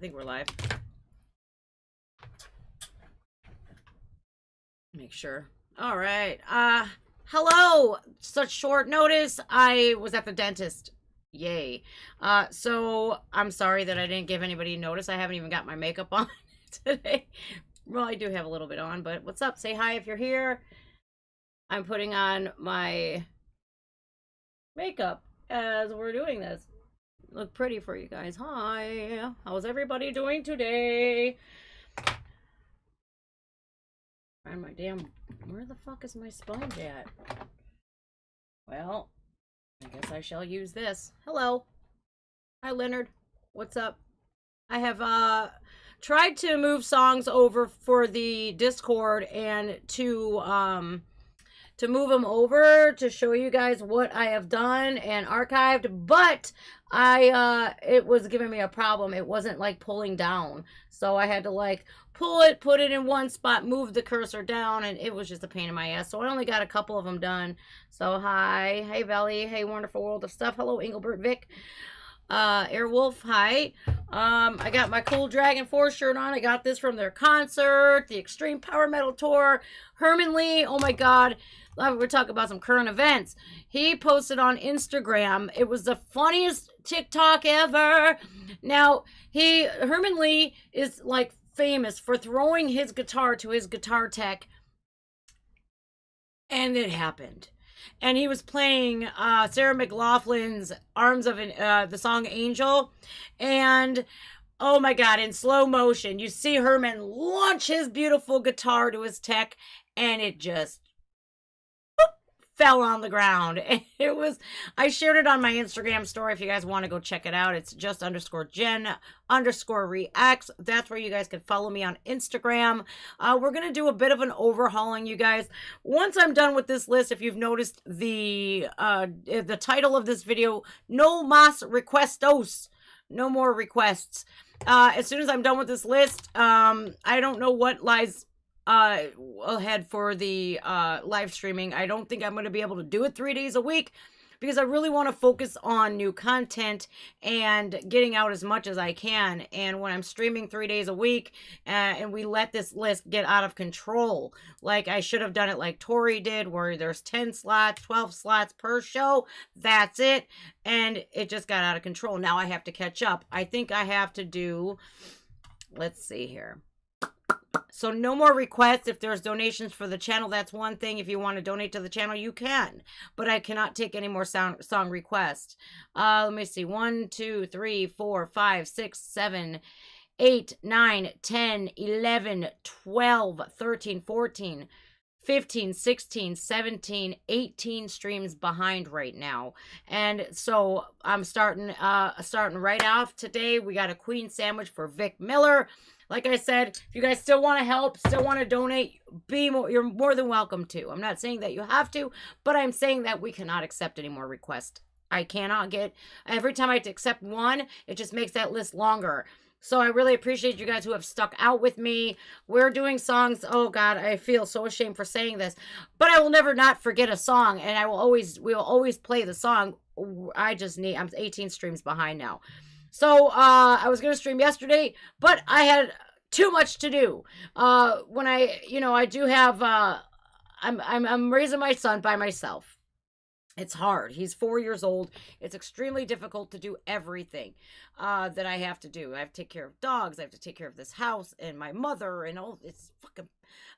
think we're live. Make sure. All right. Hello. Such short notice. I was at the dentist. Yay. So I'm sorry that I didn't give anybody notice. I haven't even got my makeup on today. Well, I do have a little bit on, but what's up? Say hi if you're here. I'm putting on my makeup as we're doing this. Look pretty for you guys. Hi. How's everybody doing today? Find my damn... Where the fuck is my sponge at? Well, I guess I shall use this. Hello. Hi, Leonard. What's up? I have tried to move songs over for the Discord and to move them over to show you guys what I have done and archived, but it was giving me a problem. It wasn't like pulling down, so I had to like pull it, put it in one spot, move the cursor down, and it was just a pain in my ass. So I only got a couple of them done. So hi, hey Belly, hey Wonderful World of Stuff, hello Engelbert Vic, Airwolf, hi. I got my cool Dragon Force shirt on. I got this from their concert, the Extreme Power Metal Tour. Herman Lee, oh my god. We're talking about some current events. He posted on Instagram. It was the funniest TikTok ever. Now, Herman Lee is like famous for throwing his guitar to his guitar tech. And it happened. And he was playing Sarah McLachlan's Arms of the song Angel. And oh my God, in slow motion, you see Herman launch his beautiful guitar to his tech. And it just fell on the ground. It was, I shared it on my Instagram story if you guys want to go check it out. It's just_Jen_reacts. That's where you guys can follow me on Instagram. We're going to do a bit of an overhauling, you guys. Once I'm done with this list, if you've noticed the title of this video, No Mas Requestos. No more requests. As soon as I'm done with this list, I don't know what lies ahead for the live streaming. I don't think I'm going to be able to do it 3 days a week because I really want to focus on new content and getting out as much as I can. And when I'm streaming 3 days a week and we let this list get out of control, like I should have done it like Tori did, where there's 10 slots, 12 slots per show. That's it. And it just got out of control. Now I have to catch up. I think I have to do, let's see here. So no more requests. If there's donations for the channel, that's one thing. If you want to donate to the channel, you can. But I cannot take any more song requests. Let me see. 1, 2, 3, 4, 5, 6, 7, 8, 9, 10, 11, 12, 13, 14, 15, 16, 17, 18 streams behind right now. And so I'm starting right off today. We got a Queen sandwich for Vic Miller. Like I said, if you guys still want to help, still want to donate, you're more than welcome to. I'm not saying that you have to, but I'm saying that we cannot accept any more requests. I cannot every time I have to accept one, it just makes that list longer. So I really appreciate you guys who have stuck out with me. We're doing songs. Oh God, I feel so ashamed for saying this, but I will never not forget a song, and we will always play the song. I'm 18 streams behind now. So, I was going to stream yesterday, but I had too much to do. When I do have, I'm raising my son by myself. It's hard. He's 4 years old. It's extremely difficult to do everything, that I have to do. I have to take care of dogs. I have to take care of this house and my mother and all. It's fucking,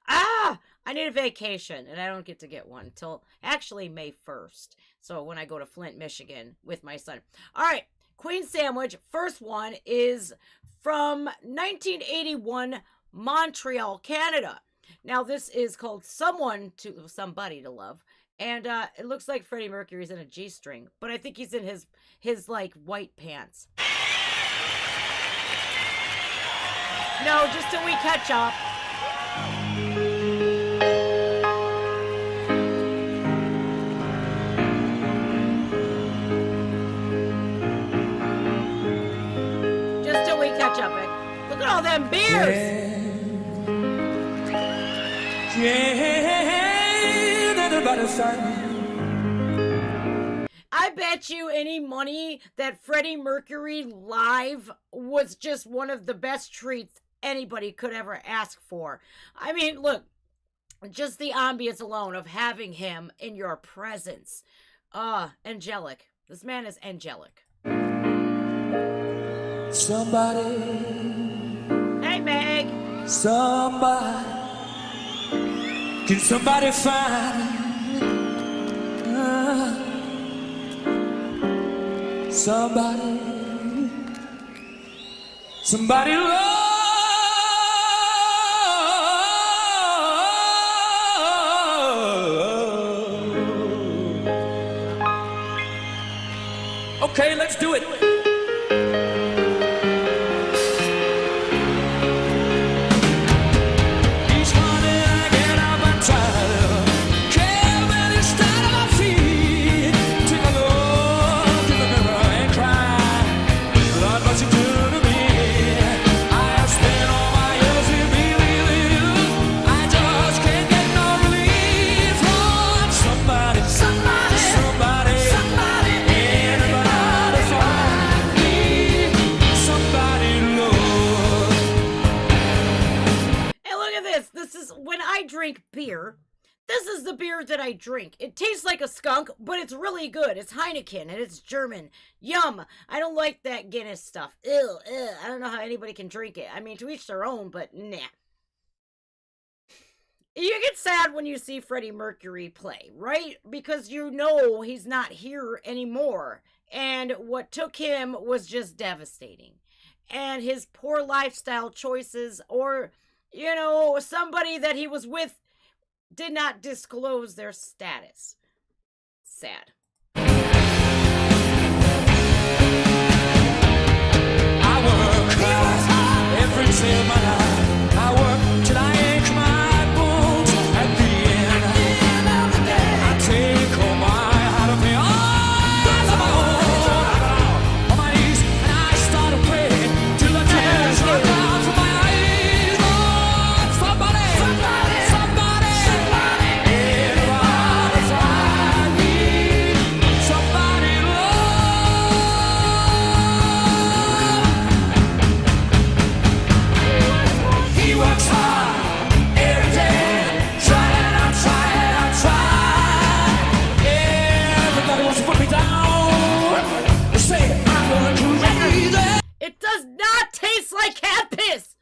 I need a vacation, and I don't get to get one till actually May 1st. So when I go to Flint, Michigan with my son. All right. Queen Sandwich, first one is from 1981, Montreal, Canada. Now, this is called Somebody to Love. And it looks like Freddie Mercury's in a G-string, but I think he's in his like white pants. No, just till we catch up. Catch up, Vic. Look at all them beers. bet you any money that Freddie Mercury live was just one of the best treats anybody could ever ask for. I mean, look, just the ambience alone of having him in your presence. Angelic. This man is angelic. Somebody. Hey, Meg. Somebody. Can somebody find somebody? Somebody love. Okay, let's do it. Each morning I get up and try to care when it's down on my feet. Take a look in the mirror and cry. Lord, what you do to me? I have spent all my years with you. I just can't get no relief from somebody. Somebody. Somebody. Somebody. Anybody find me? Somebody love. Hey, look at this. This is when I drink beer. This is the beer that I drink. It tastes like a skunk, but it's really good. It's Heineken, and it's German. Yum. I don't like that Guinness stuff. Ew, ew. I don't know how anybody can drink it. I mean, to each their own, but nah. You get sad when you see Freddie Mercury play, right? Because you know he's not here anymore. And what took him was just devastating. And his poor lifestyle choices, or, you know, somebody that he was with did not disclose their status. Sad. I work every day of my life. I work till I ache my bones. At the end of the day, I take all my heart of me all of my own. On my knees, and I start to pray till the tears run down from my eyes. Lord, somebody, somebody, somebody, somebody, anybody find me? Somebody love. He works hard every day, trying, I'm trying, I'm trying. Everybody wants to put me down. They say I'm going crazy. It does not taste like cat piss.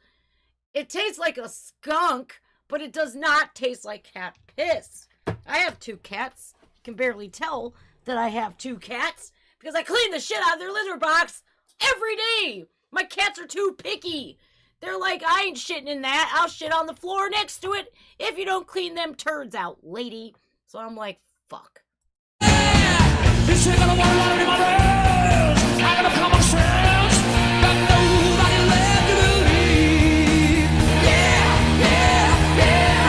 It tastes like a skunk, but it does not taste like cat piss. I have 2 cats. You can barely tell that I have 2 cats because I clean the shit out of their litter box every day. My cats are too picky. They're like, I ain't shitting in that. I'll shit on the floor next to it if you don't clean them turds out, lady. So I'm like, fuck. This shit gonna want a lot of my nerves. I gotta come upstairs. Got nobody left to believe. Yeah, yeah, yeah,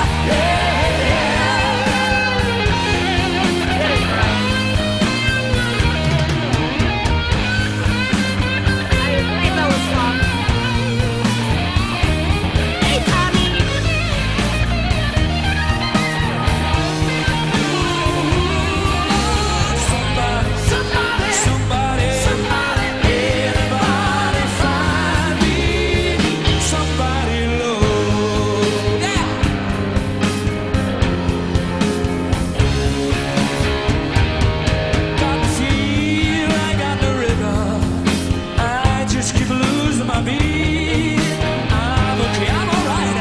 Hey, Bella Swan. Hey, Tommy. Somebody, somebody, somebody, somebody, anybody find me? Somebody love. Yeah. Got the feel, I got the rhythm. I just keep losing my beat. I'm okay, I'm alright.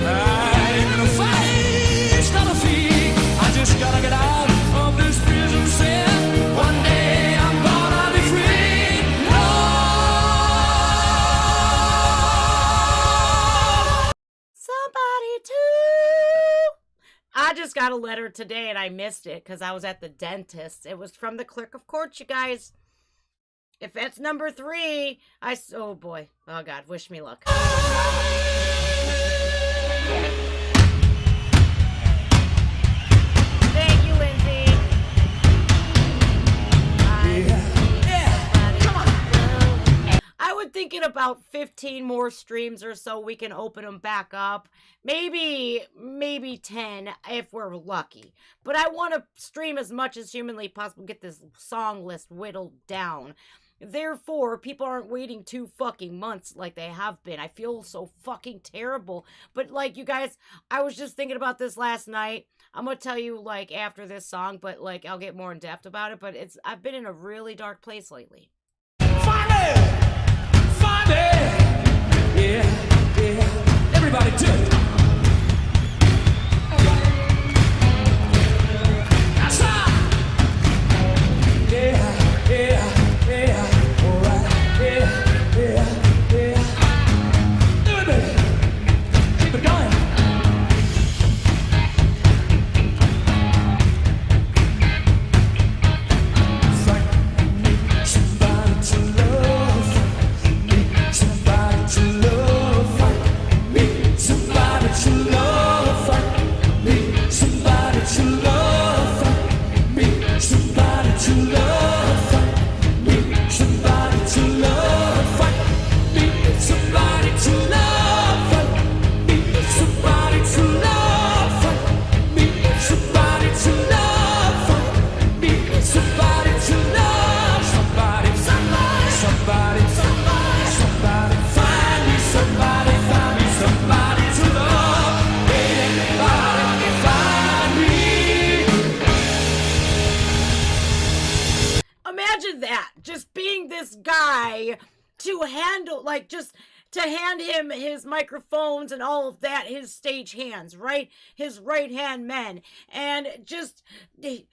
I ain't gonna fight, it's not a feat. I just gotta get out of this prison cell. One day I'm gonna be free. Oh! Somebody to. I just got a letter today and I missed it because I was at the dentist. It was from the clerk of court, you guys. If that's number 3, oh boy. Oh God, wish me luck. Thank you, Lindsay. Yeah. Come on. I would thinking about 15 more streams or so. We can open them back up. Maybe 10 if we're lucky. But I want to stream as much as humanly possible, get this song list whittled down. Therefore, people aren't waiting 2 fucking months like they have been. I feel so fucking terrible. But like, you guys, I was just thinking about this last night. I'm gonna tell you like after this song, but like I'll get more in depth about it. But I've been in a really dark place lately. Find it, yeah. Everybody do it. That's right. Yeah. All right. Yeah. Do it, baby. Keep it going. Somebody to love, somebody to love, somebody to love, somebody to love, somebody to love, somebody to love, somebody to love, somebody to love, somebody to love, somebody to love, somebody find me, somebody find me, somebody to love, anybody find me. Imagine that, just being this guy to handle, like, just to hand him his microphones and all of that, his stage hands, right? His right hand men. And just, they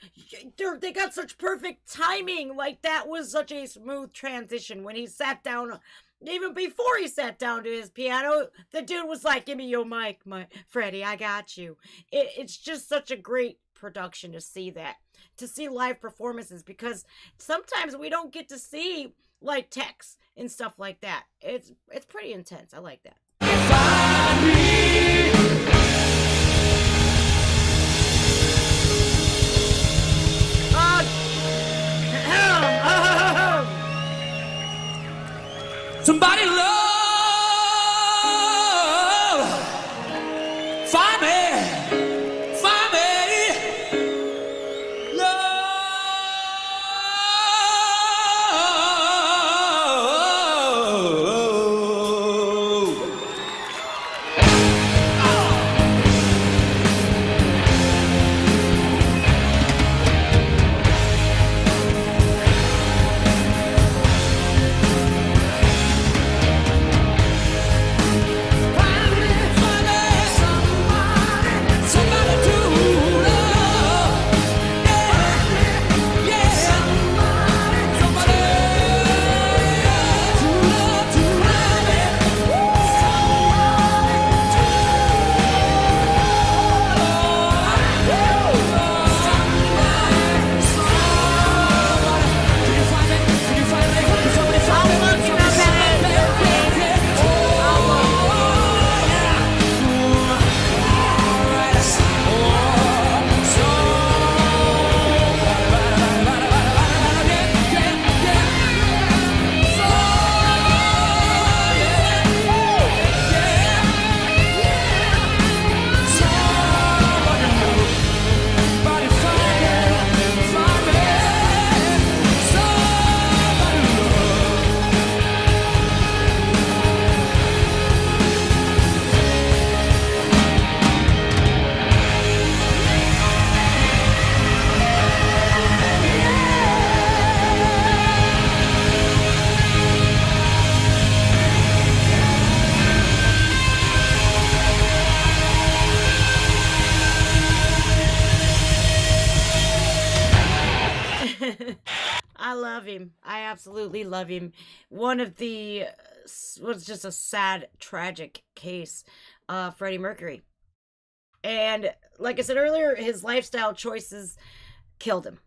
got such perfect timing. Like, that was such a smooth transition when he sat down. Even before he sat down to his piano, the dude was like, give me your mic, Freddie, I got you. It's just such a great production to see that. To see live performances, because sometimes we don't get to see like texts and stuff like that. It's pretty intense. I like that. Somebody love, find me, love. I love him. I absolutely love him. One of the was just a sad, tragic case, Freddie Mercury. And like I said earlier, his lifestyle choices killed him.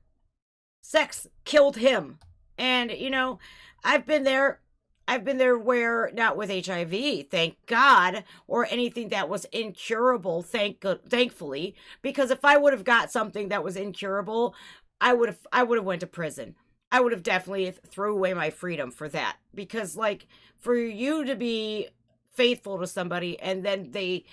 Sex killed him. And you know, I've been there. I've been there where, not with HIV, thank God, or anything that was incurable, thankfully, because if I would have got something that was incurable, I would have went to prison. I would have definitely threw away my freedom for that. Because, like, for you to be faithful to somebody and then they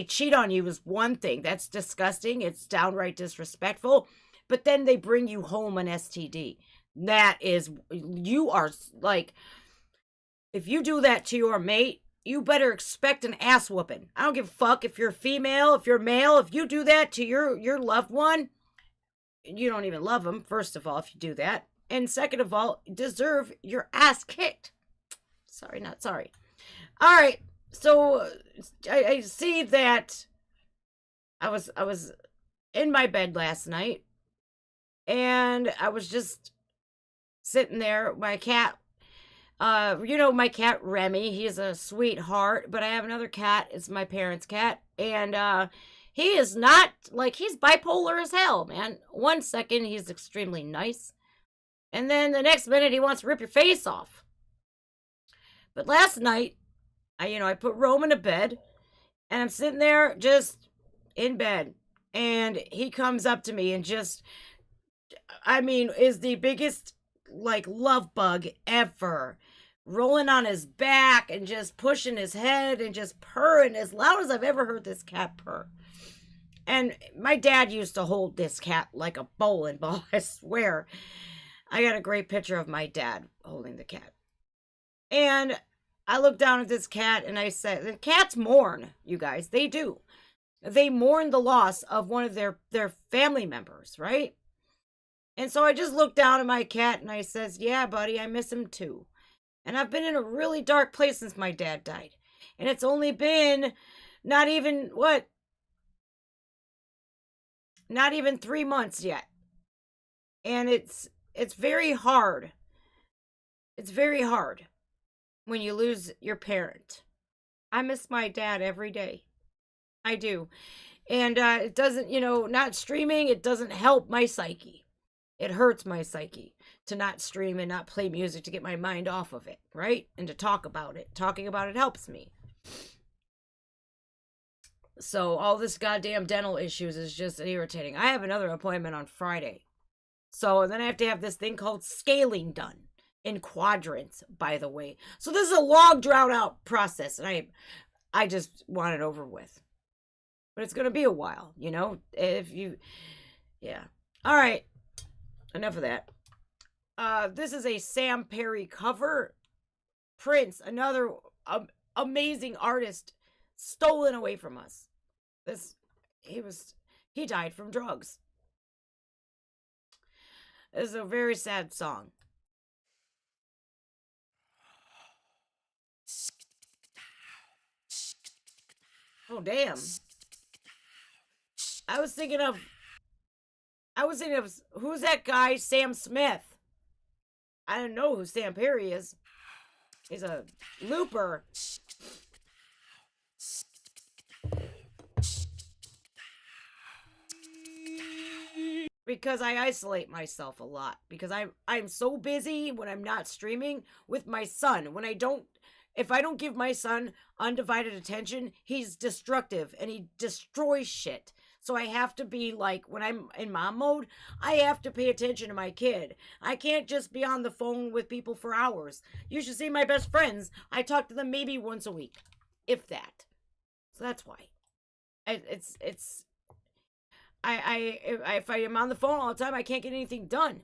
cheat on you is one thing. That's disgusting. It's downright disrespectful. But then they bring you home an STD. That is, you are, like, if you do that to your mate, you better expect an ass whooping. I don't give a fuck if you're female, if you're male. If you do that to your loved one, you don't even love them, first of all, if you do that. And second of all, deserve your ass kicked. Sorry, not sorry. All right, so I see that I was in my bed last night, and I was just sitting there. My cat, my cat Remy, he's a sweetheart, but I have another cat. It's my parents' cat, and he is not, like, he's bipolar as hell, man. One second he's extremely nice, and then the next minute he wants to rip your face off. But last night, I put Roman to bed, and I'm sitting there just in bed, and he comes up to me and just, is the biggest, like, love bug ever. Rolling on his back and just pushing his head and just purring as loud as I've ever heard this cat purr. And my dad used to hold this cat like a bowling ball, I swear. I got a great picture of my dad holding the cat. And I looked down at this cat and I said, the cats mourn, you guys. They do. They mourn the loss of one of their family members, right? And so I just looked down at my cat and I says, yeah, buddy, I miss him too. And I've been in a really dark place since my dad died. And it's only been not even 3 months yet. And it's very hard. It's very hard when you lose your parent. I miss my dad every day. I do. And it doesn't, not streaming, it doesn't help my psyche. It hurts my psyche to not stream and not play music, to get my mind off of it, right? And to talk about it. Talking about it helps me. So all this goddamn dental issues is just irritating. I have another appointment on Friday. So then I have to have this thing called scaling done in quadrants, by the way. So this is a long, drawn out process, and I just want it over with. But it's going to be a while, yeah. All right. Enough of that. This is a Sam Perry cover. Prince, another amazing artist, stolen away from us. He died from drugs. This is a very sad song. Oh, damn. I was thinking of, who's that guy, Sam Smith? I don't know who Sam Perry is. He's a looper. Because I isolate myself a lot. Because I'm so busy when I'm not streaming with my son. If I don't give my son undivided attention, he's destructive and he destroys shit. So I have to be like, when I'm in mom mode, I have to pay attention to my kid. I can't just be on the phone with people for hours. You should see my best friends. I talk to them maybe once a week, if that. So that's why. If I am on the phone all the time, I can't get anything done.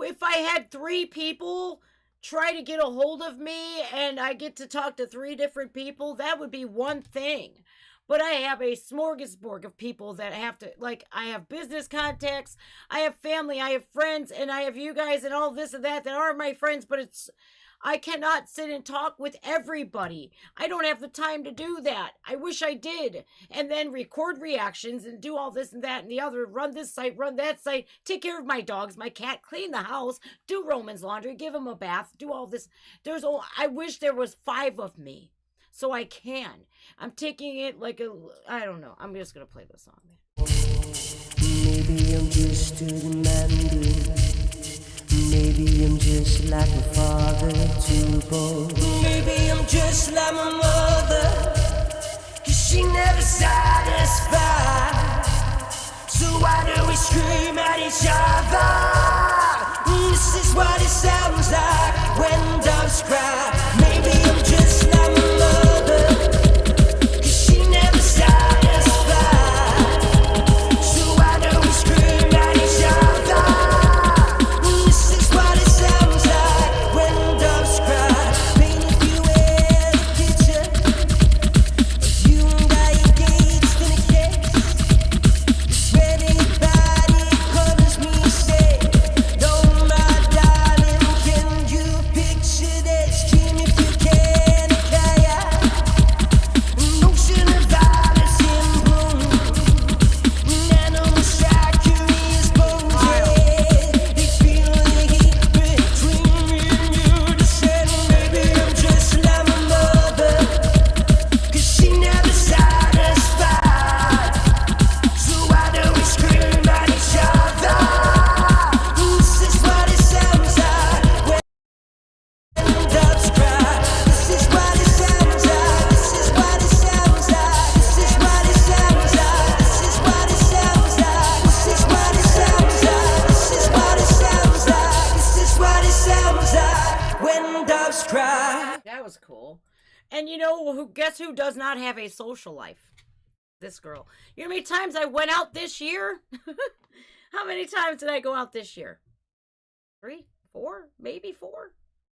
If I had 3 people try to get a hold of me and I get to talk to 3 different people, that would be one thing. But I have a smorgasbord of people that have to, like, I have business contacts, I have family, I have friends, and I have you guys and all this and that are my friends, but I cannot sit and talk with everybody. I don't have the time to do that. I wish I did. And then record reactions and do all this and that and the other, run this site, run that site, take care of my dogs, my cat, clean the house, do Roman's laundry, give him a bath, do all this. I wish there was 5 of me so I can. I'm taking it like I don't know. I'm just going to play the song, man. Maybe I'm just too demanding. Maybe I'm just like a father to both. Maybe I'm just like my mother, 'cause she never satisfied. So why do we scream at each other? This is what it sounds like when doves cry. Maybe I'm just like my mother, 'cause she never satisfied. So why do we scream at each other? That was cool. And you know, guess who does not have a social life? This girl. You know how many times I went out this year? How many times did I go out this year? 3, 4, maybe 4?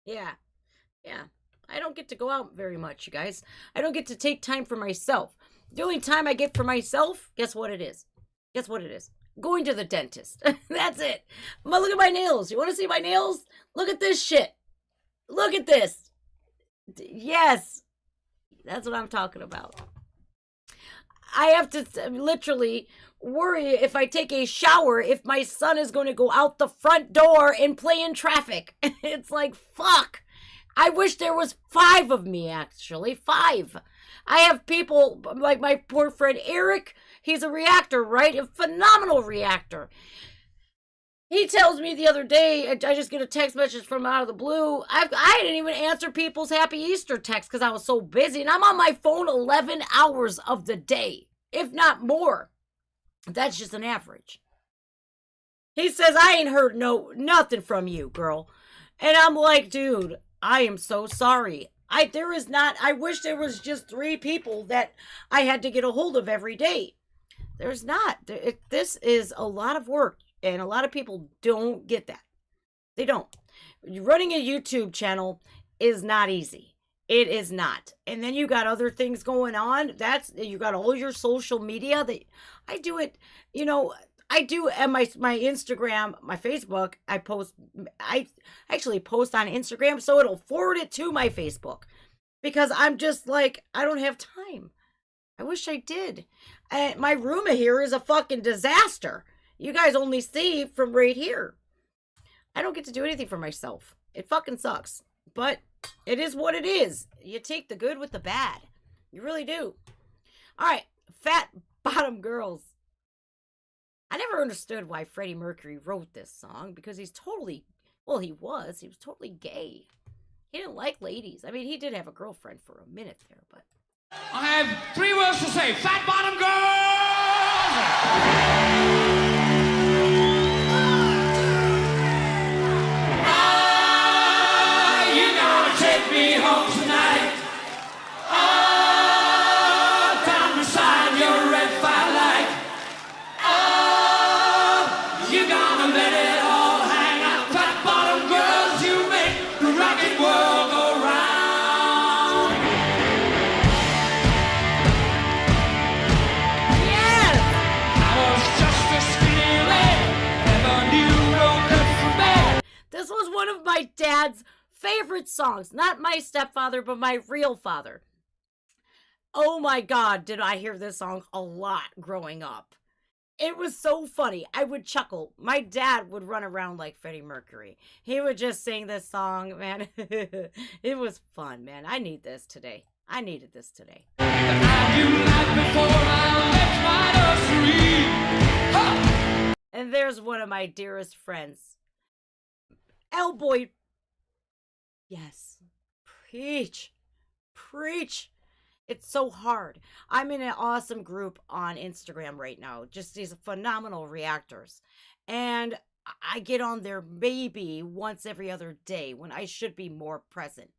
Yeah. I don't get to go out very much, you guys. I don't get to take time for myself. The only time I get for myself, guess what it is? Going to the dentist. That's it. Look at my nails. You want to see my nails? Look at this shit. Look at this. Yes. That's what I'm talking about. I have to literally worry if I take a shower if my son is going to go out the front door and play in traffic. It's like, fuck. I wish there was 5 of me, actually. 5. I have people like my poor friend Eric. He's a reactor, right? A phenomenal reactor. He tells me the other day, I just get a text message from out of the blue. I didn't even answer people's Happy Easter text because I was so busy. And I'm on my phone 11 hours of the day, if not more. That's just an average. He says, I ain't heard nothing from you, girl. And I'm like, dude, I am so sorry. I wish there was just 3 people that I had to get a hold of every day. There's not. This is a lot of work. And a lot of people don't get that. They don't. Running a YouTube channel is not easy. It is not. And then you got other things going on. You got all your social media. I do it, I do at my Instagram, my Facebook. I actually post on Instagram, so it'll forward it to my Facebook. Because I'm just like, I don't have time. I wish I did. And my room here is a fucking disaster. You guys only see from right here. I don't get to do anything for myself. It fucking sucks. But it is what it is. You take the good with the bad. You really do. All right. Fat Bottom Girls. I never understood why Freddie Mercury wrote this song. Because he was totally gay. He didn't like ladies. I mean, he did have a girlfriend for a minute there, but... I have 3 words to say. Fat Bottom Girls! Home tonight. Oh, time to sign your red fire light. Oh, you're gonna let it all hang out. Fat bottom girls, you make the rocket world go round. my dad's favorite songs. Not my stepfather, but my real father. Oh my God, did I hear this song a lot growing up. It was so funny. I would chuckle. My dad would run around like Freddie Mercury. He would just sing this song, man. It was fun, man. I need this today. I needed this today. And there's one of my dearest friends. Boy. Yes. Preach. Preach. It's so hard. I'm in an awesome group on Instagram right now. Just these phenomenal reactors. And I get on there maybe once every other day when I should be more present.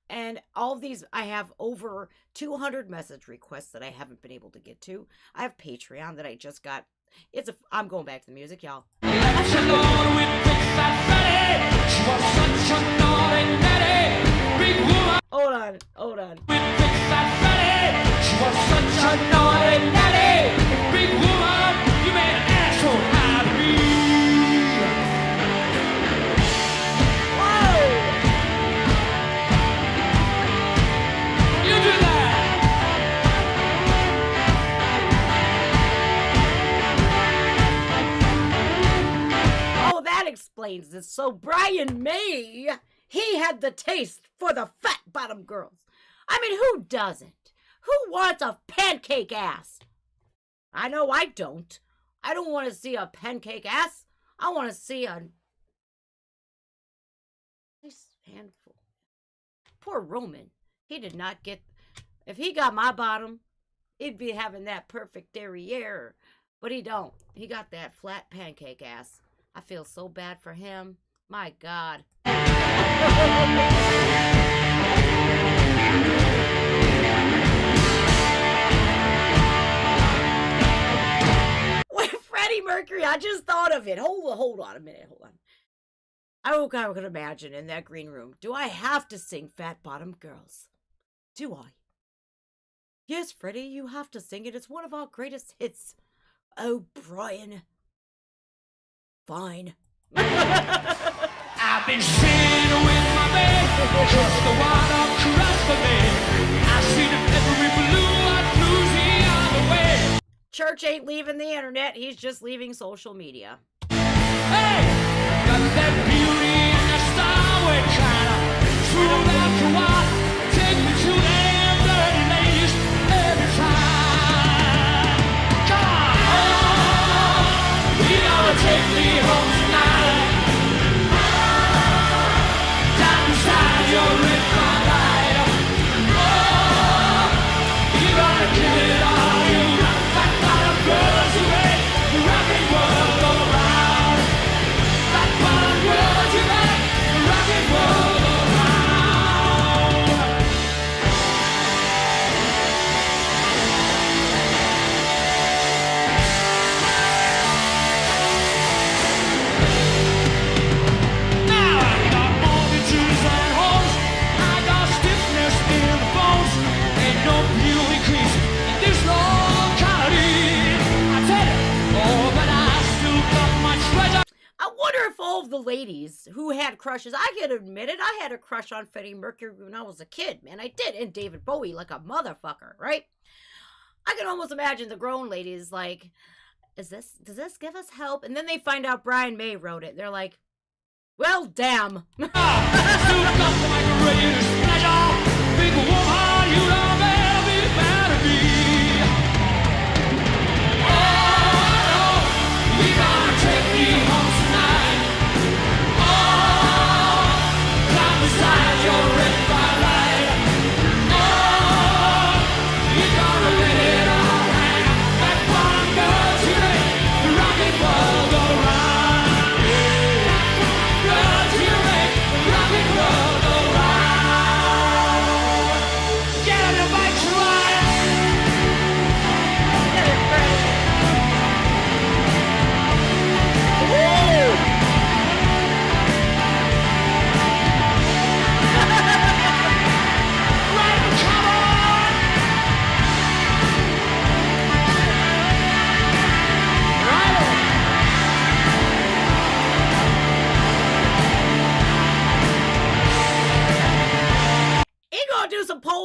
And all these, I have over 200 message requests that I haven't been able to get to. I have Patreon that I just got. I'm going back to the music, y'all. Hold on. She was such a naughty, naughty big woman. You made an asshole out of me. Whoa! You do that. Oh, that explains this. So Brian May, he had the taste for the fat bottom girls. I mean, who doesn't? Who wants a pancake ass? I know I don't. I don't want to see a pancake ass. I want to see a nice handful. Poor Roman. He did not get... If he got my bottom, he'd be having that perfect derriere. But he don't. He got that flat pancake ass. I feel so bad for him. My God. Wait, Freddie Mercury, I just thought of it. Hold on a minute. Hold on. I could imagine in that green room. Do I have to sing Fat Bottom Girls? Do I? Yes, Freddie, you have to sing it. It's one of our greatest hits. Oh, Brian. Fine. I've been sitting with my man, just the one across for me. I've seen every blue-eyed bluesy on the way. Church ain't leaving the internet. He's just leaving social media. Hey, got that beauty in the star, we're trying to prove out to what. Take me to them dirty ladies every time. Come on, you gotta take me home tonight. Down beside your red light. Oh, you gotta give it all you got. Fat bottom girls, you make the rockin' world go round. Fat bottom girls, you make the rockin' world go round. Now I got mortgages and homes. I got stiffness in the bones. Ain't no beauty queens in this locality. I tell you, oh, but I still got my treasure. I wonder if all of the ladies who had crushes, I can admit it, I had a crush on Freddie Mercury when I was a kid, man. I did. And David Bowie like a motherfucker, right? I can almost imagine the grown ladies like, does this give us help? And then they find out Brian May wrote it. They're like, well, damn. Still got my greatest pleasure. Big woman, you don't ever be mad at me. Oh, you gotta take me home tonight. Oh, down beside your red light. Oh, you gotta let it all hang. That bottom girls, you make the rockin' world go round. Girls, you make the rockin' world go round. Get on your bikes, right?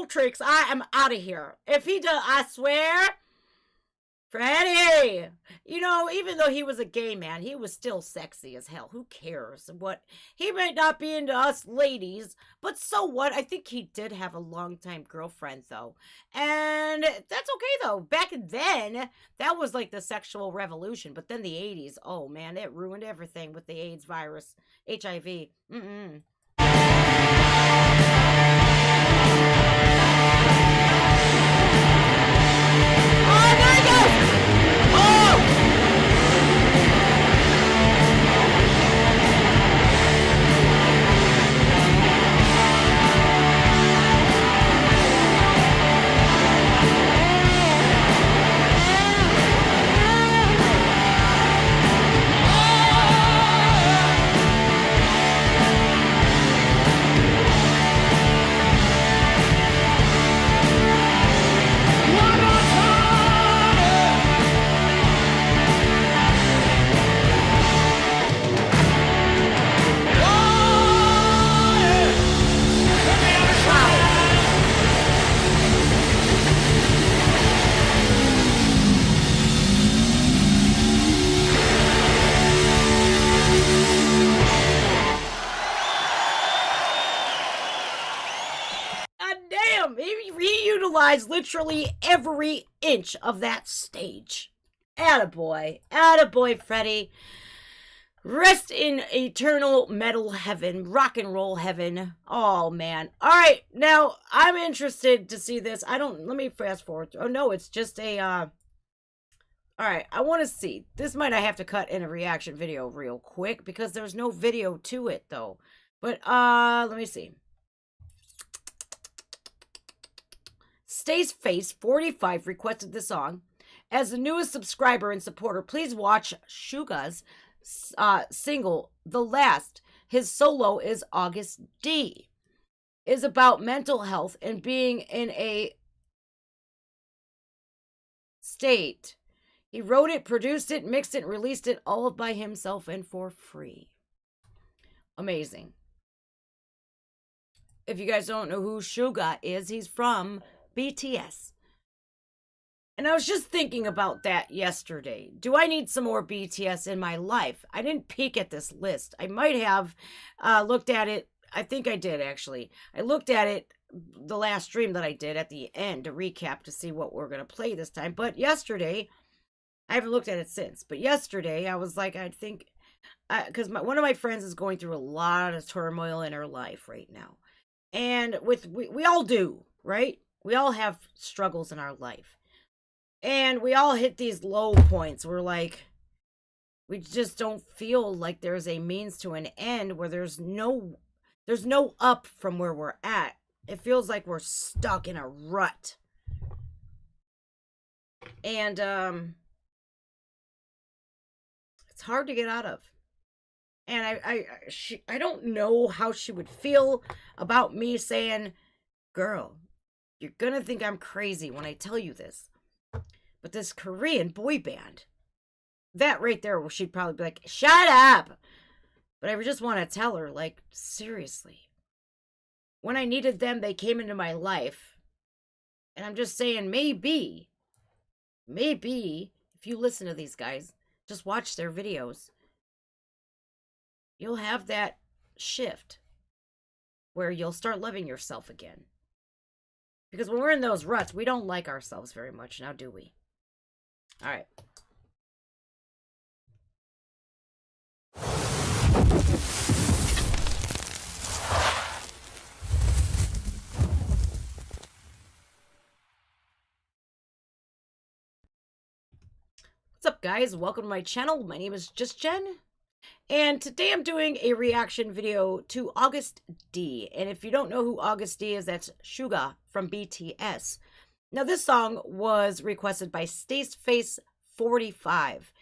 tricks. I am out of here. If he does, I swear, Freddie, you know, even though he was a gay man, he was still sexy as hell. Who cares? What, he might not be into us ladies, but so what? I think he did have a longtime girlfriend, though. And that's okay, though. Back then, that was like the sexual revolution. But then the 80s, oh man, it ruined everything with the AIDS virus, HIV. Mm-mm. Oh, there he goes! Oh! He utilized literally every inch of that stage. Attaboy. Attaboy, Freddie. Rest in eternal metal heaven, rock and roll heaven. Oh, man. All right, now, I'm interested to see this. Let me fast forward. Oh, no, it's just a, all right, I want to see. This might I have to cut in a reaction video real quick because there's no video to it, though. But, let me see. Stays Face 45 requested the song. As the newest subscriber and supporter, please watch Suga's single, The Last. His solo is August D. Is about mental health and being in a state. He wrote it, produced it, mixed it, released it all by himself and for free. Amazing. If you guys don't know who Suga is, he's from BTS. And I was just thinking about that yesterday. Do I need some more BTS in my life? I didn't peek at this list. I might have looked at it. I think I did, actually. I looked at it the last stream that I did at the end to recap to see what we're going to play this time. But yesterday, I haven't looked at it since. But yesterday, I was like, I think, because one of my friends is going through a lot of turmoil in her life right now. And we all do, right? We all have struggles in our life. And we all hit these low points. We're like, we just don't feel like there's a means to an end where there's no up from where we're at. It feels like we're stuck in a rut. And it's hard to get out of. And I don't know how she would feel about me saying, girl, you're gonna think I'm crazy when I tell you this. But this Korean boy band, that right there, where she'd probably be like, shut up. But I just want to tell her, like, seriously. When I needed them, they came into my life. And I'm just saying, maybe, if you listen to these guys, just watch their videos, you'll have that shift where you'll start loving yourself again. Because when we're in those ruts, we don't like ourselves very much, now do we? All right. What's up, guys? Welcome to my channel. My name is Just Jen. And today I'm doing a reaction video to August D. And if you don't know who August D is, that's Suga from BTS. Now, this song was requested by Stays Face 45.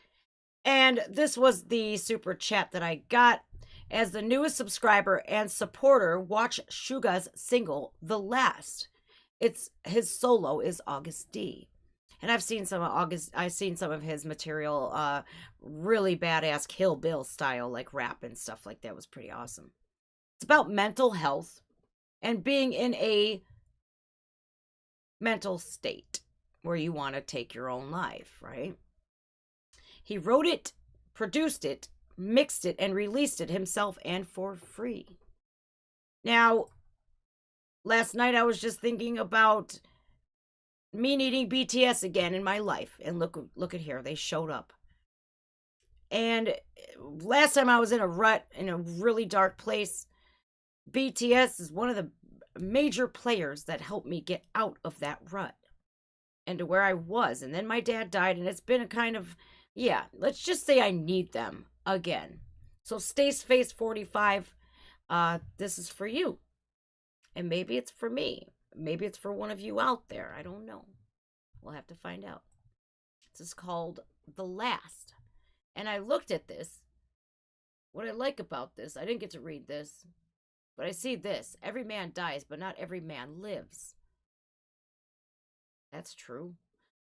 And this was the super chat that I got. As the newest subscriber and supporter, watch Suga's single, The Last. His solo is August D. And I've seen some of his material, really badass Kill Bill style, like rap and stuff like that. Was pretty awesome. It's about mental health and being in a mental state where you want to take your own life, right? He wrote it, produced it, mixed it, and released it himself and for free. Now, last night I was just thinking about me needing BTS again in my life. And look at here, they showed up. And last time I was in a rut, in a really dark place, BTS is one of the major players that helped me get out of that rut and to where I was. And then my dad died, and it's been a kind of, yeah, let's just say I need them again. So Stay Space 45, this is for you. And maybe it's for me. Maybe it's for one of you out there. I don't know. We'll have to find out. This is called The Last. And I looked at this. What I like about this, I didn't get to read this, but I see this. Every man dies, but not every man lives. That's true.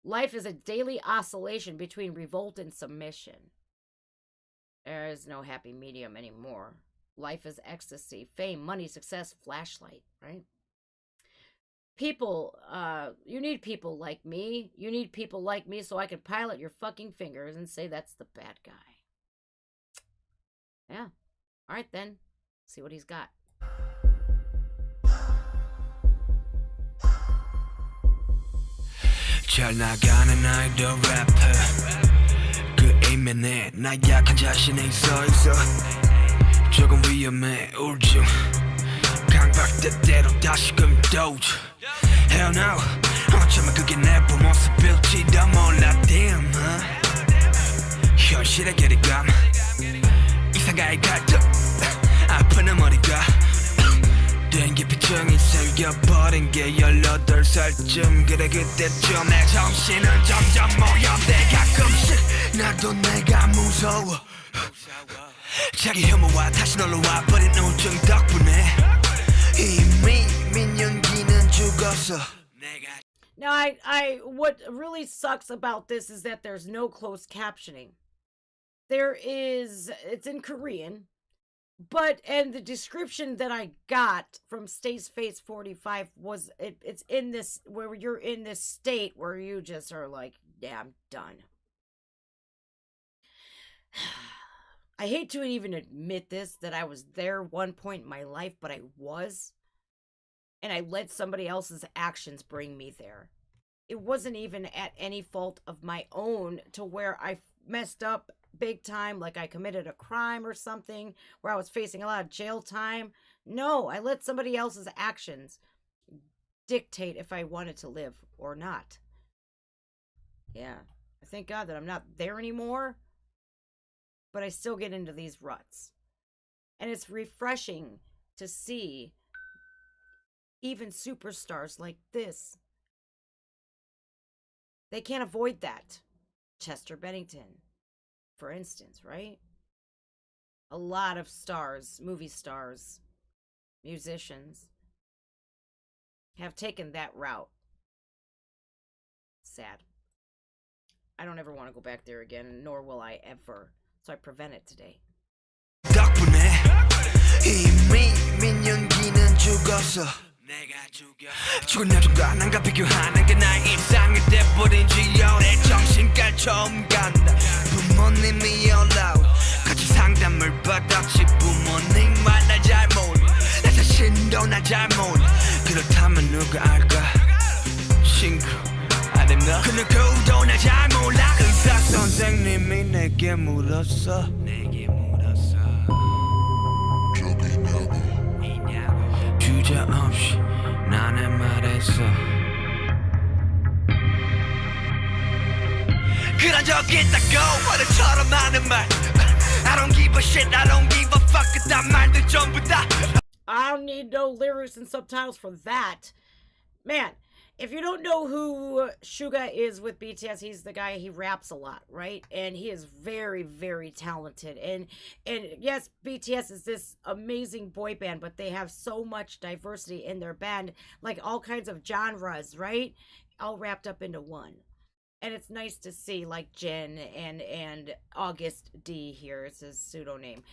Life is a daily oscillation between revolt and submission. There is no happy medium anymore. Life is ecstasy, fame, money, success, flashlight, right? People, you need people like me. You need people like me so I can pilot your fucking fingers and say that's the bad guy. Yeah. All right, then. See what he's got. 잘 나가는 아이돌 래퍼 그 이면에 나 약한 자신이 서있어 조금 위험해 우울증 강박대대로 다시금 도주 Hell no 어쩌면 그게 내 모습일지도 몰라 damn 현실의 괴리감 이상가의 갈등 아픈 머리가 땡기피증이 새겨버린 게 18살쯤 그래 그때쯤 내 정신은 점점 모여대 가끔씩 나도 내가 무서워 자기 혐오와 다시 놀러 와버린 우울증 덕분에 이미 민연기는 죽었어. Now, what really sucks about this is that there's no closed captioning. It's in Korean, and the description that I got from Stace Face 45 was, it's in this, where you're in this state where you just are like, yeah, I'm done. I hate to even admit this, that I was there one point in my life, but I was. And I let somebody else's actions bring me there. It wasn't even at any fault of my own to where I messed up big time, like I committed a crime or something, where I was facing a lot of jail time. No, I let somebody else's actions dictate if I wanted to live or not. Yeah, I thank God that I'm not there anymore, but I still get into these ruts. And it's refreshing to see even superstars like this. They can't avoid that. Chester Bennington, for instance, right? A lot of stars, movie stars, musicians, have taken that route. Sad. I don't ever want to go back there again, nor will I ever. So I prevent it today. 덕분에 이미 민연기는 죽었어. 죽은 여전과 난가 비교하는 게 나의 일상이 돼버린 지 오래 정신깔 처음 간다 부모님이 연락 같이 상담을 받았지 부모님만 날 잘 모르 나 자신도 날 잘 모르 그렇다면 누가 알까 친구 I don't know 그 누구도 날 잘 몰라 의사 선생님이 내게 물었어 저기 있냐고 주저없이 나는 말했어 그런 적 있다고 어른처럼 하는 말 I don't give a shit I don't give a fuck 그딴 말들 전부 다 I don't need no lyrics and subtitles for that. Man, if you don't know who Suga is with BTS, he's the guy, he raps a lot, right? And he is very, very talented. And yes, BTS is this amazing boy band, but they have so much diversity in their band, like all kinds of genres, right? All wrapped up into one. And it's nice to see, like Jin and August D here, it's his pseudonym.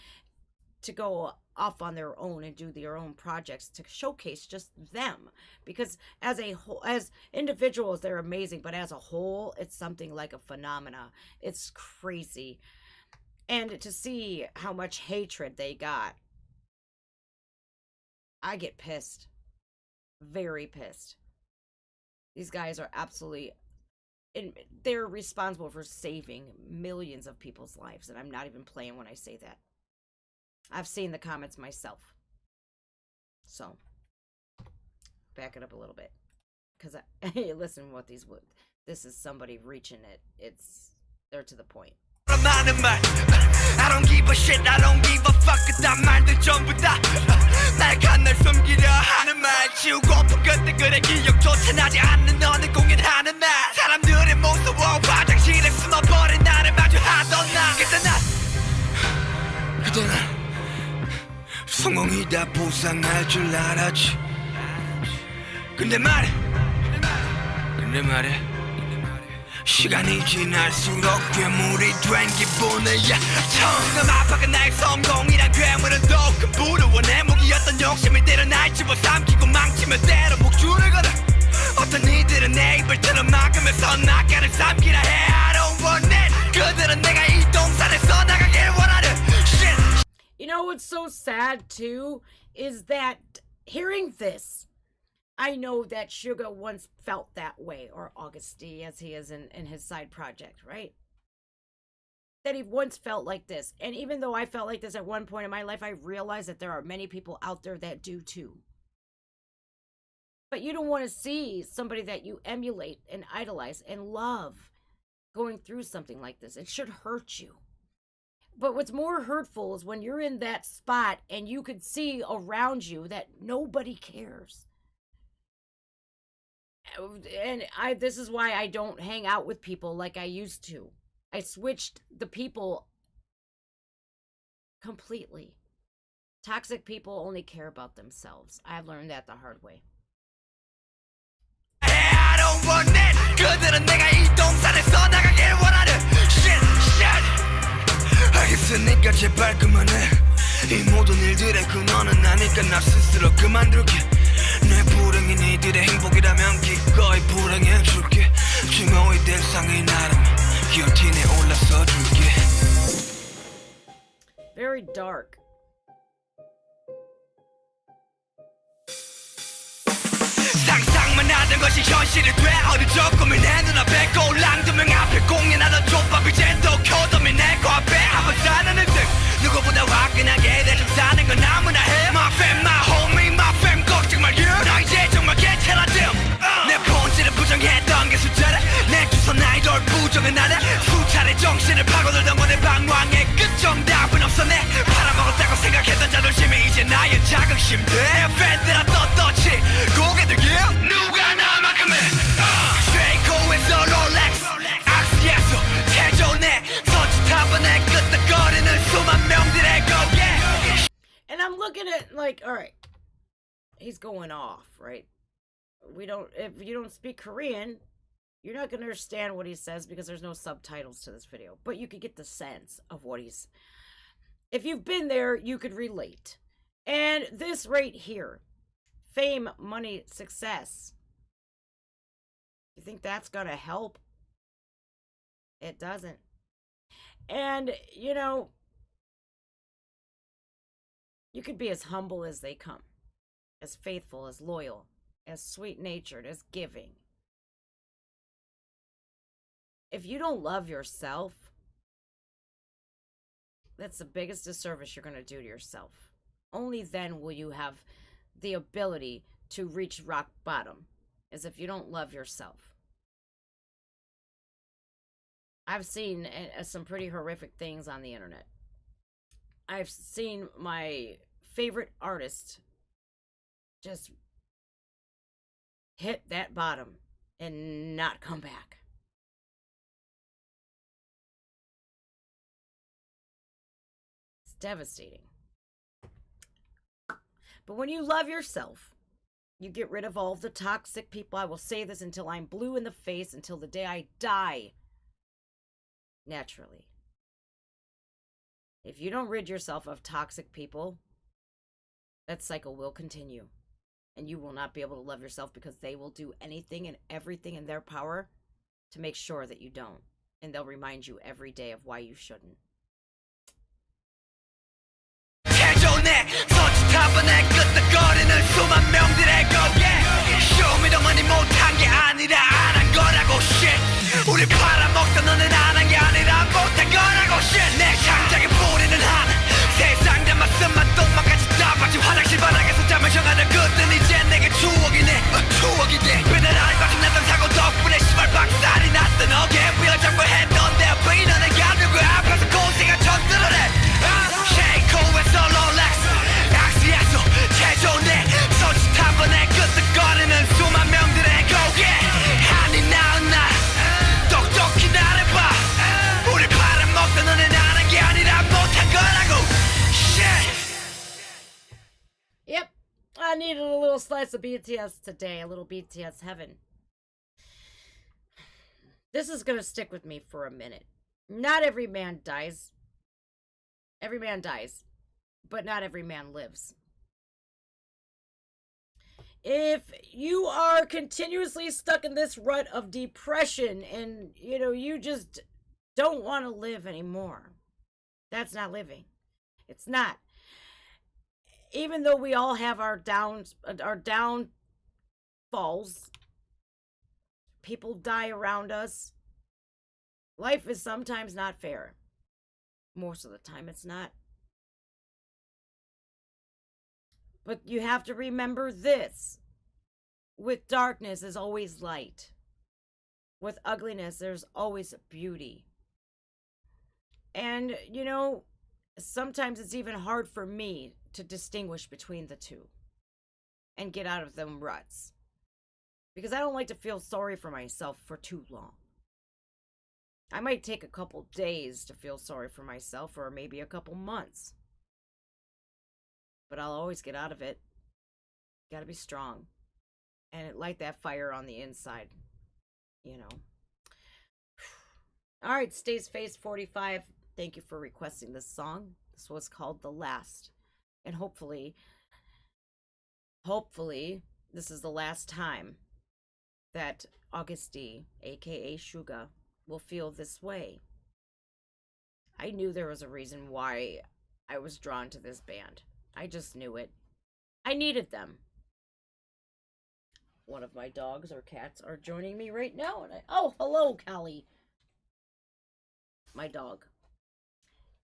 to go off on their own and do their own projects to showcase just them, because as a whole, as individuals, they're amazing, but as a whole, it's something like a phenomena. It's crazy. And to see how much hatred they got, I get pissed. Very pissed. These guys are absolutely, and they're responsible for saving millions of people's lives, and I'm not even playing when I say that. I've seen the comments myself. So, back it up a little bit. Because, listen what these would. This is somebody reaching it. They're to the point. I don't give a shit, I don't give a fuck. 그딴 말들 전부 다날 간날 숨기려 하는 말. 지우고 그때 그래 기억조차 나지 않는 너는 공연하는 날. 사람들의 무서워 화장실에 숨어버린 나를 마주하던 나. 그때 난 성공이 다 보상할 줄 알았지. 근데 말해 시간이 지날수록 괴물이 된 기분이야. 처음 아파가 나의 성공이란 괴물은 더큰 부러워. 내 무기였던 욕심을 때려 날 집어삼키고 망치며 때려 목줄을 걸어. 어떤 이들은 내 입을 틀어 막으면서 낙하를 삼키라 해. I don't want it. 그들은 내가 이 동산에서 나가길 원하는 shit. You know what's so sad too is that hearing this, I know that Suga once felt that way, or Augusty as he is in his side project, right? That he once felt like this. And even though I felt like this at one point in my life, I realized that there are many people out there that do too. But you don't want to see somebody that you emulate and idolize and love going through something like this. It should hurt you. But what's more hurtful is when you're in that spot and you could see around you that nobody cares. And this is why I don't hang out with people like I used to. I switched the people completely. Toxic people only care about themselves. I've learned that the hard way. I don't want it. 그들은 내가 이 동산에서 나가길 원하는 shit. 알겠으니까 제발 그만해. 이 모든 일들의 근원은 나니까 나 스스로 그만둘게. 내 불행이 니들의 행복이라면 기꺼이 불행해줄게. 증오의 대상이 나라면 기어틴에 올라서 줄게. Very dark. 상상만 하던 것이 현실이 돼. 어느적 꿈을 내 눈앞에 꼴랑 두 명 앞에 공연하던 족밥 이제 또 코덤이 내 코앞에 한번 사는 듯. 누구보다 화끈하게 대충 사는 건 아무나 해. My fam, my homie, my fam 걱정 말고 나 이제 정말 괜찮아 dim. 내 본질은 부정했던 게 숫자래. 내 주선 아이돌 부정은 나네. 수차례 정신을 파고들던 건의 방황의 끝. 정답은 없어. 내 팔아먹었다고 생각했던 자존심이 이제 나의 자긍심 돼. 팬들아 떳떳이 고개 들기 누가 나만큼은 쉐이코에서 롤렉스 악스에서 태조네 서치타번에 끄떡거리는 수만 명들의 고개. And I'm looking at like, all right, he's going off, right? If you don't speak Korean, you're not going to understand what he says because there's no subtitles to this video. But you could get the sense of what he's... If you've been there, you could relate. And this right here, fame, money, success. You think that's going to help? It doesn't. And, you know, you could be as humble as they come, as faithful, as loyal, as sweet-natured, as giving. If you don't love yourself, that's the biggest disservice you're going to do to yourself. Only then will you have the ability to reach rock bottom, as if you don't love yourself. I've seen some pretty horrific things on the internet. I've seen my favorite artist just hit that bottom and not come back. It's devastating. But when you love yourself, you get rid of all of the toxic people. I will say this until I'm blue in the face, until the day I die. Naturally. If you don't rid yourself of toxic people, that cycle will continue. And you will not be able to love yourself because they will do anything and everything in their power to make sure that you don't. And they'll remind you every day of why you shouldn't. 태존의 서치타번의 끄떡거리는 수만 명들의 고개 쇼미더머니 못한 게 아니라 안 한 거라고 shit 우리 팔아먹던 너는 안 한 게 아니라 못한 거라고 shit 내 창작에 뿌리는 한 세상 다 맛은 맛똥만까지 다 빠진 화장실 바닥에서 잠을 정하는 그땐 이제 내게 추억이네 추억이 돼 맨날 알바 중났던 사고 덕분에 시발 박살이 났던 어깨 부여잡고 했던 내 앞에 너는 가두고 앞에서 고생한 쳤들어내 쉐이코에서 롤렉스 악시야소 최존의 서치타번의 끄떡거리는 수만 명들의 고개 한이 나은 날 똑똑히 나를 봐 우리 팔아먹던 너는 안 한 게 아니라 못한 거라고 Shit. Yep, I needed a little slice of BTS today, a little BTS heaven. This is going to stick with me for a minute. Not every man dies. Every man dies, but not every man lives. If you are continuously stuck in this rut of depression and, you just don't want to live anymore, that's not living. It's not. Even though we all have our downfalls, people die around us, life is sometimes not fair. Most of the time it's not. But you have to remember this. With darkness, there's always light. With ugliness, there's always beauty. And, sometimes it's even hard for me to distinguish between the two and get out of them ruts. Because I don't like to feel sorry for myself for too long. I might take a couple days to feel sorry for myself, or maybe a couple months. But I'll always get out of it. Gotta be strong. And light that fire on the inside. Alright, Stays Face 45. Thank you for requesting this song. This was called The Last. And hopefully, this is the last time that Augusty, aka Suga, will feel this way. I knew there was a reason why I was drawn to this band. I just knew it. I needed them. One of my dogs or cats are joining me right now. Oh, hello, Callie. My dog.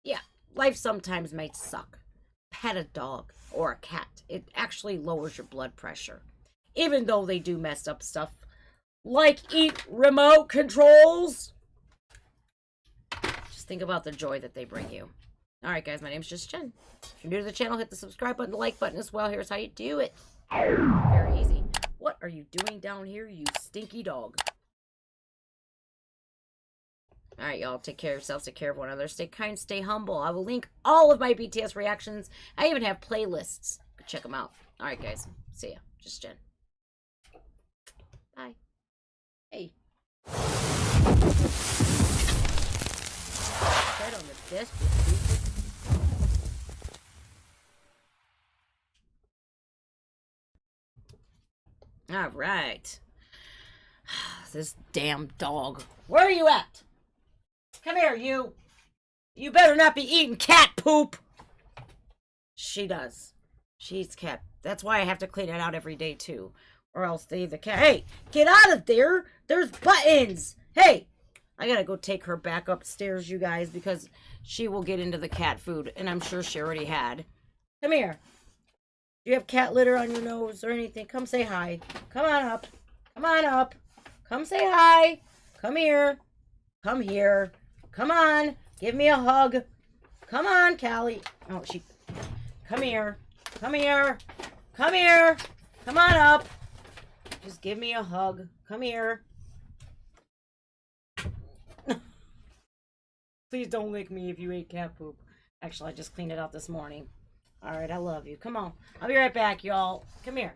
Yeah, life sometimes might suck. Pet a dog or a cat. It actually lowers your blood pressure. Even though they do mess up stuff like eat remote controls. Just think about the joy that they bring you. Alright guys, my name's Just Jen. If you're new to the channel, hit the subscribe button, the like button as well. Here's how you do it. Very easy. What are you doing down here, you stinky dog? Alright, y'all. Take care of yourselves. Take care of one another. Stay kind. Stay humble. I will link all of my BTS reactions. I even have playlists. Go check them out. Alright, guys. See ya. Just Jen. Bye. Hey. Head on the desk. Alright. This damn dog. Where are you at? Come here, you. You better not be eating cat poop. She does. She eats cat. That's why I have to clean it out every day, too. Or else the cat. Hey, get out of there. There's buttons. Hey, I gotta go take her back upstairs, you guys, because she will get into the cat food. And I'm sure she already had. Come here. Do you have cat litter on your nose or anything? Come say hi. Come on up. Come on up. Come say hi. Come here. Come here. Come on. Give me a hug. Come on, Callie. Oh, she... Come here. Come here. Come here. Come on up. Just give me a hug. Come here. Please don't lick me if you ate cat poop. Actually, I just cleaned it out this morning. Alright, I love you. Come on. I'll be right back, y'all. Come here.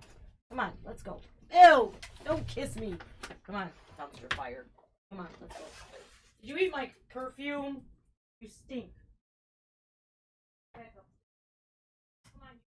Come on, let's go. Ew! Don't kiss me. Come on. Dumpster fire. Come on, let's go. Did you eat my perfume? You stink. Come on.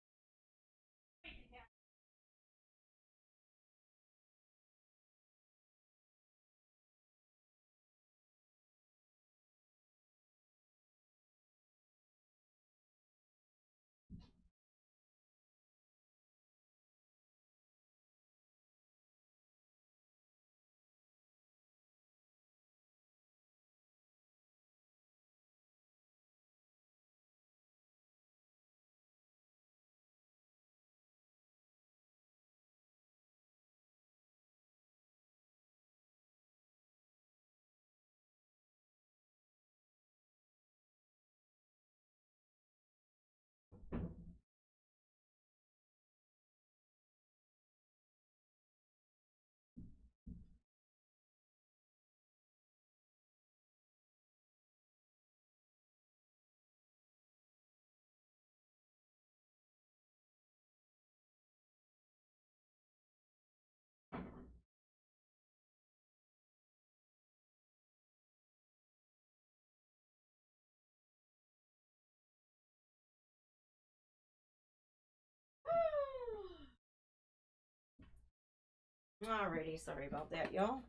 Alrighty, sorry about that, y'all.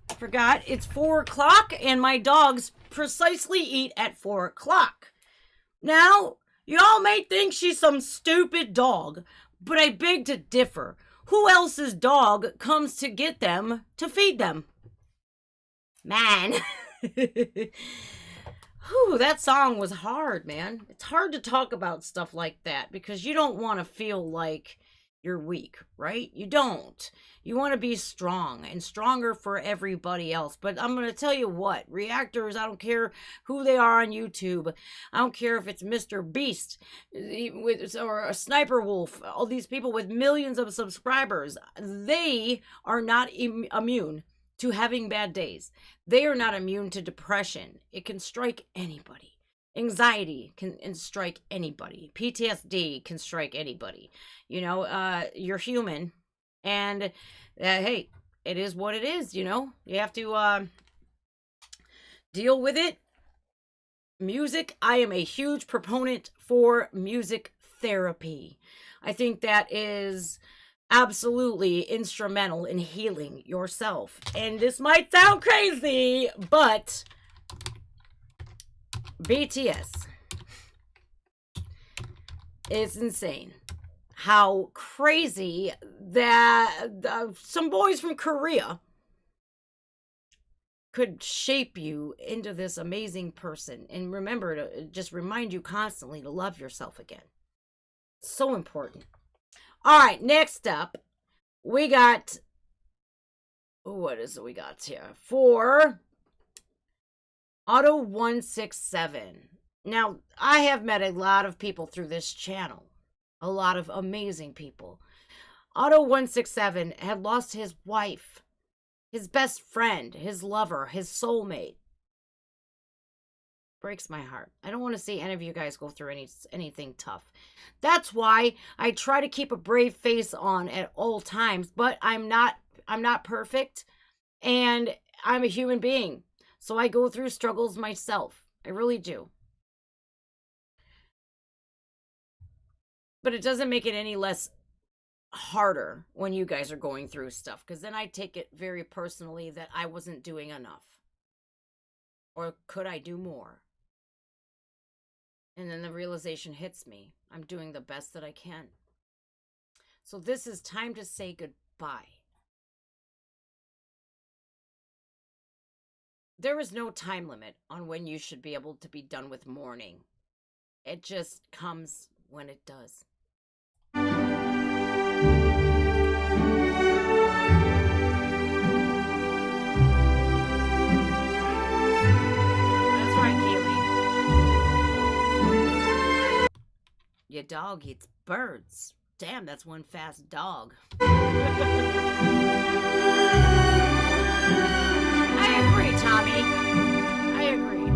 I forgot it's 4 o'clock and my dogs precisely eat at 4 o'clock. Now, y'all may think she's some stupid dog, but I beg to differ. Who else's dog comes to get them to feed them? Man. Whew, that song was hard, man. It's hard to talk about stuff like that because you don't want to feel like you're weak, right? You don't. You want to be strong and stronger for everybody else. But I'm going to tell you what, reactors, I don't care who they are on YouTube. I don't care if it's Mr. Beast or a Sniper Wolf, all these people with millions of subscribers. They are not immune to having bad days. They are not immune to depression. It can strike anybody. Anxiety can strike anybody. PTSD can strike anybody. You know, you're human. And, hey, it is what it is, you know. You have to deal with it. Music, I am a huge proponent for music therapy. I think that is absolutely instrumental in healing yourself. And this might sound crazy, but BTS is insane. How crazy that some boys from Korea could shape you into this amazing person. And remember to just remind you constantly to love yourself again. So important. All right, next up, we got, what is it we got here? For Auto167. Now, I have met a lot of people through this channel. A lot of amazing people. Auto167 had lost his wife, his best friend, his lover, his soulmate. Breaks my heart. I don't want to see any of you guys go through anything tough. That's why I try to keep a brave face on at all times, but I'm not perfect, and I'm a human being. So I go through struggles myself. I really do. But it doesn't make it any less harder when you guys are going through stuff, because then I take it very personally that I wasn't doing enough. Or could I do more? And then the realization hits me. I'm doing the best that I can. So this is time to say goodbye. There is no time limit on when you should be able to be done with mourning. It just comes when it does. That's right, Keely. Your dog eats birds. Damn, that's one fast dog. I agree, Tommy. I agree.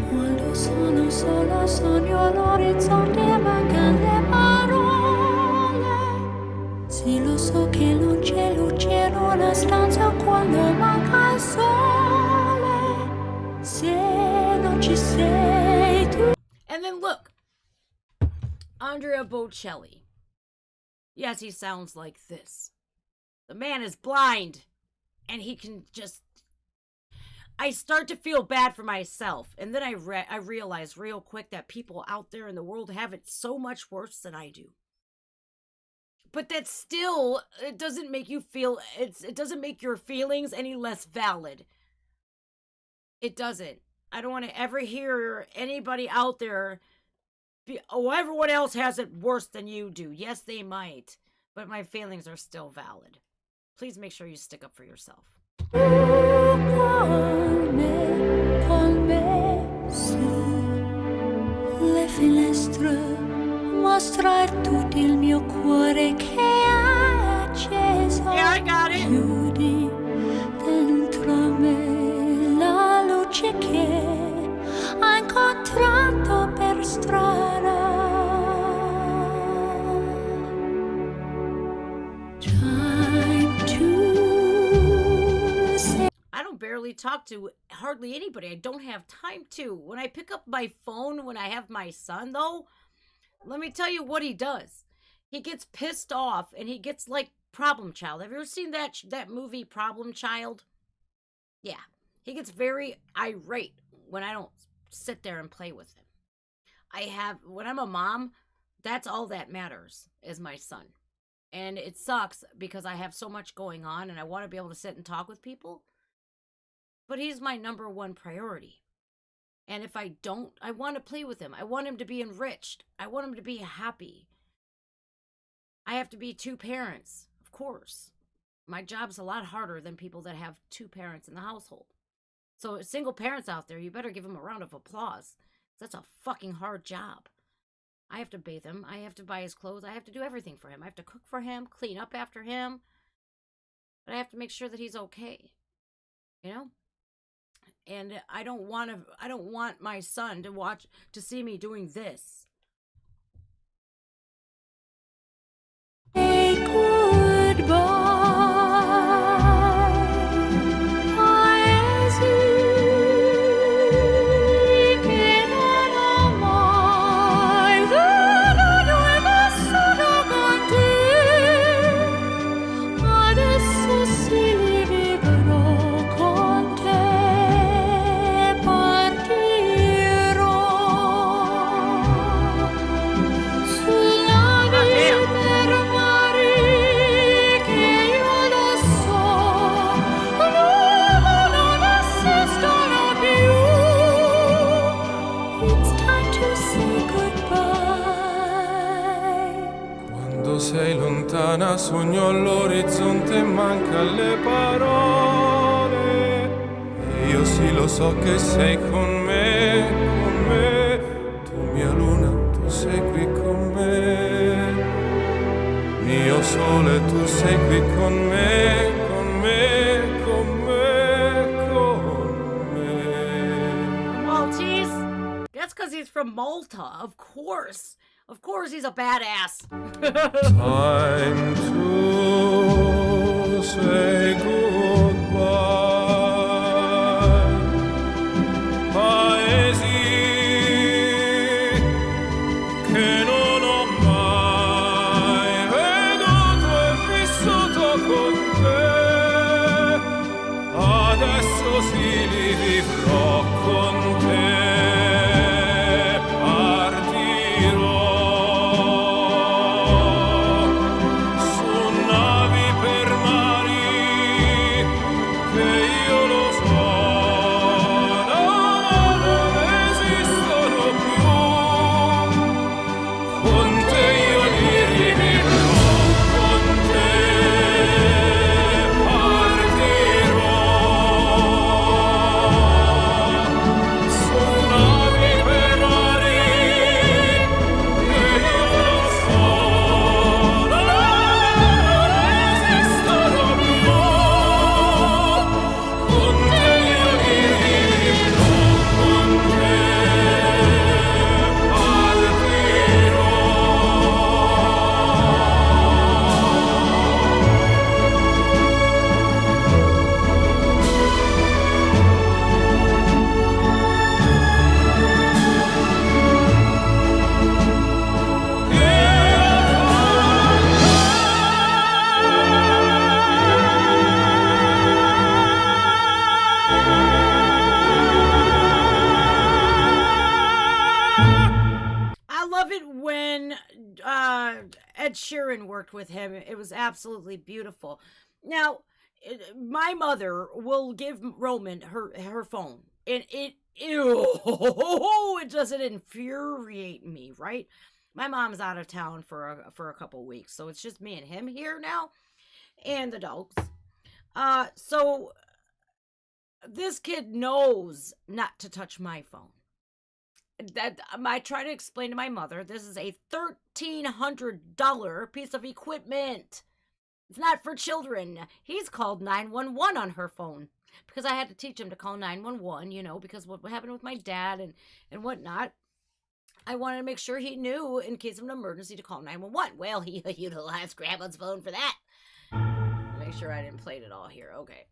Quando sono sola sogno l'orizzonte mancano le parole. Sì, lo so che non c'è luce in una stanza quando manca il sole. Se non ci And look, Andrea Bocelli. Yes, he sounds like this. The man is blind, and he can just... I start to feel bad for myself, and then I realize real quick that people out there in the world have it so much worse than I do. But that still, it doesn't make you feel, it doesn't make your feelings any less valid. It doesn't. I don't want to ever hear anybody out there, everyone else has it worse than you do. Yes, they might, but my feelings are still valid. Please make sure you stick up for yourself. Con me su le finestre, mostrar tutto il mio cuore che è acceso. Yeah, I got it. Chiudi dentro me la luce che ho incontrato per strada. Time to say. I don't barely talk to hardly anybody. I don't have time to. When I pick up my phone, when I have my son, though, let me tell you what he does. He gets pissed off, and he gets like Problem Child. Have you ever seen that movie, Problem Child? Yeah. He gets very irate when I don't sit there and play with him. When I'm a mom, that's all that matters is my son. And it sucks because I have so much going on, and I want to be able to sit and talk with people. But he's my number one priority. And if I don't, I want to play with him. I want him to be enriched. I want him to be happy. I have to be two parents, of course. My job's a lot harder than people that have two parents in the household. So single parents out there, you better give them a round of applause. That's a fucking hard job. I have to bathe him. I have to buy his clothes. I have to do everything for him. I have to cook for him, clean up after him. But I have to make sure that he's okay. You know? And I don't want my son to see me doing this. Say goodbye. Paesi che non ho mai veduto e vissuto con te. Adesso sì li vivrò con te. Partirò sulla via per mari che io lo so, non esistono più. It's time to say goodbye. Quando sei lontana sogno all'orizzonte e manca le parole. E io sì lo so che sei con me, con me. Tu mia luna, tu sei qui con me. Mio sole, tu sei qui con me, con me, con me, con me. Maltese? That's because he's from Malta, of course. Of course he's a badass. Time to say goodbye. Paesi che non ho mai veduto e vissuto con te. Adesso sì li vivrò con te. Partirò su navi per mari che it when Ed Sheeran worked with him. It was absolutely beautiful. Now, my mother will give Roman her phone, and it doesn't infuriate me, right? My mom's out of town for a couple weeks, so it's just me and him here now, and the dogs. So this kid knows not to touch my phone. That I try to explain to my mother, this is a $1,300 piece of equipment. It's not for children. He's called 911 on her phone because I had to teach him to call 911, you know, because what happened with my dad and whatnot. I wanted to make sure he knew in case of an emergency to call 911. Well, he utilized Grandma's phone for that. Make sure I didn't play it all here. Okay.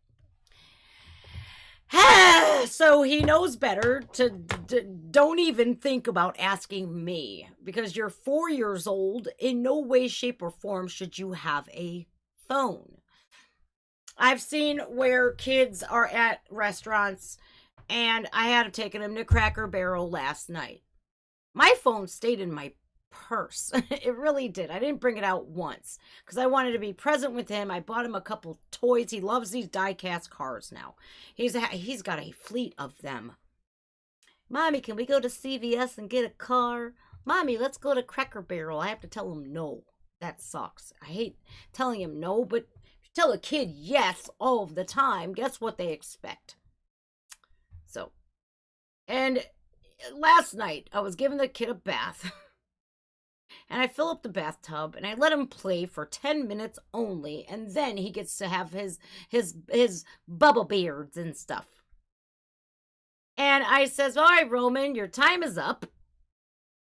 So he knows better to don't even think about asking me because you're 4 years old. In no way, shape, or form should you have a phone. I've seen where kids are at restaurants and I had to take them to Cracker Barrel last night. My phone stayed in my purse. It really did. I didn't bring it out once because I wanted to be present with him. I bought him a couple toys. He loves these die-cast cars now. He's got a fleet of them. Mommy, can we go to CVS and get a car? Mommy, let's go to Cracker Barrel. I have to tell him no. That sucks. I hate telling him no, but if you tell a kid yes all of the time, guess what they expect? So, and last night I was giving the kid a bath. And I fill up the bathtub and I let him play for 10 minutes only. And then he gets to have his bubble beards and stuff. And I says, all right, Roman, your time is up.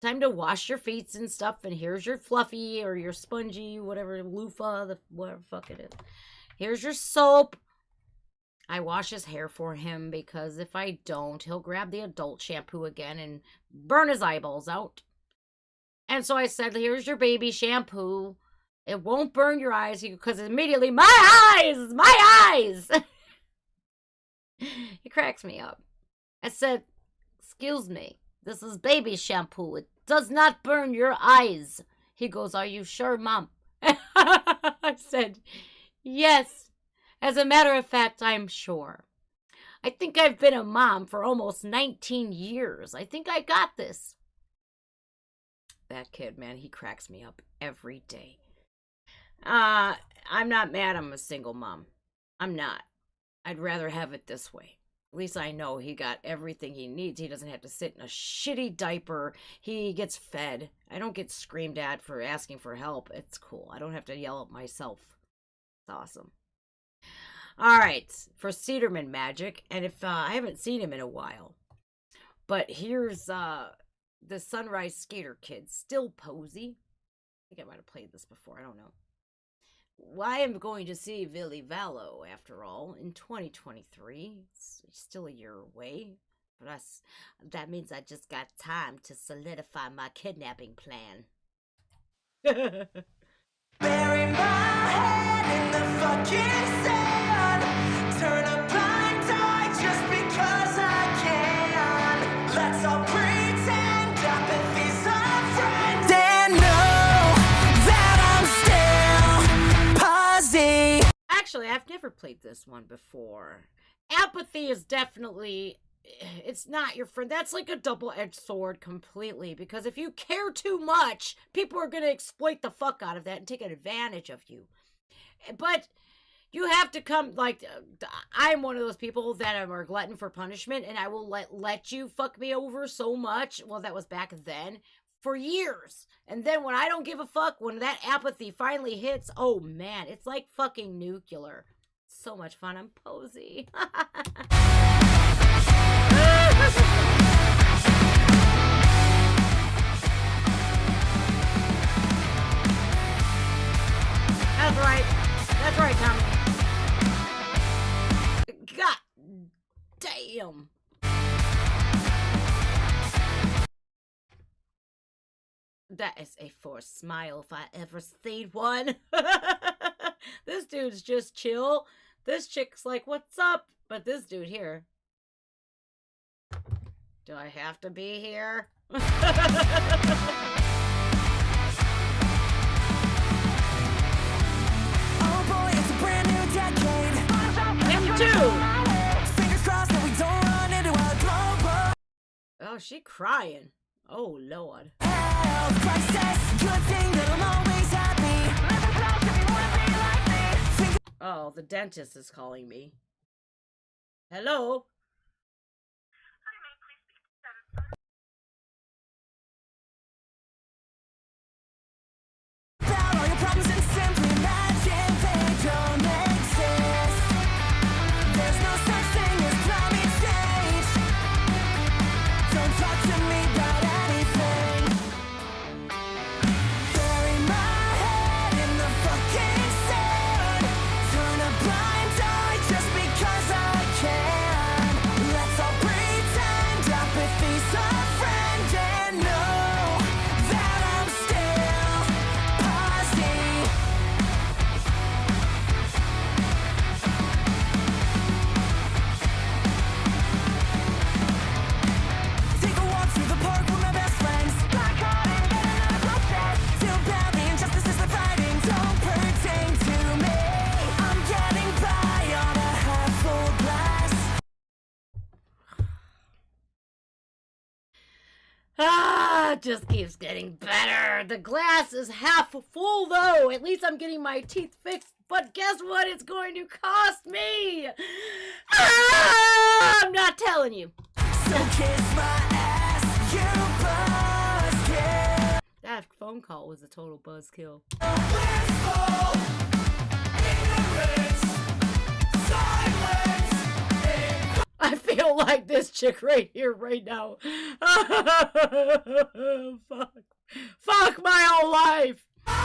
Time to wash your feet and stuff. And here's your fluffy or your spongy, whatever, loofah, whatever the fuck it is. Here's your soap. I wash his hair for him because if I don't, he'll grab the adult shampoo again and burn his eyeballs out. And so I said, here's your baby shampoo. It won't burn your eyes because immediately, my eyes. He cracks me up. I said, excuse me, this is baby shampoo. It does not burn your eyes. He goes, are you sure, Mom? I said, yes. As a matter of fact, I'm sure. I think I've been a mom for almost 19 years. I think I got this. That kid, man, he cracks me up every day. I'm not mad I'm a single mom. I'm not. I'd rather have it this way. At least I know he got everything he needs. He doesn't have to sit in a shitty diaper. He gets fed. I don't get screamed at for asking for help. It's cool. I don't have to yell at myself. It's awesome. All right, for Cedarman Magic, and if I haven't seen him in a while, but here's the Sunrise Skater Kid, still Posy. I think I might have played this before. I don't know. Well, I am going to see Billy Vallow, after all, in 2023. It's still a year away. But that means I just got time to solidify my kidnapping plan. Bury my head in the fucking sand. Turn a blind eye just because I can. Let's all pretend apathy's our friend. And know that I'm still Posy. Actually, I've never played this one before. Apathy is definitely... It's not your friend. That's like a double-edged sword completely. Because if you care too much, people are going to exploit the fuck out of that and take advantage of you. But you have to come, like, I'm one of those people that are a glutton for punishment. And I will let you fuck me over so much. Well, that was back then. For years. And then when I don't give a fuck, when that apathy finally hits, oh man, it's like fucking nuclear. So much fun. I'm Posy. That's right. That's right, Tommy. God damn. That is a forced smile if I ever seen one. This dude's just chill. This chick's like, what's up? But this dude here. Do I have to be here? She crying. Oh, Lord. Health crisis, good thing that I'm always happy. Oh, the dentist is calling me. Hello? About all your problems and simply imagine they don't exist. There's no such thing as climate change. Don't talk to me about anything. Bury my head in the fucking sand. Turn a blind eye just because I can. Let's all pretend apathy's a friend and know that I'm still Posy. Take a walk through the park with my best friends. Black heart and get another protest. Feel badly, injustices are fighting don't pertain to me. I'm getting by on a half full glass. Ah, it just keeps getting better. The glass is half full, though. At least I'm getting my teeth fixed. But guess what? It's going to cost me. Ah, I'm not telling you. So kiss my ass, you buzzkill. That phone call was a total buzzkill. Blissful ignorance, silence. I feel like this chick right here, right now. Fuck my whole life. Bury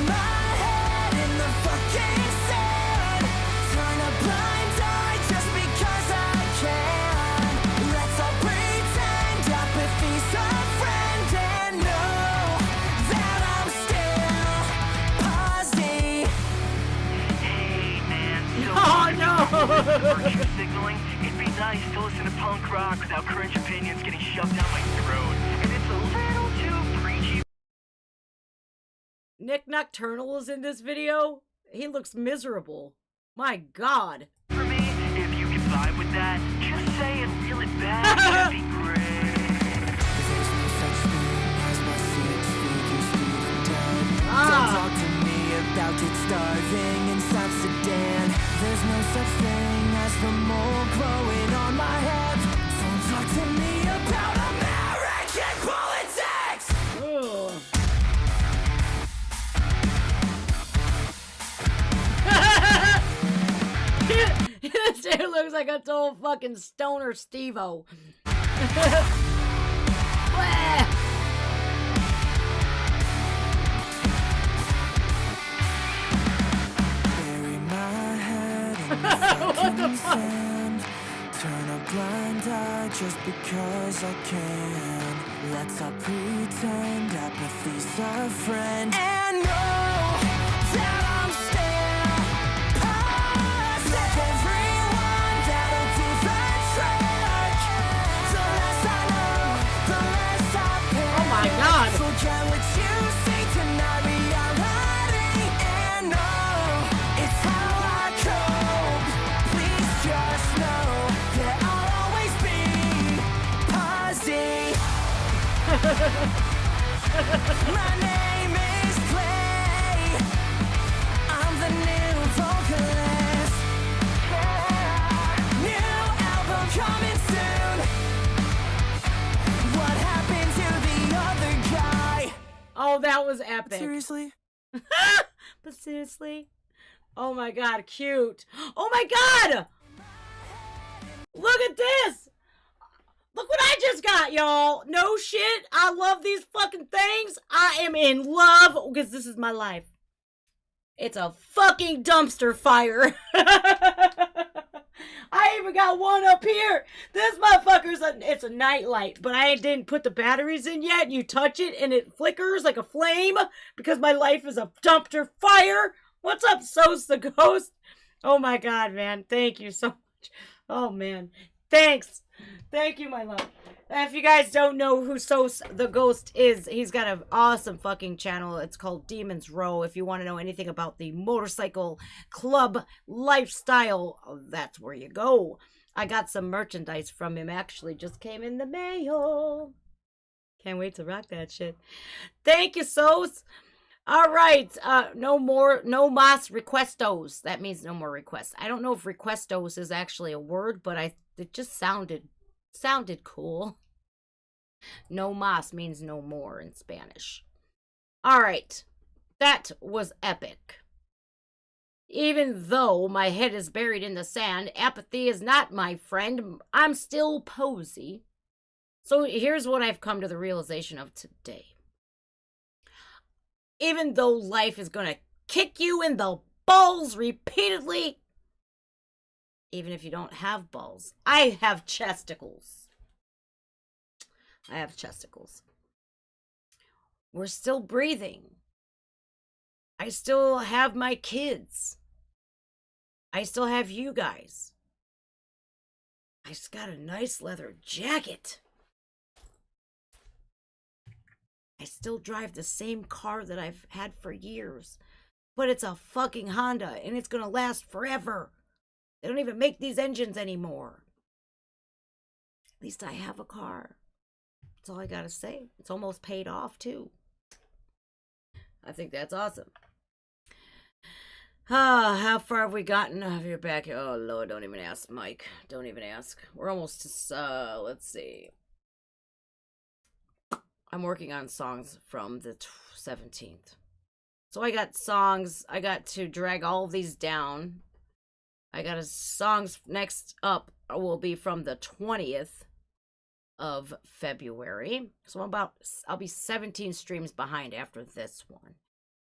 my head in the fucking sand. Turn a blind eye just because I can. Let's all pretend apathy's a friend and know that I'm still Posy. Hey man, so Oh no. virtue signaling, it'd be nice to listen to punk rock without cringe opinions getting shoved down my throat. And it's a little too preachy Nick Nocturnal is in this video. He looks miserable. My God. for me. If you can vibe with that, just say and reel it back, that'd be great. There's no such thing as my 6 figure student dead. Ah. Don't talk to me about it starving in South Sudan. There's no such thing as the mole growing on my head. Don't talk to me about American politics. Ugh. This dude looks like a total fucking stoner Steve-O. Bleh. Bury my head in the fucking sand. Turn a blind eye just because I can. Let's all pretend apathy's a friend and know that I'm still Posy. Love everyone that'll do the trick. The less I know, the less I pay. Oh my God. Forget what you say tonight, reality, and know it's how I cope. Please just know that I'll always be Posy. My name is Clay. I'm the new vocalist. New album coming soon. What happened to the other guy? Oh, that was epic. Seriously? But seriously? Oh my God, cute. Oh my God! Look at this! Look what I just got, y'all. No shit. I love these fucking things. I am in love because this is my life. It's a fucking dumpster fire. I even got one up here. This motherfucker's it's a nightlight, but I didn't put the batteries in yet. You touch it and it flickers like a flame because my life is a dumpster fire. What's up, Sos the Ghost? Oh my God, man. Thank you so much. Oh man. Thanks. Thank you, my love. If you guys don't know who Sos the Ghost is, he's got an awesome fucking channel. It's called Demon's Row. If you want to know anything about the motorcycle club lifestyle, that's where you go. I got some merchandise from him. Actually, just came in the mail. Can't wait to rock that shit. Thank you, Sos. All right. No MOS REQUESTO'S. That means no more requests. I don't know if REQUESTO'S is actually a word, but it just sounded cool. No MOS means no more in Spanish. All right. That was epic. Even though my head is buried in the sand, apathy is not my friend. I'm still Posy. So here's what I've come to the realization of today. Even though life is going to kick you in the balls repeatedly, even if you don't have balls, I have chesticles. I have chesticles. We're still breathing. I still have my kids. I still have you guys. I just got a nice leather jacket. I still drive the same car that I've had for years. But it's a fucking Honda, and it's gonna last forever. They don't even make these engines anymore. At least I have a car. That's all I gotta say. It's almost paid off, too. I think that's awesome. How far have we gotten? Oh, you're back. Oh, Lord, don't even ask, Mike. Don't even ask. We're almost to, let's see. I'm working on songs from the 17th. So I got songs. I got to drag all of these down. I got songs next up will be from the 20th of February. So I'll be 17 streams behind after this one.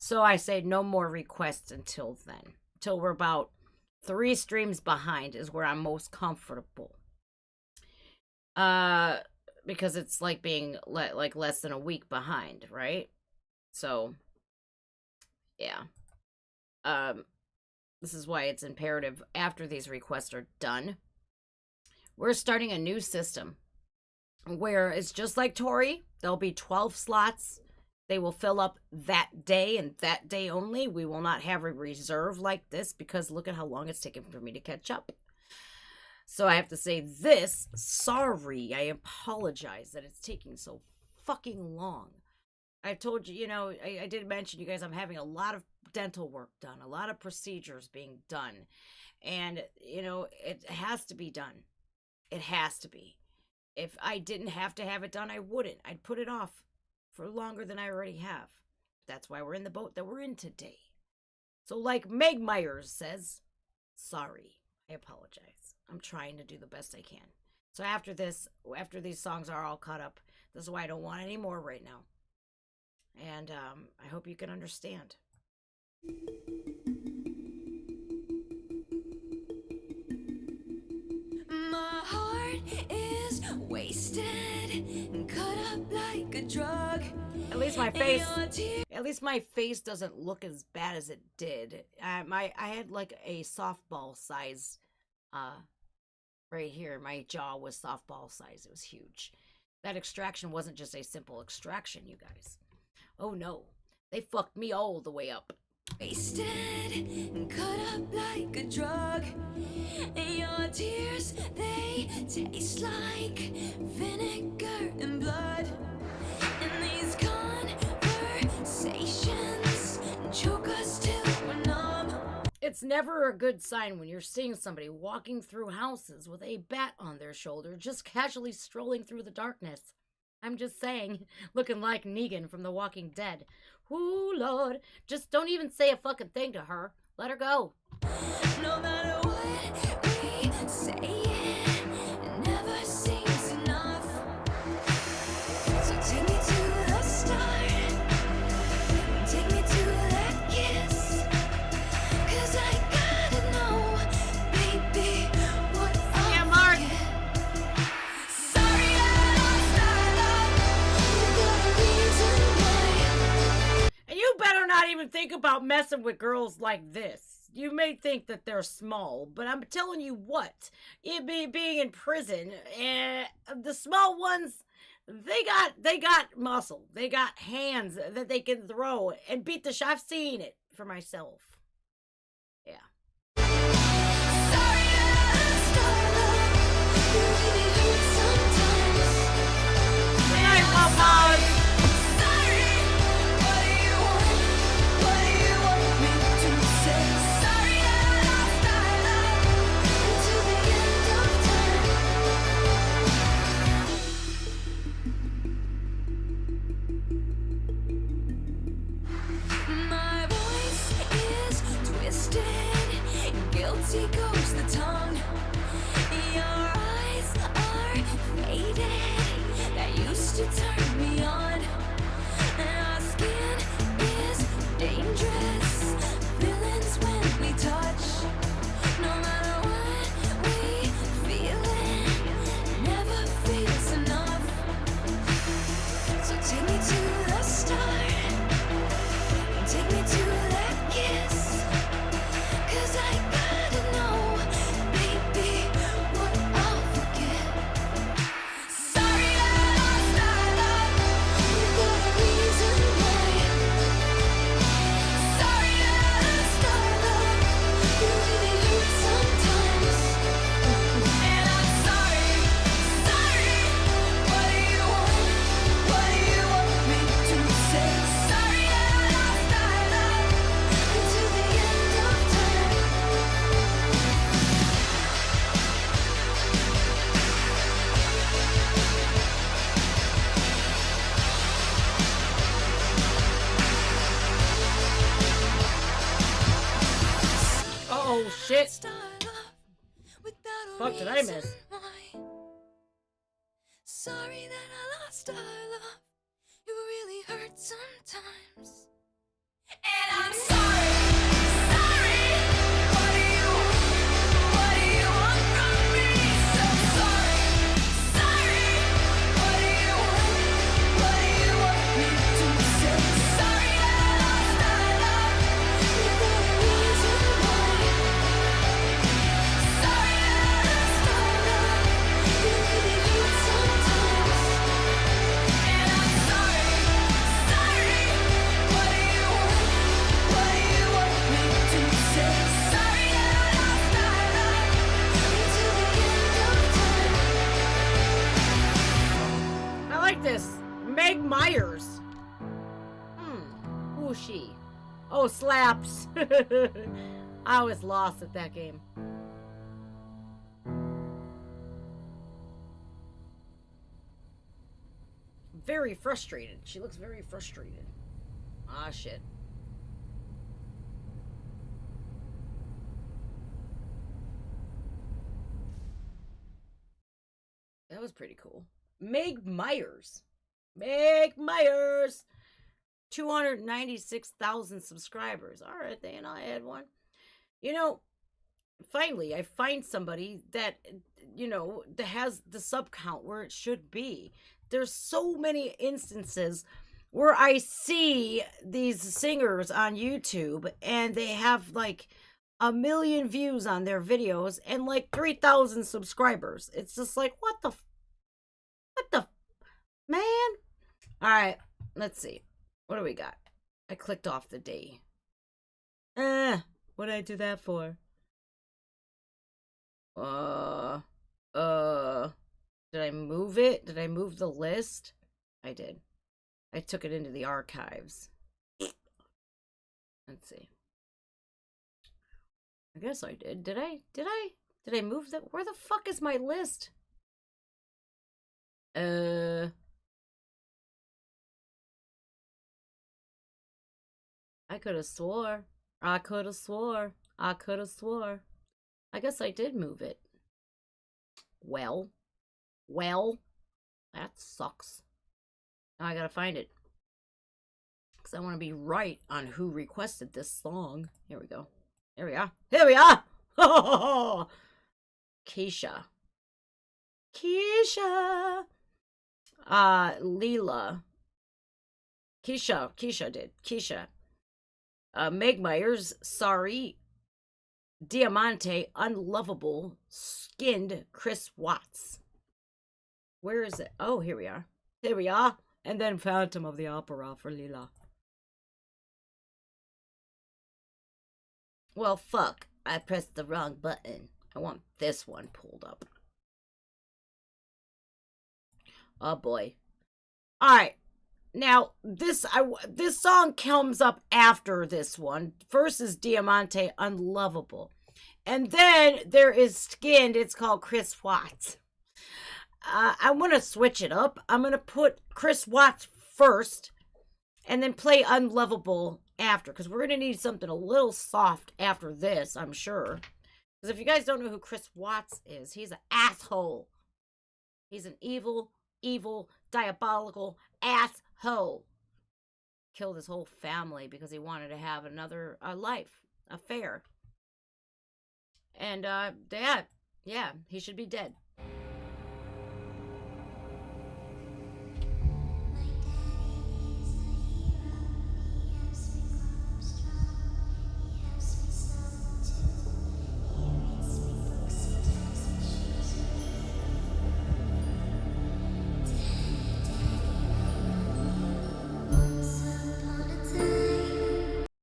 So I say no more requests until then. Till we're about 3 streams behind is where I'm most comfortable. Because it's like being like less than a week behind, right? So, yeah. This is why it's imperative after these requests are done. We're starting a new system where it's just like Tori. There'll be 12 slots. They will fill up that day and that day only. We will not have a reserve like this because look at how long it's taken for me to catch up. So I have to say this. Sorry, I apologize that it's taking so fucking long. I told you, I did mention, you guys, I'm having a lot of dental work done. A lot of procedures being done. And, it has to be done. It has to be. If I didn't have to have it done, I wouldn't. I'd put it off for longer than I already have. That's why we're in the boat that we're in today. So like Meg Myers says, sorry, I apologize. I'm trying to do the best I can. So after these songs are all caught up, this is why I don't want any more right now. And I hope you can understand. My heart is wasted and cut up like a drug. At least my face doesn't look as bad as it did. I had like a softball size right here. My jaw was softball size. It was huge. That extraction wasn't just a simple extraction, you guys. Oh no, they fucked me all the way up. Wasted and cut up like a drug. And your tears, they taste like vinegar and blood. And these conversations choke us till we're numb. It's never a good sign when you're seeing somebody walking through houses with a bat on their shoulder, just casually strolling through the darkness. I'm just saying, looking like Negan from The Walking Dead. Ooh, Lord, just don't even say a fucking thing to her. Let her go. No matter what we say, it never seems enough. So take me to the start. Take me to that kiss. 'Cause I gotta know, baby, what Yeah, Mark. Sorry, I don't start up. Got a reason why. And you better not even think about messing with girls like this. You may think that they're small, but I'm telling you what, being in prison, the small ones, they got muscle. They got hands that they can throw and beat the shit. I've seen it for myself. Yeah. Sorry, I don't start up. You really hurt sometimes. Good night, Popeyes. Sorry, what do you want? What do you want me to say? Sorry that I lost our love until the end of time. My voice is twisted, guilty goes the tongue. Your eyes are faded, that used to turn me on. Our skin is dangerous, villains when we touch. No matter what we feel, it never feels enough. So take me to the start, take me to that kiss. 'Cause I gotta know, baby, what I'll forget. Sorry that I lost our love without a reason why. Sorry that I lost our love. You really hurt sometimes. And I'm sorry, sorry. What do you want? What do you want me to say? Sorry that I lost our love until the end of time. Oh shit. Lost our love without a Fuck did I reason miss? why. Sorry that I lost our love. You really hurt sometimes. And I'm sorry, sorry. What do you want? What do you want from me? So sorry, sorry. What do you want? What do you want me to say? Sorry that I lost our love without a reason why. Sorry that I lost our love. You really hurt sometimes. And I'm sorry, sorry. What do you want? What do you want me to say? Sorry that I lost our love until the end of time. I like this. Meg Myers. Who's she? Oh, slaps. I was lost at that game. Very frustrated. She looks very frustrated. Ah, shit. That was pretty cool. Meg Myers. Meg Myers. 296,000 subscribers. All right, then I'll add one. You know, finally, I find somebody that, you know, that has the sub count where it should be. There's so many instances where I see these singers on YouTube and they have like 1 million views on their videos and like 3,000 subscribers. It's just like, what the man? All right, let's see. What do we got? I clicked off the day. What did I do that for? Did I move it? Did I move the list? I did. I took it into the archives. Let's see. I guess I did. Did I move that? Where the fuck is my list? I could have swore. I could have swore. I guess I did move it. Well, that sucks. Now I gotta find it. Because I want to be right on who requested this song. Here we go. Here we are. Keisha. Leela. Keisha did. Meg Myers, sorry. Diamante, unlovable, skinned Chris Watts. Where is it? Oh, here we are. And then Phantom of the Opera for Leela. Well, fuck. I pressed the wrong button. I want this one pulled up. Oh boy. All right. Now, this song comes up after this one. First is Diamante, Unlovable. And then there is Skinned. It's called Chris Watts. I want to switch it up. I'm going to put Chris Watts first and then play Unlovable after, because we're going to need something a little soft after this, I'm sure. Because if you guys don't know who Chris Watts is, he's an asshole. He's an evil, diabolical asshole. Killed his whole family because he wanted to have another life, affair. And, yeah, he should be dead.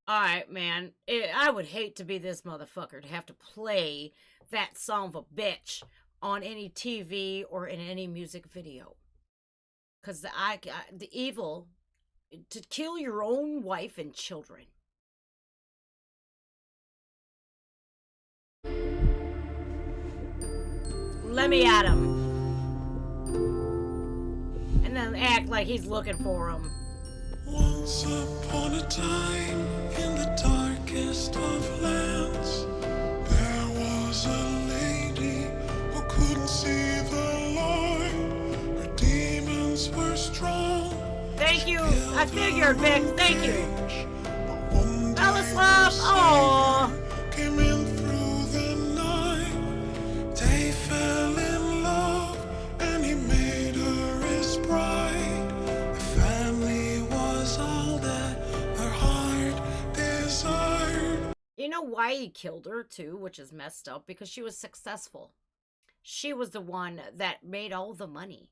Alright, man. I would hate to be this motherfucker to have to play that son of a bitch on any TV or in any music video. Because the evil to kill your own wife and children. Let me at him. And then act like he's looking for him. Once upon a time, in the darkest of lands, there was a lady who couldn't see the light. Her demons were strong. Thank you. I figured, Vic. Thank you. Belislav. Aww. Came in through the night. They fell in love, and he made her his bride. The family was all that her heart desired. You know why he killed her, too, which is messed up? Because she was successful. She was the one that made all the money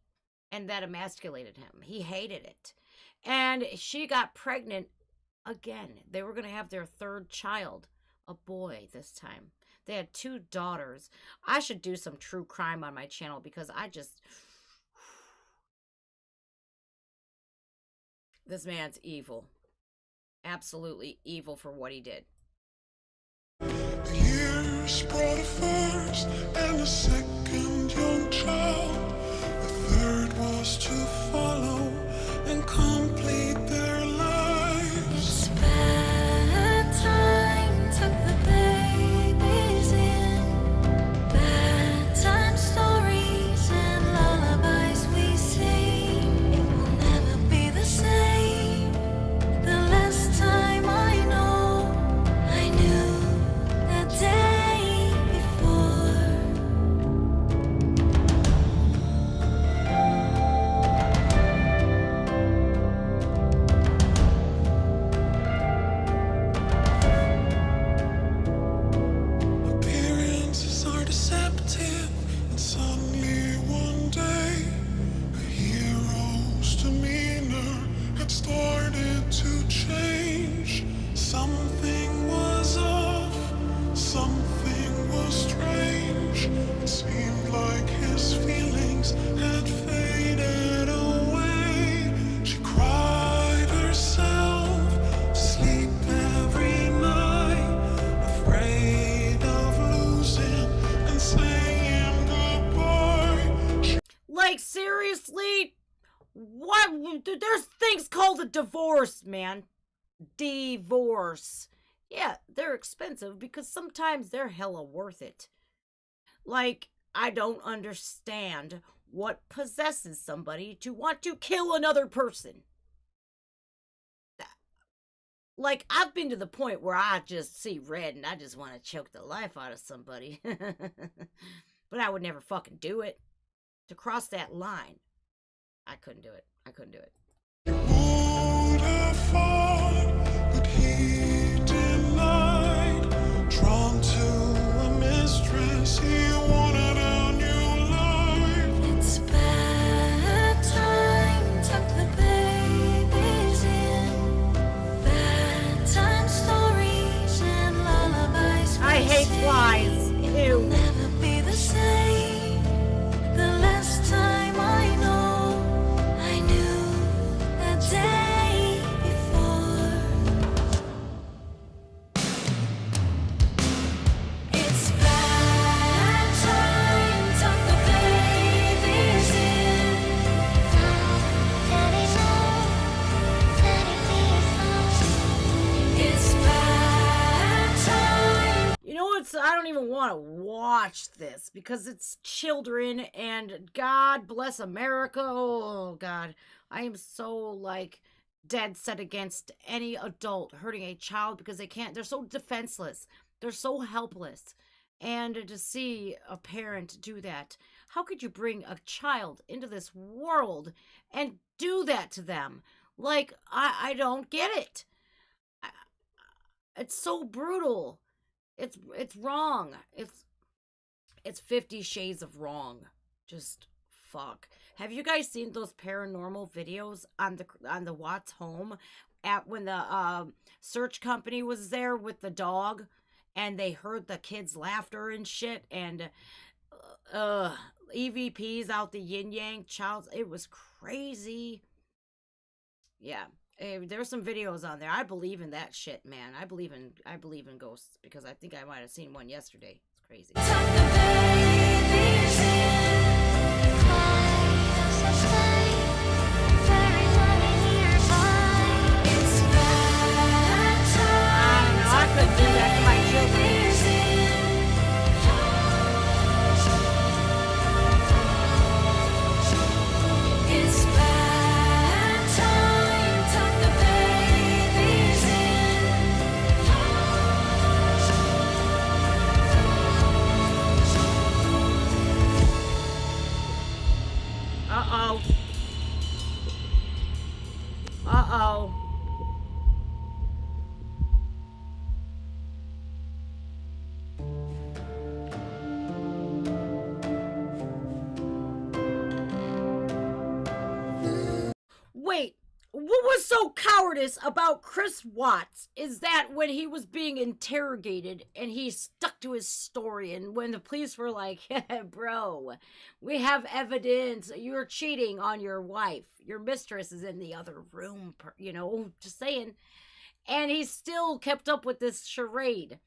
and that emasculated him. He hated it. And she got pregnant again. They were going to have their third child, a boy this time. They had 2 daughters. I should do some true crime on my channel because I just... This man's evil. Absolutely evil for what he did. The years brought a first and a second young child. The third was to follow and complete their lives. Bad time took the babies in. Bad time stories and lullabies we sing. It will never be the same. The last time I know, I knew the day before. Appearances are deceptive, and suddenly one day, a hero's demeanor had started to change. Something was off, something was strange. It seemed like his feelings had faded away. She cried herself to sleep every night, afraid of losing and saying goodbye. Like, seriously? What? There's things called a divorce, man. Divorce. Yeah, they're expensive because sometimes they're hella worth it. Like, I don't understand what possesses somebody to want to kill another person. Like, I've been to the point where I just see red and I just want to choke the life out of somebody. But I would never fucking do it. To cross that line, I couldn't do it. I couldn't do it. Would have fought, but he denied. Drawn to a mistress, he wanted a new life. It's bad time took the babies in. Bad time stories and lullabies. I hate flies. It'll Ew. never be the same. The last time I know, don't even want to watch this because it's children and God bless America. Oh God, I am so like dead set against any adult hurting a child because they can't. They're so defenseless. They're so helpless. And to see a parent do that, how could you bring a child into this world and do that to them? Like, I don't get it. It's so brutal. It's wrong. It's 50 shades of wrong. Just fuck. Have you guys seen those paranormal videos on the Watts home at when the search company was there with the dog and they heard the kids' laughter and shit and EVPs out the yin yang child? It was crazy. Yeah. There's some videos on there. I believe in that shit, man. I believe in ghosts because I think I might have seen one yesterday. It's crazy. I couldn't do that to my children. Uh-oh. Uh-oh. Wait, what was so cowardice about Chris Watts is that when he was being interrogated and he stuck to his story, and when the police were like, bro, we have evidence you're cheating on your wife, your mistress is in the other room, just saying, and he still kept up with this charade.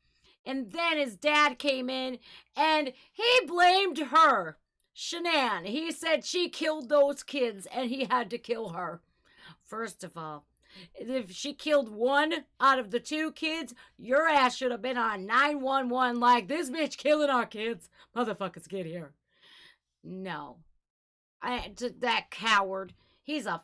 And then his dad came in and he blamed her. Shanann. He said she killed those kids and he had to kill her. First of all, if she killed one out of the two kids, your ass should have been on 911 like, this bitch killing our kids. Motherfuckers, get here. No. That coward. He's a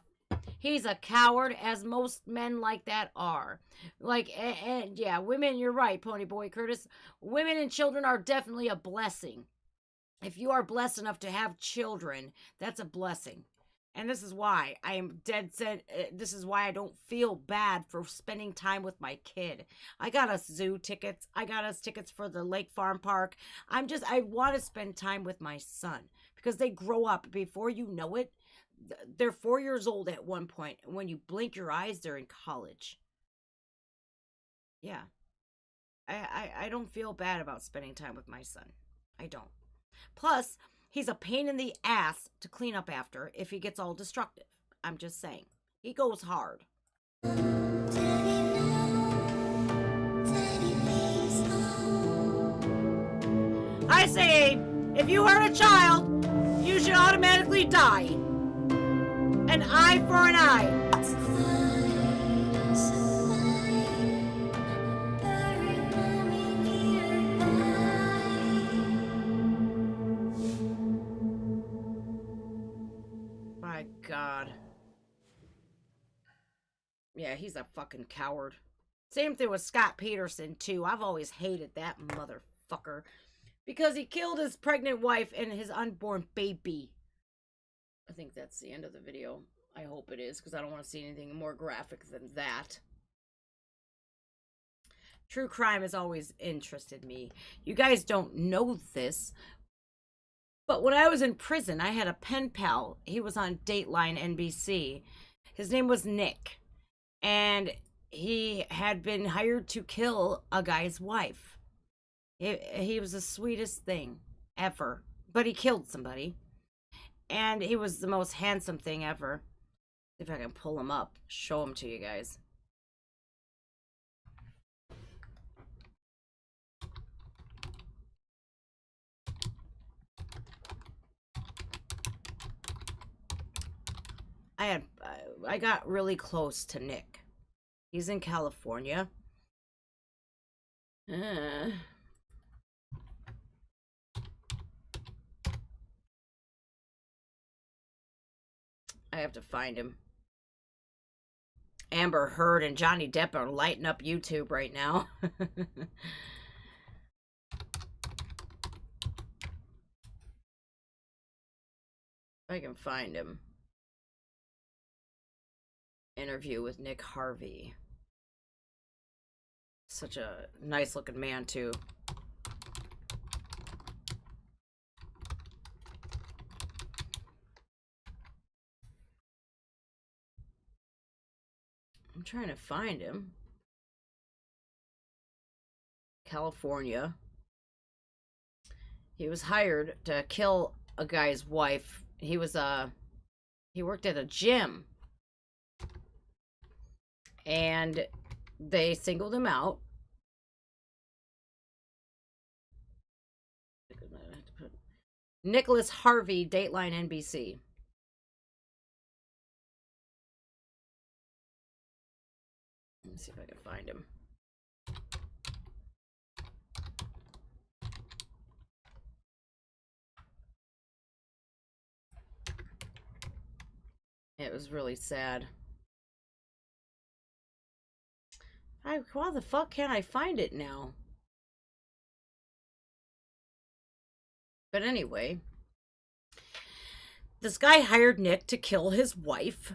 coward, as most men like that are. Like, and yeah, women, you're right, Pony Boy Curtis. Women and children are definitely a blessing. If you are blessed enough to have children, that's a blessing. And this is why I am dead set. This is why I don't feel bad for spending time with my kid. I got us zoo tickets. I got us tickets for the Lake Farm Park. I want to spend time with my son because they grow up before you know it. They're 4 years old at one point. And when you blink your eyes, they're in college. Yeah. I don't feel bad about spending time with my son. I don't. Plus, he's a pain in the ass to clean up after if he gets all destructive. I'm just saying. He goes hard. I say, if you hurt a child, you should automatically die. An eye for an eye. My God. Yeah, he's a fucking coward. Same thing with Scott Peterson, too. I've always hated that motherfucker. Because he killed his pregnant wife and his unborn baby. I think that's the end of the video. I hope it is, because I don't want to see anything more graphic than that. True crime has always interested me. You guys don't know this, but when I was in prison, I had a pen pal. He was on Dateline NBC. His name was Nick. And he had been hired to kill a guy's wife. He was the sweetest thing ever. But he killed somebody. And he was the most handsome thing ever. If I can pull him up, show him to you guys. I got really close to Nick. He's in California. I have to find him. Amber Heard and Johnny Depp are lighting up YouTube right now. If I can find him. Interview with Nick Harvey. Such a nice looking man, too. I'm trying to find him. California. He was hired to kill a guy's wife. He worked at a gym. And they singled him out. Nicholas Harvey, Dateline NBC. Let me see if I can find him. It was really sad. How the fuck can I find it now? But anyway, this guy hired Nick to kill his wife.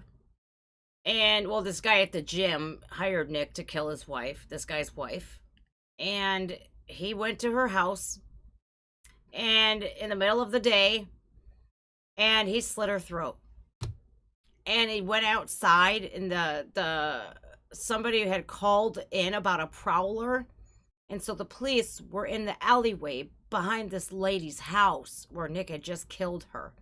And, well, this guy at the gym hired Nick to kill his wife, this guy's wife. And he went to her house, and in the middle of the day, and he slit her throat. And he went outside, and somebody had called in about a prowler. And so the police were in the alleyway behind this lady's house where Nick had just killed her.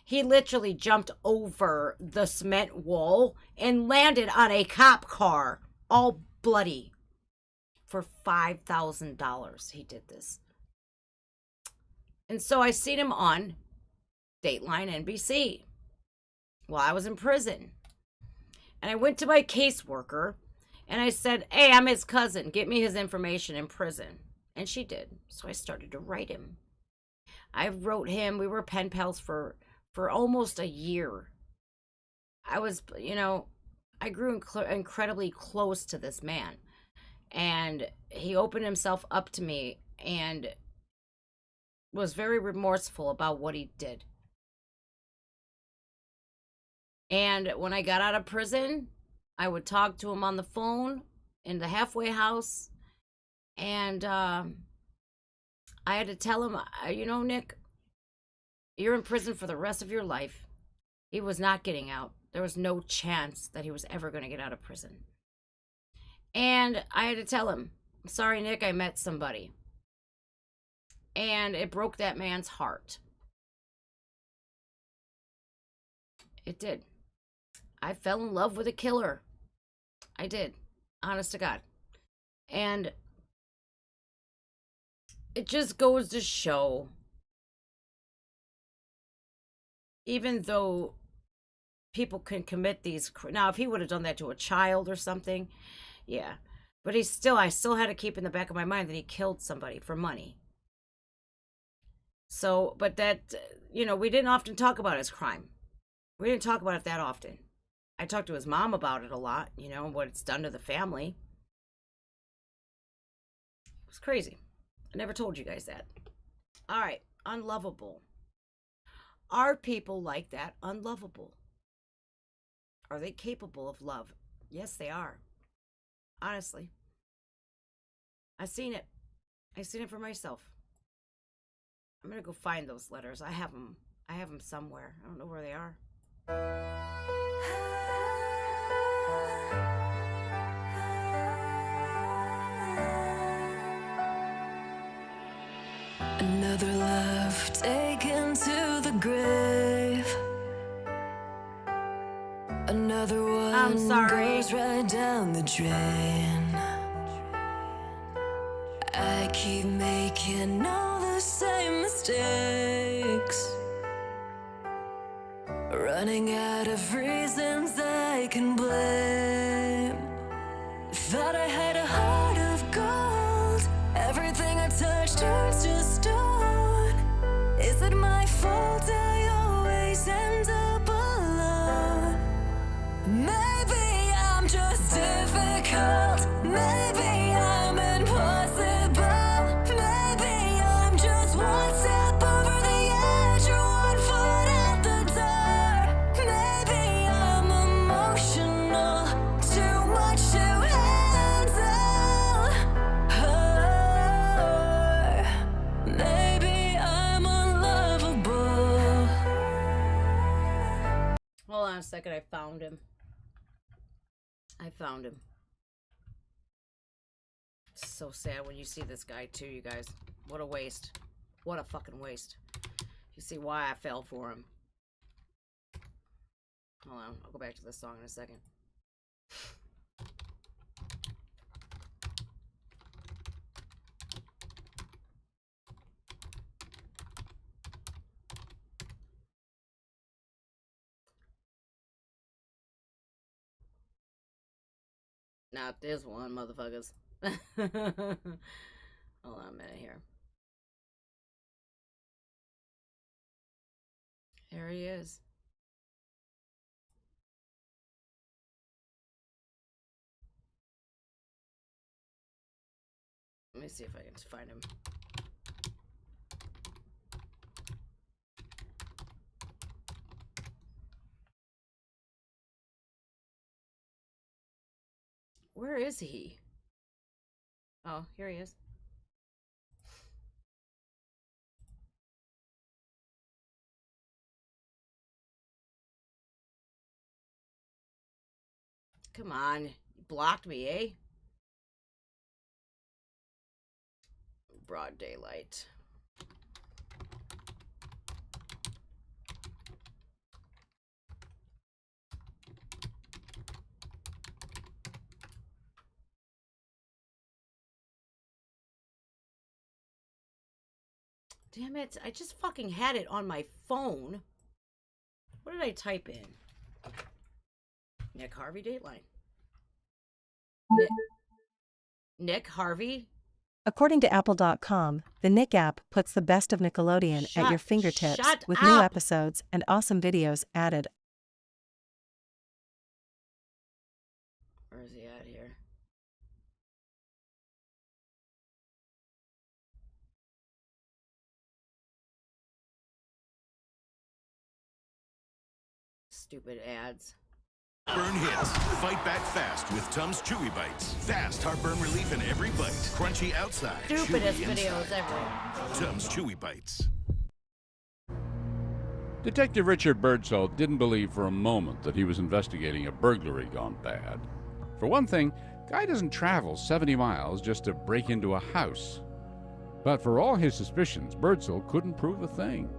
He literally jumped over the cement wall and landed on a cop car, all bloody. For $5,000, he did this. And so I seen him on Dateline NBC while I was in prison. And I went to my caseworker and I said, hey, I'm his cousin. Get me his information in prison. And she did. So I started to write him. I wrote him. We were pen pals for almost a year. I was, I grew incredibly close to this man. And he opened himself up to me and was very remorseful about what he did. And when I got out of prison, I would talk to him on the phone in the halfway house. And I had to tell him, Nick, you're in prison for the rest of your life. He was not getting out. There was no chance that he was ever going to get out of prison. And I had to tell him, sorry, Nick, I met somebody. And it broke that man's heart. It did. I fell in love with a killer. I did. Honest to God. And it just goes to show, even though people can commit these, now if he would have done that to a child or something, yeah, but I still had to keep in the back of my mind that he killed somebody for money. So, but that, we didn't often talk about his crime. We didn't talk about it that often. I talked to his mom about it a lot, what it's done to the family. It was crazy. I never told you guys that. All right, unlovable. Are people like that unlovable? Are they capable of love? Yes, they are. Honestly. I've seen it. I've seen it for myself. I'm going to go find those letters. I have them somewhere. I don't know where they are. Another love taken to the grave. Another one I'm sorry. goes right down the drain. I keep making all the same mistakes, running out of reasons I can blame. Thought I had a heart of gold. Everything I touch turns to stone. Is it my fault I always end up alone? found him. I found him. It's so sad when you see this guy too, you guys. What a waste. What a fucking waste. You see why I fell for him. Hold on, I'll go back to this song in a second. Not this one, motherfuckers. Hold on a minute here. There he is. Let me see if I can find him. Where is he? Oh, here he is. Come on. You blocked me, eh? Broad daylight. Damn it. I just fucking had it on my phone. What did I type in? Nick Harvey Dateline. Nick Harvey? According to Apple.com, the Nick app puts the best of Nickelodeon at your fingertips shut with new up. episodes and awesome videos added. Where is he at here? Stupid ads. Burn hits. Fight back fast with Tums Chewy Bites. Fast heartburn relief in every bite. Crunchy outside. Stupidest chewy videos inside. ever. Tums Chewy Bites. Detective Richard Birdsall didn't believe for a moment that he was investigating a burglary gone bad. For one thing, guy doesn't travel 70 miles just to break into a house. But for all his suspicions, Birdsall couldn't prove a thing.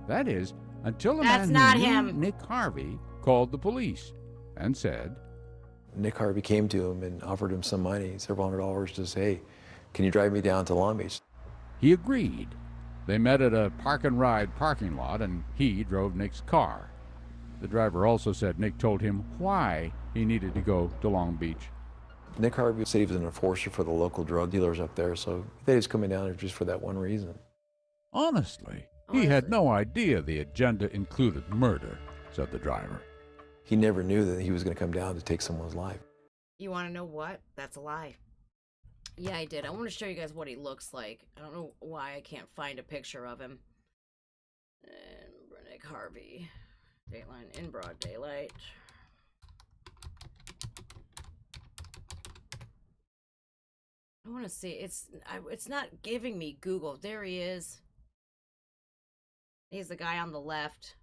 That is, until a That's man not who knew him. Nick Harvey called the police and said, Nick Harvey came to him and offered him some money, several $100s, to say, hey, can you drive me down to Long Beach? he agreed. They met at a park and ride parking lot and he drove Nick's car. The driver also said Nick told him why he needed to go to Long Beach. Nick Harvey said he was an enforcer for the local drug dealers up there, so they was coming down there just for that one reason. Honestly, he had no idea the agenda included murder, said the driver. He never knew that he was going to come down to take someone's life. You want to know what? That's a lie. Yeah, I did. I want to show you guys what he looks like. I don't know why I can't find a picture of him. And Nick Harvey. Dateline in broad daylight. I want to see. It's not giving me Google. There he is. He's the guy on the left.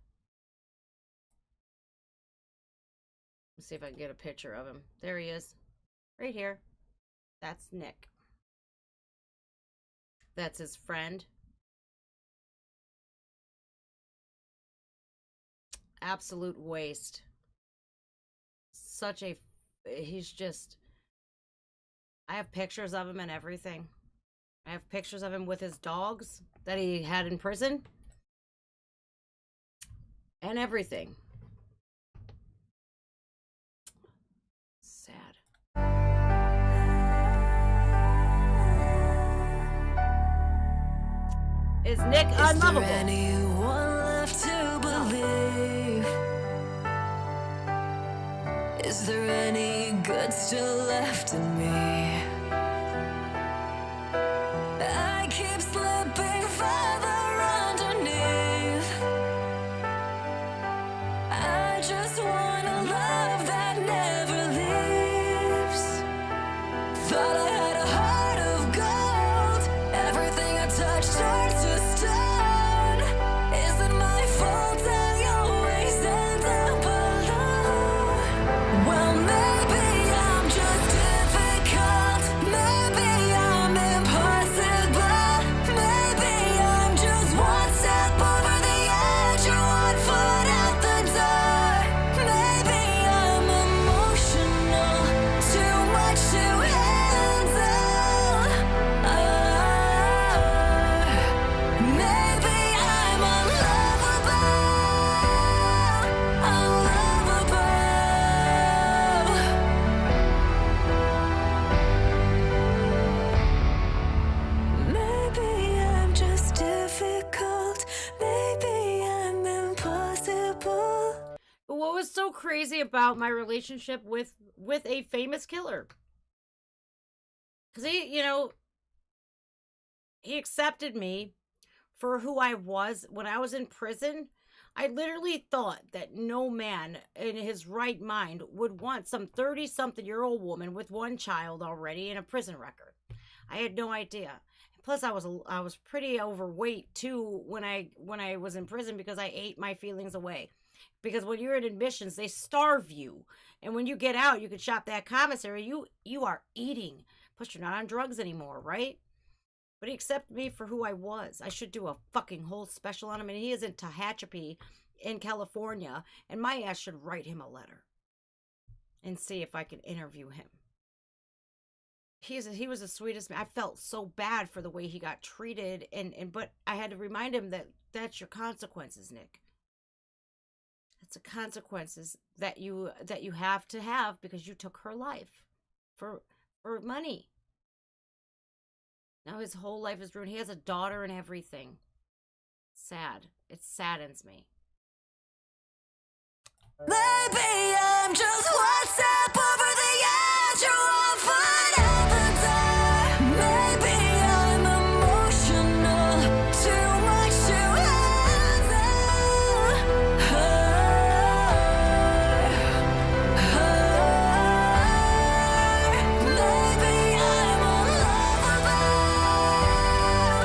Let's see if I can get a picture of him. There he is. Right here. That's Nick. That's his friend. Absolute waste. Such a... He's just... I have pictures of him and everything. I have pictures of him with his dogs that he had in prison. And everything. Sad. Is Nick unlovable? Is there anyone left to believe? Is there any good still left in me? I keep slipping further underneath. I just want a love that never leaves. Thought I had a heart of gold. Everything I touch turns to stone. Is it my fault I always end up alone? about my relationship with a famous killer. Because he accepted me for who I was when I was in prison. I literally thought that no man in his right mind would want some 30-something-year-old woman with one child already in a prison record. I had no idea. Plus, I was pretty overweight too when I was in prison because I ate my feelings away. Because when you're in admissions, they starve you, and when you get out, you can shop that commissary. You are eating. Plus, you're not on drugs anymore, right? But he accepted me for who I was. I should do a fucking whole special on him. And he is in Tehachapi in California. And my ass should write him a letter and see if I can interview him. He was the sweetest man. I felt so bad for the way he got treated. But I had to remind him that that's your consequences, Nick. That's the consequences that you have to have because you took her life for money. Now his whole life is ruined. He has a daughter and everything. Sad. It saddens me. Maybe I'm just one step over the edge, or one foot out the door. Maybe I'm emotional, too much to handle. Maybe I'm unlovable.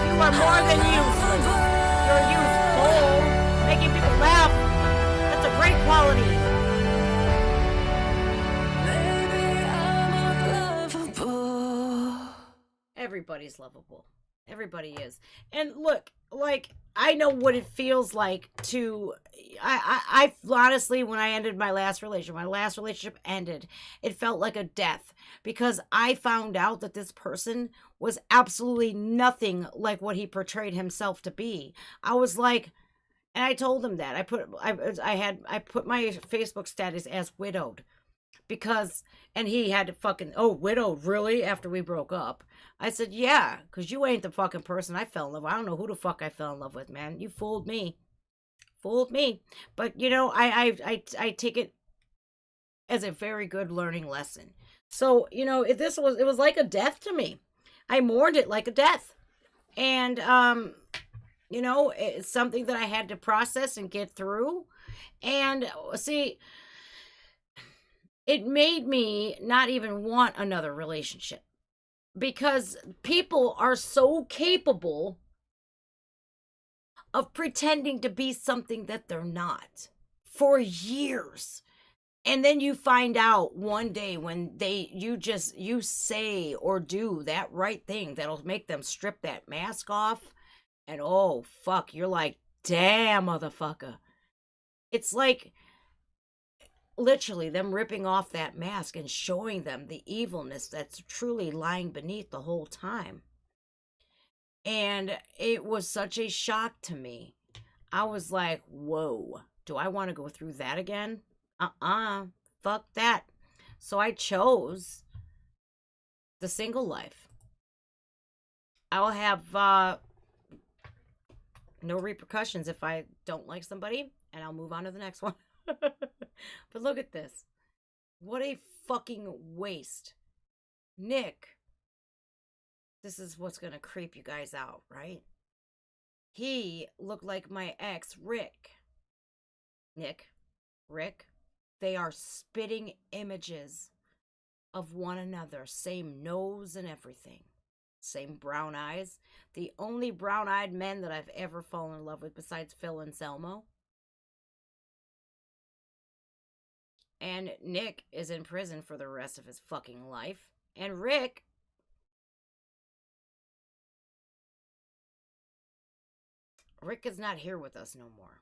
You are more than useless. You're useful. Making people laugh. That's a great quality. Maybe I'm unlovable. Everybody's lovable. Everybody is. And look, like, I know what it feels like to... I honestly, when I ended my last relationship ended, it felt like a death. Because I found out that this person was absolutely nothing like what he portrayed himself to be. I was like... And I told him that. I put my Facebook status as widowed. Because, and he had to fucking, oh, widowed, really? After we broke up. I said, yeah, because you ain't the fucking person I fell in love with. I don't know who the fuck I fell in love with, man. You fooled me. Fooled me. But, I take it as a very good learning lesson. So, it was like a death to me. I mourned it like a death. And, it's something that I had to process and get through. And, see... It made me not even want another relationship because people are so capable of pretending to be something that they're not for years. And then you find out one day when you say or do that right thing that'll make them strip that mask off. And oh, fuck, you're like, damn, motherfucker. It's like... literally them ripping off that mask and showing them the evilness that's truly lying beneath the whole time. And it was such a shock to me. I was like, whoa, do I want to go through that again? Fuck that. So I chose the single life. I'll have no repercussions if I don't like somebody, and I'll move on to the next one. But look at this. What a fucking waste. Nick. This is what's going to creep you guys out, right? He looked like my ex, Rick. Nick. Rick. They are spitting images of one another. Same nose and everything. Same brown eyes. The only brown-eyed men that I've ever fallen in love with besides Phil and Selmo. And Nick is in prison for the rest of his fucking life. And Rick... Rick is not here with us no more.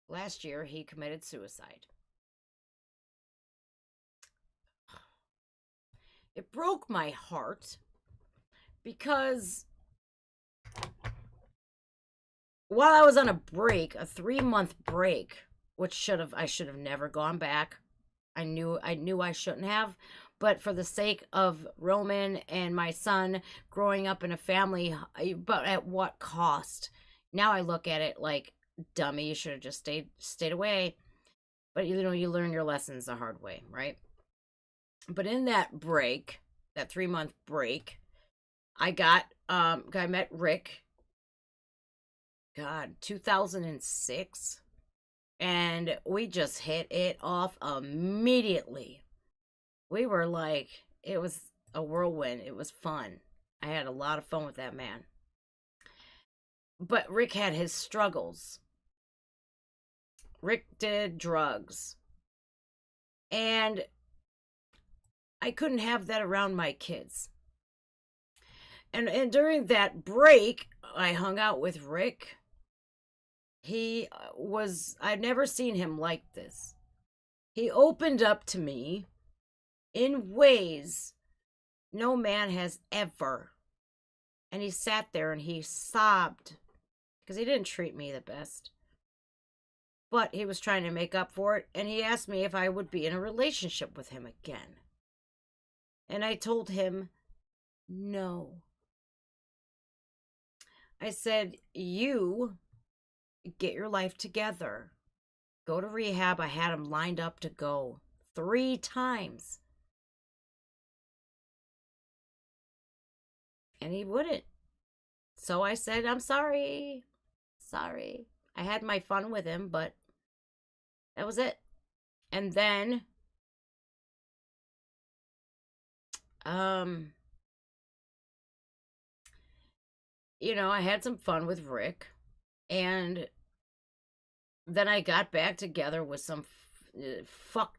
Last year, he committed suicide. It broke my heart because while I was on a break, a 3-month break, which I should have never gone back. I knew I shouldn't have, but for the sake of Roman and my son growing up in a family, but at what cost? Now I look at it like, dummy, you should have just stayed away. But you know, you learn your lessons the hard way, right? But in that break, that 3-month break, I met Rick, God, 2006. And we just hit it off immediately. We were like, it was a whirlwind. It was fun. I had a lot of fun with that man. But Rick had his struggles. Rick did drugs. And I couldn't have that around my kids. And during that break, I hung out with Rick. I'd never seen him like this. He opened up to me in ways no man has ever. And he sat there and he sobbed because he didn't treat me the best. But he was trying to make up for it, and he asked me if I would be in a relationship with him again. And I told him, no. I said, you get your life together. Go to rehab. I had him lined up to go 3 times. And he wouldn't. So I said, I'm sorry. Sorry. I had my fun with him, but that was it. And then, you know, I had some fun with Rick. And then I got back together with some fuck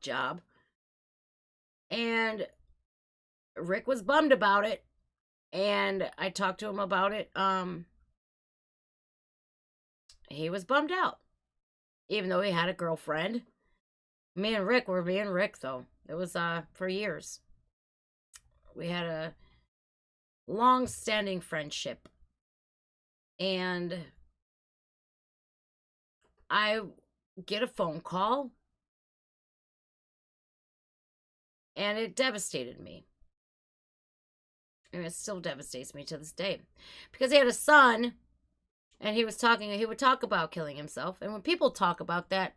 job. And Rick was bummed about it. And I talked to him about it. He was bummed out. Even though he had a girlfriend. Me and Rick were being Rick, though. It was for years. We had a long-standing friendship. And I get a phone call. And it devastated me. And it still devastates me to this day. Because he had a son, and he would talk about killing himself. And when people talk about that,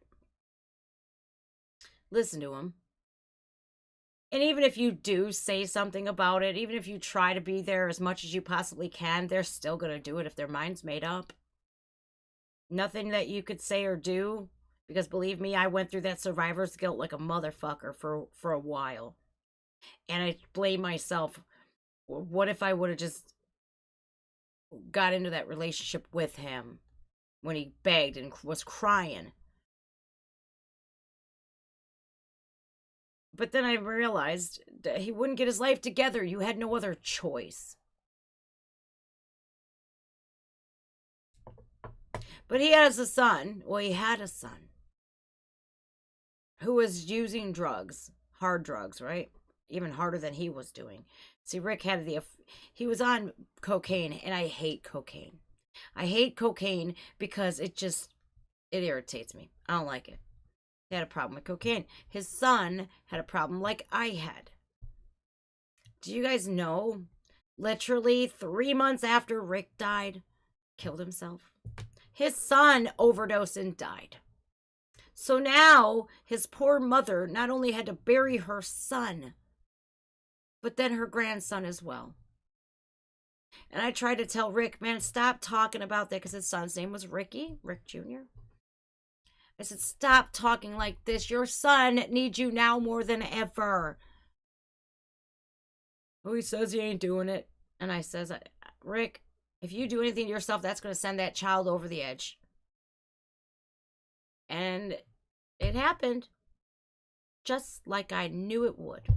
listen to him. And even if you do say something about it, even if you try to be there as much as you possibly can, they're still going to do it if their mind's made up. Nothing that you could say or do, because believe me, I went through that survivor's guilt like a motherfucker for a while. And I blame myself. What if I would have just got into that relationship with him when he begged and was crying? But then I realized that he wouldn't get his life together. You had no other choice. But he has a son. Well, he had a son who was using drugs, hard drugs, right? Even harder than he was doing. See, Rick had he was on cocaine, and I hate cocaine. I hate cocaine because it irritates me. I don't like it. He had a problem with cocaine. His son had a problem like I had. Do you guys know? Literally 3 months after Rick died, killed himself. His son overdosed and died. So now his poor mother not only had to bury her son, but then her grandson as well. And I tried to tell Rick, man, stop talking about that, because his son's name was Rick Jr. I said, stop talking like this. Your son needs you now more than ever. Oh, he says he ain't doing it. And I says, Rick, if you do anything to yourself, that's going to send that child over the edge. And it happened. Just like I knew it would.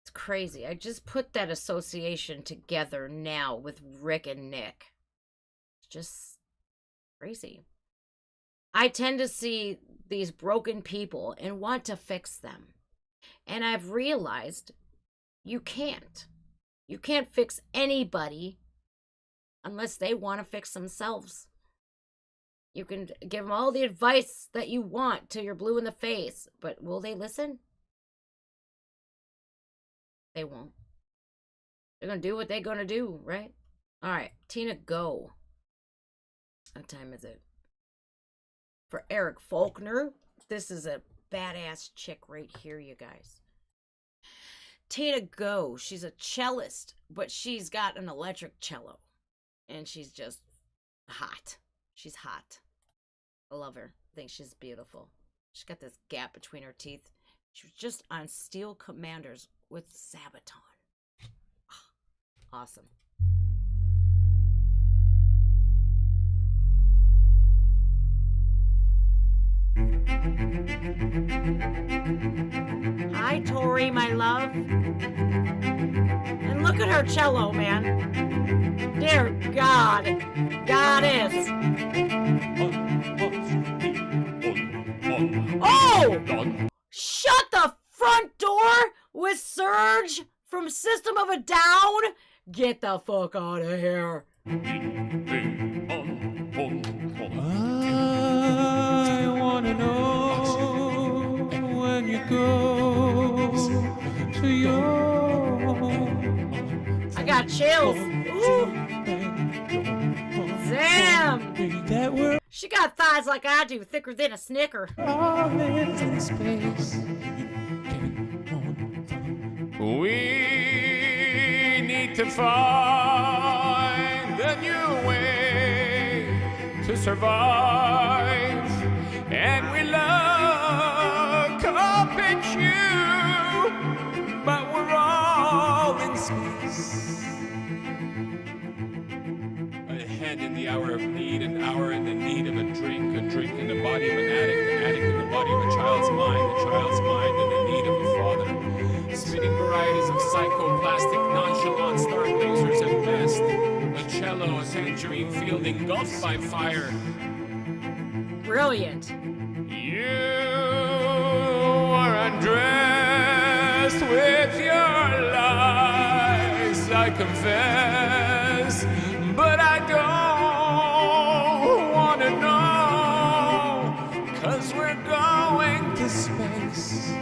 It's crazy. I just put that association together now with Rick and Nick. It's just crazy. I tend to see these broken people and want to fix them. And I've realized you can't. You can't fix anybody unless they want to fix themselves. You can give them all the advice that you want till you're blue in the face, but will they listen? They won't. They're going to do what they're going to do, right? All right, Tina Guo. What time is it? for Eric Faulkner. This is a badass chick right here, you guys. Tina Guo, she's a cellist, but she's got an electric cello. And she's just hot. She's hot. I love her. I think she's beautiful. She's got this gap between her teeth. She was just on Steel Commanders with Sabaton. Awesome. Hi, Tori, my love. And look at her cello, man. Dear God. Goddess. Oh! Shut the front door with Surge from System of a Down? Get the fuck out of here. I wanna know when you go to your. I got chills. Ooh. Damn. She got thighs like I do, thicker than a Snicker. In space. We need to find a new way to survive, and we look up at you, but we're all in space. A hand in the hour of need, an hour in the need of a drink in the body of an addict in the body of a child's mind in the need of a father. Spinning varieties of psychoplastic, nonchalant stargazers at best. A cello, a tangerine field engulfed by fire. Brilliant. You are undressed with your lies, I confess, but I don't want to know, 'cause we're going to space.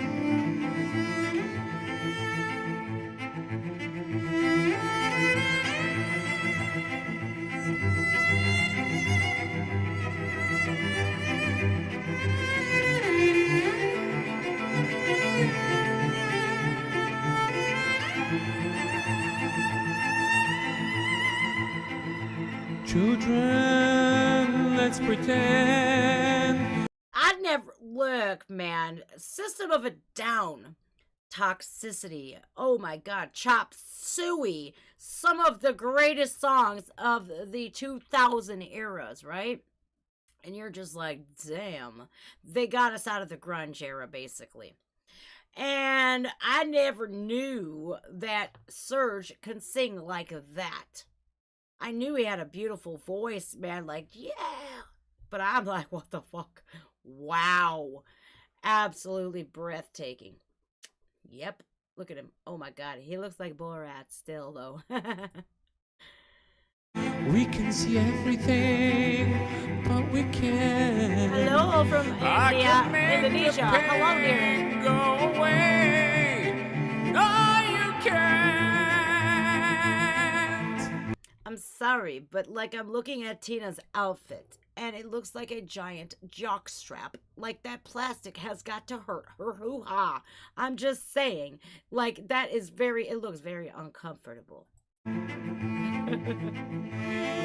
Children, let's pretend. I'd never look, man. System of a Down. Toxicity. Oh my God. Chop Suey. Some of the greatest songs of the 2000 eras, right? And you're just like, damn. They got us out of the grunge era, basically. And I never knew that Serge can sing like that. I knew he had a beautiful voice, man, like, yeah. But I'm like, what the fuck? Wow. Absolutely breathtaking. Yep. Look at him. Oh my God. He looks like Borat still, though. We can see everything, but we can't. Hello from Indonesia. Hello, dear. Go away. No, you can't. I'm sorry, but like I'm looking at Tina's outfit, and it looks like a giant jock strap. Like that plastic has got to hurt her hoo-ha. I'm just saying, like that is it looks very uncomfortable.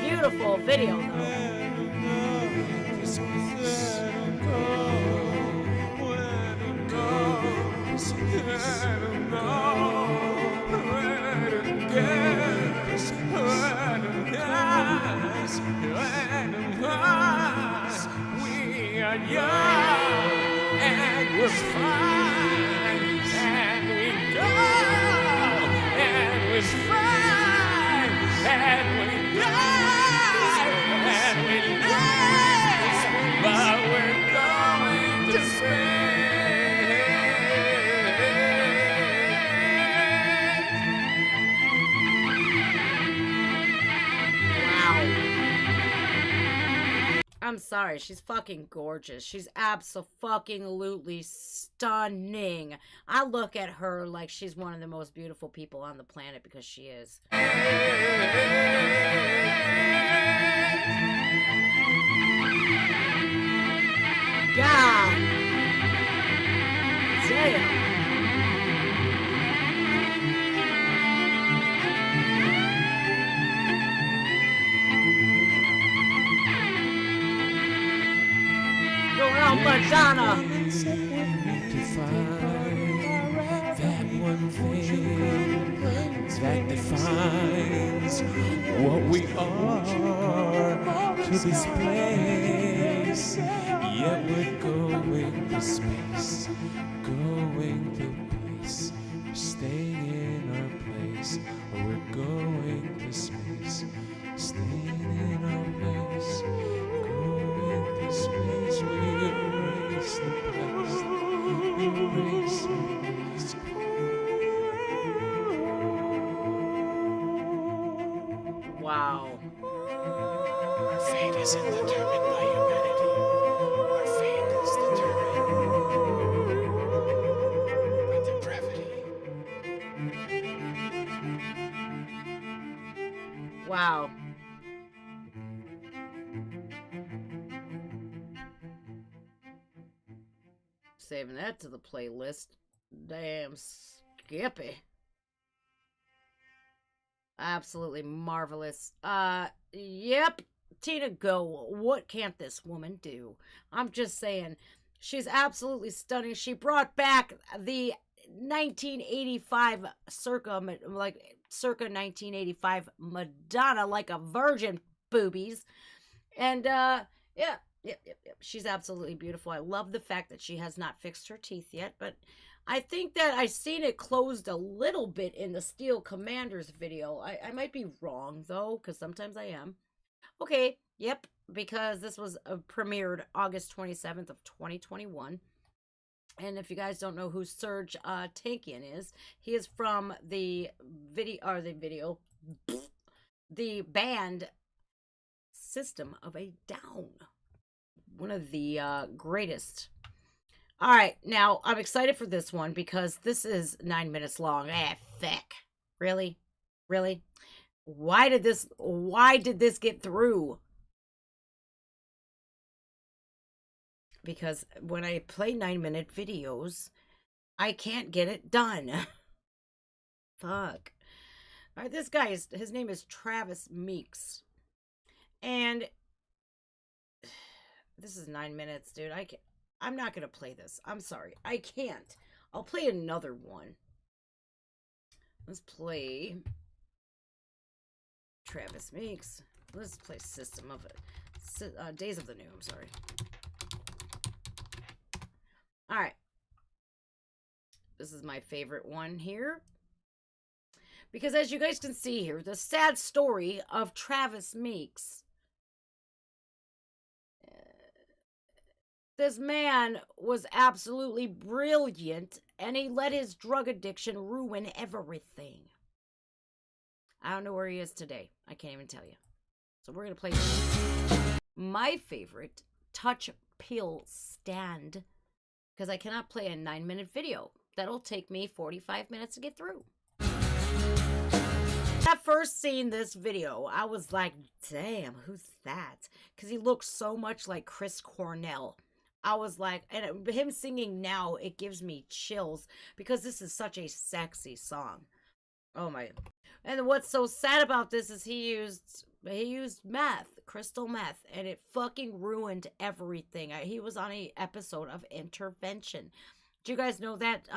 Beautiful video We are young and we're fine, and we go and we're fine, and we die and we live, but we're going to I'm sorry, she's fucking gorgeous. She's abso-fucking-lutely stunning. I look at her like she's one of the most beautiful people on the planet because she is. God. Damn. Going on Madonna. That one thing that defines what we are to this place. Yet we're going to space, going to place. We're staying in our place, or we're going to space, staying in our place, going to space. We erase the past, erase the past. Wow. Our fate isn't determined by humanity. Our fate is determined by depravity. Wow. Saving that to the playlist. Damn Skippy. Absolutely marvelous. Yep. Tina Guo. What can't this woman do? I'm just saying. She's absolutely stunning. She brought back the 1985 circa 1985 Madonna like a virgin boobies. And yeah. She's absolutely beautiful. I love the fact that she has not fixed her teeth yet, but I think that I've seen it closed a little bit in the Steel Commanders video. I might be wrong, though, because sometimes I am. Okay, yep, because this was premiered August 27th of 2021. And if you guys don't know who Serge Tankian is, he is from the the band System of a Down. One of the greatest. All right, now I'm excited for this one because this is 9 minutes long. Fuck. Really? Why did this get through? Because when I play 9-minute videos, I can't get it done. Fuck. All right, this guy his name is Travis Meeks. And this is 9 minutes, dude. I'm not going to play this. I'm sorry. I can't. I'll play another one. Let's play Travis Meeks. Let's play System of it. Days of the New. I'm sorry. All right. This is my favorite one here. Because as you guys can see here, the sad story of Travis Meeks. This man was absolutely brilliant, and he let his drug addiction ruin everything. I don't know where he is today. I can't even tell you. So we're going to play my favorite, Touch Pill Stand, because I cannot play a 9-minute video. That'll take me 45 minutes to get through. When I first seen this video, I was like, damn, who's that? Because he looks so much like Chris Cornell. I was like, and him singing now, it gives me chills because this is such a sexy song. Oh my. And what's so sad about this is he used meth, crystal meth, and it fucking ruined everything. He was on an episode of Intervention. Do you guys know that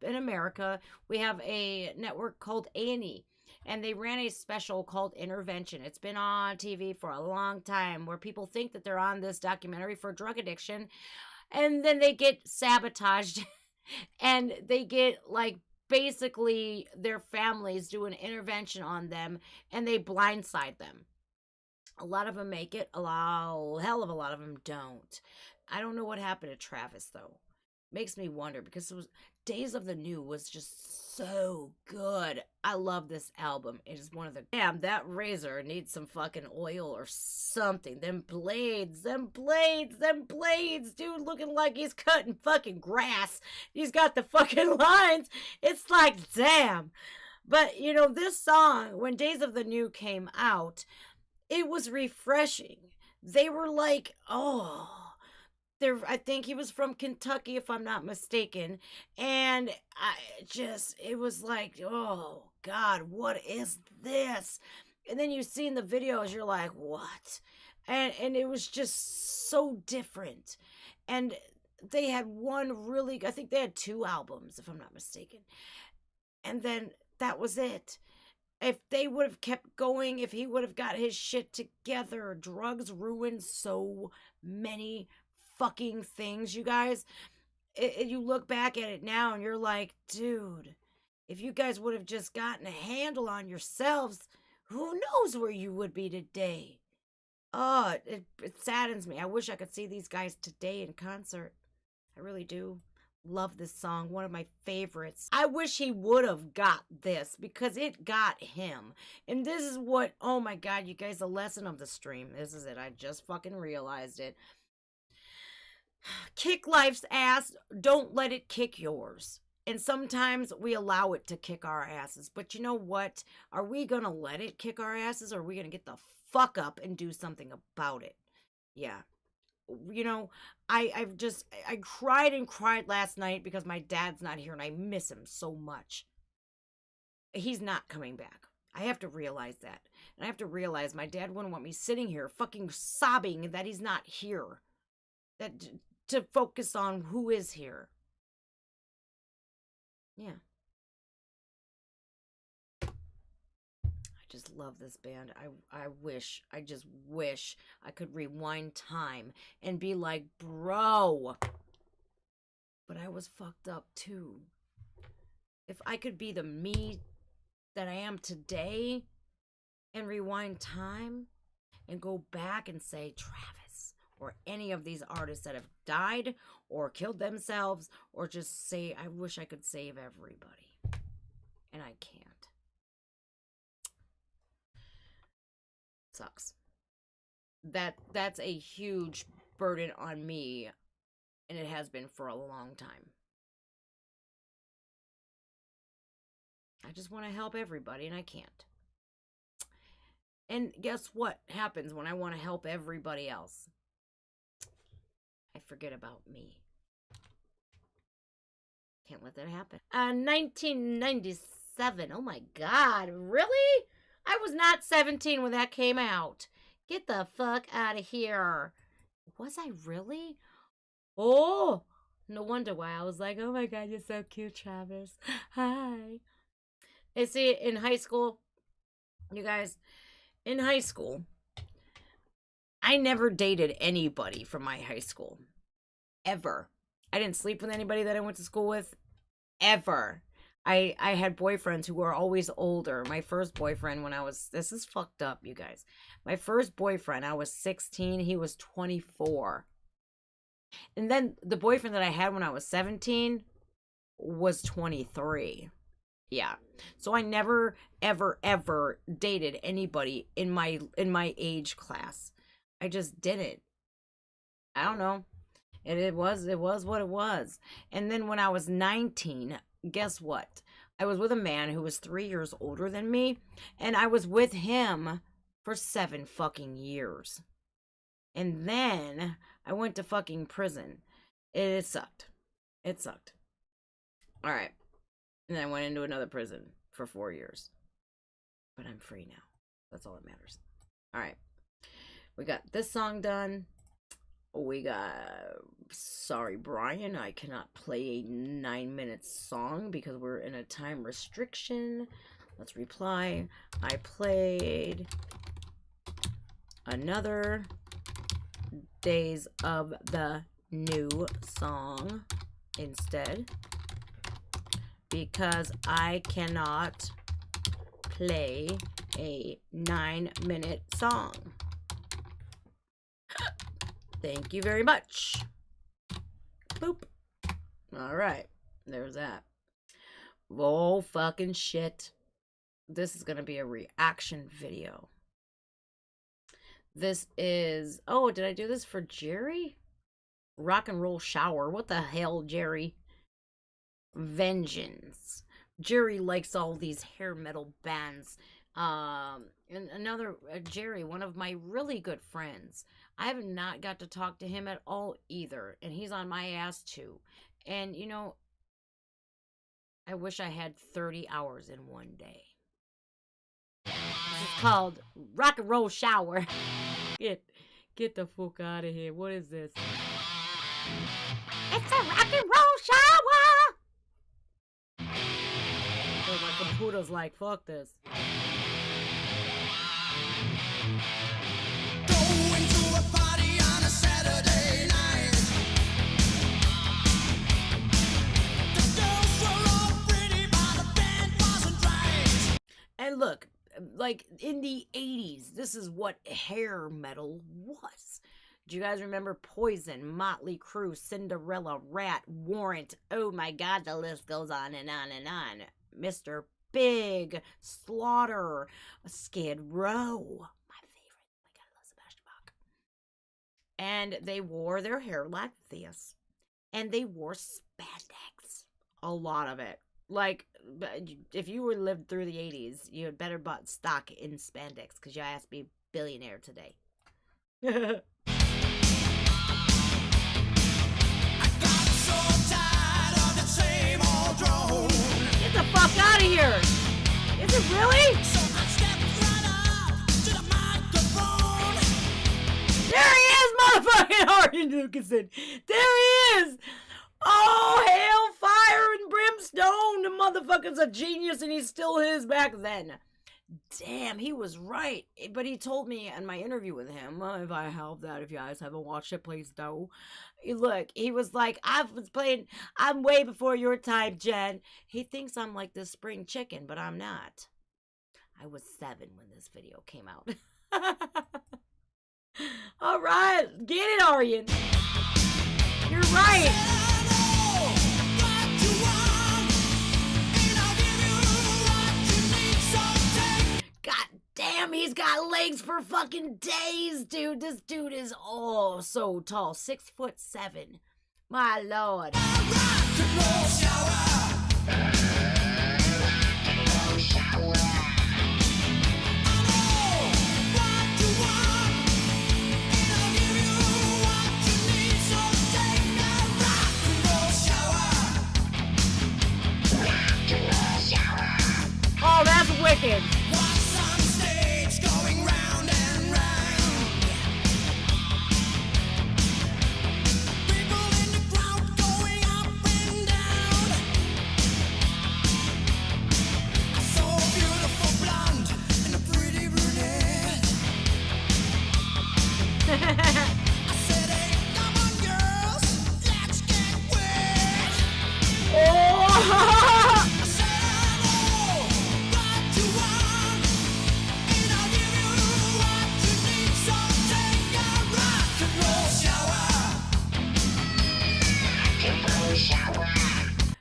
in America, we have a network called A&E, and they ran a special called Intervention. It's been on TV for a long time where people think that they're on this documentary for drug addiction, and then they get sabotaged and they get like basically their families do an intervention on them and they blindside them. A lot of them make it, hell of a lot of them don't. I don't know what happened to Travis though. Makes me wonder because it was Days of the New was just so good. I love this album. It is one of the damn that razor needs some fucking oil or something. Them blades, dude, looking like he's cutting fucking grass. He's got the fucking lines. It's like damn. But you know, this song, when Days of the New came out, it was refreshing. They were like, oh, I think he was from Kentucky, if I'm not mistaken. And it was like, oh God, what is this? And then you see in the videos, you're like, what? And it was just so different. And they had I think they had 2 albums, if I'm not mistaken. And then that was it. If they would have kept going, if he would have got his shit together, drugs ruined so many fucking things, you guys. You look back at it now and you're like, dude, if you guys would have just gotten a handle on yourselves, who knows where you would be today? Oh, it saddens me. I wish I could see these guys today in concert. I really do. Love this song, one of my favorites. I wish he would have got this because it got him. And this is what, oh my God, you guys, the lesson of the stream. This is it. I just fucking realized it. Kick life's ass. Don't let it kick yours. And sometimes we allow it to kick our asses. But you know what? Are we going to let it kick our asses, or are we going to get the fuck up and do something about it? Yeah. You know, I cried and cried last night because my dad's not here and I miss him so much. He's not coming back. I have to realize that. And I have to realize my dad wouldn't want me sitting here fucking sobbing that he's not here. That to focus on who is here. Yeah. I just love this band. I just wish I could rewind time and be like, bro. But I was fucked up too. If I could be the me that I am today and rewind time and go back and say, Travis, or any of these artists that have died or killed themselves, or just say, I wish I could save everybody. And I can't. Sucks. That's a huge burden on me, and it has been for a long time. I just want to help everybody, and I can't. And guess what happens when I want to help everybody else? I forget about me. Can't let that happen. 1997. Oh my God, really? I was not 17 when that came out. Get the fuck out of here. Was I really? Oh, no wonder why I was like, oh my God, you're so cute, Travis. Hi. And see, in high school, you guys, in high school, I never dated anybody from my high school. Ever. I didn't sleep with anybody that I went to school with. Ever. I had boyfriends who were always older. My first boyfriend this is fucked up, you guys. My first boyfriend, I was 16. He was 24. And then the boyfriend that I had when I was 17 was 23. Yeah. So I never, ever, ever dated anybody in my age class. I just didn't. I don't know. And it was what it was. And then when I was 19, guess what? I was with a man who was 3 years older than me, and I was with him for 7 fucking years. And then I went to fucking prison. It sucked. It sucked. All right. And then I went into another prison for 4 years. But I'm free now. That's all that matters. All right. We got this song done. We got, sorry, Brian, I cannot play a 9-minute song because we're in a time restriction. Let's reply. I played another Days of the New song instead because I cannot play a 9-minute song. Thank you very much. Boop. All right. There's that. Oh, fucking shit. This is going to be a reaction video. This is... Oh, did I do this for Jerry? Rock and Roll Shower. What the hell, Jerry? Vengeance. Jerry likes all these hair metal bands. And another Jerry, one of my really good friends. I have not got to talk to him at all either, and he's on my ass too. And you know, I wish I had 30 hours in one day. This is called Rock and Roll Shower. Get the fuck out of here. What is this? It's a rock and roll shower! So my computer's like, fuck this. Going to a party on a Saturday night. The girls were all pretty, but the band wasn't right. And look, like in the 80s, this is what hair metal was. Do you guys remember Poison, Motley Crue, Cinderella, Rat, Warrant? Oh my God, the list goes on and on and on. Mr. Big, Slaughter, Skid Row. My favorite. Oh my God, I love Sebastian Bach. And they wore their hair like this. And they wore spandex. A lot of it. Like, if you were lived through the 80s, you had better bought stock in spandex because your ass be a billionaire today. Get the fuck out of here! Is it really? There he is, motherfucking Arjen Lucassen! There he is! Oh, hellfire and brimstone! The motherfucker's a genius and he still is back then. Damn, he was right. But he told me in my interview with him, if I have that, if you guys haven't watched it, please do. Look, he was like, I'm way before your time, Jen. He thinks I'm like the spring chicken, but I'm not. I was 7 when this video came out. All right, get it, Arjen. You're right. God damn, he's got legs for fucking days, dude. This dude is so tall. 6'7". My lord. Oh, that's wicked.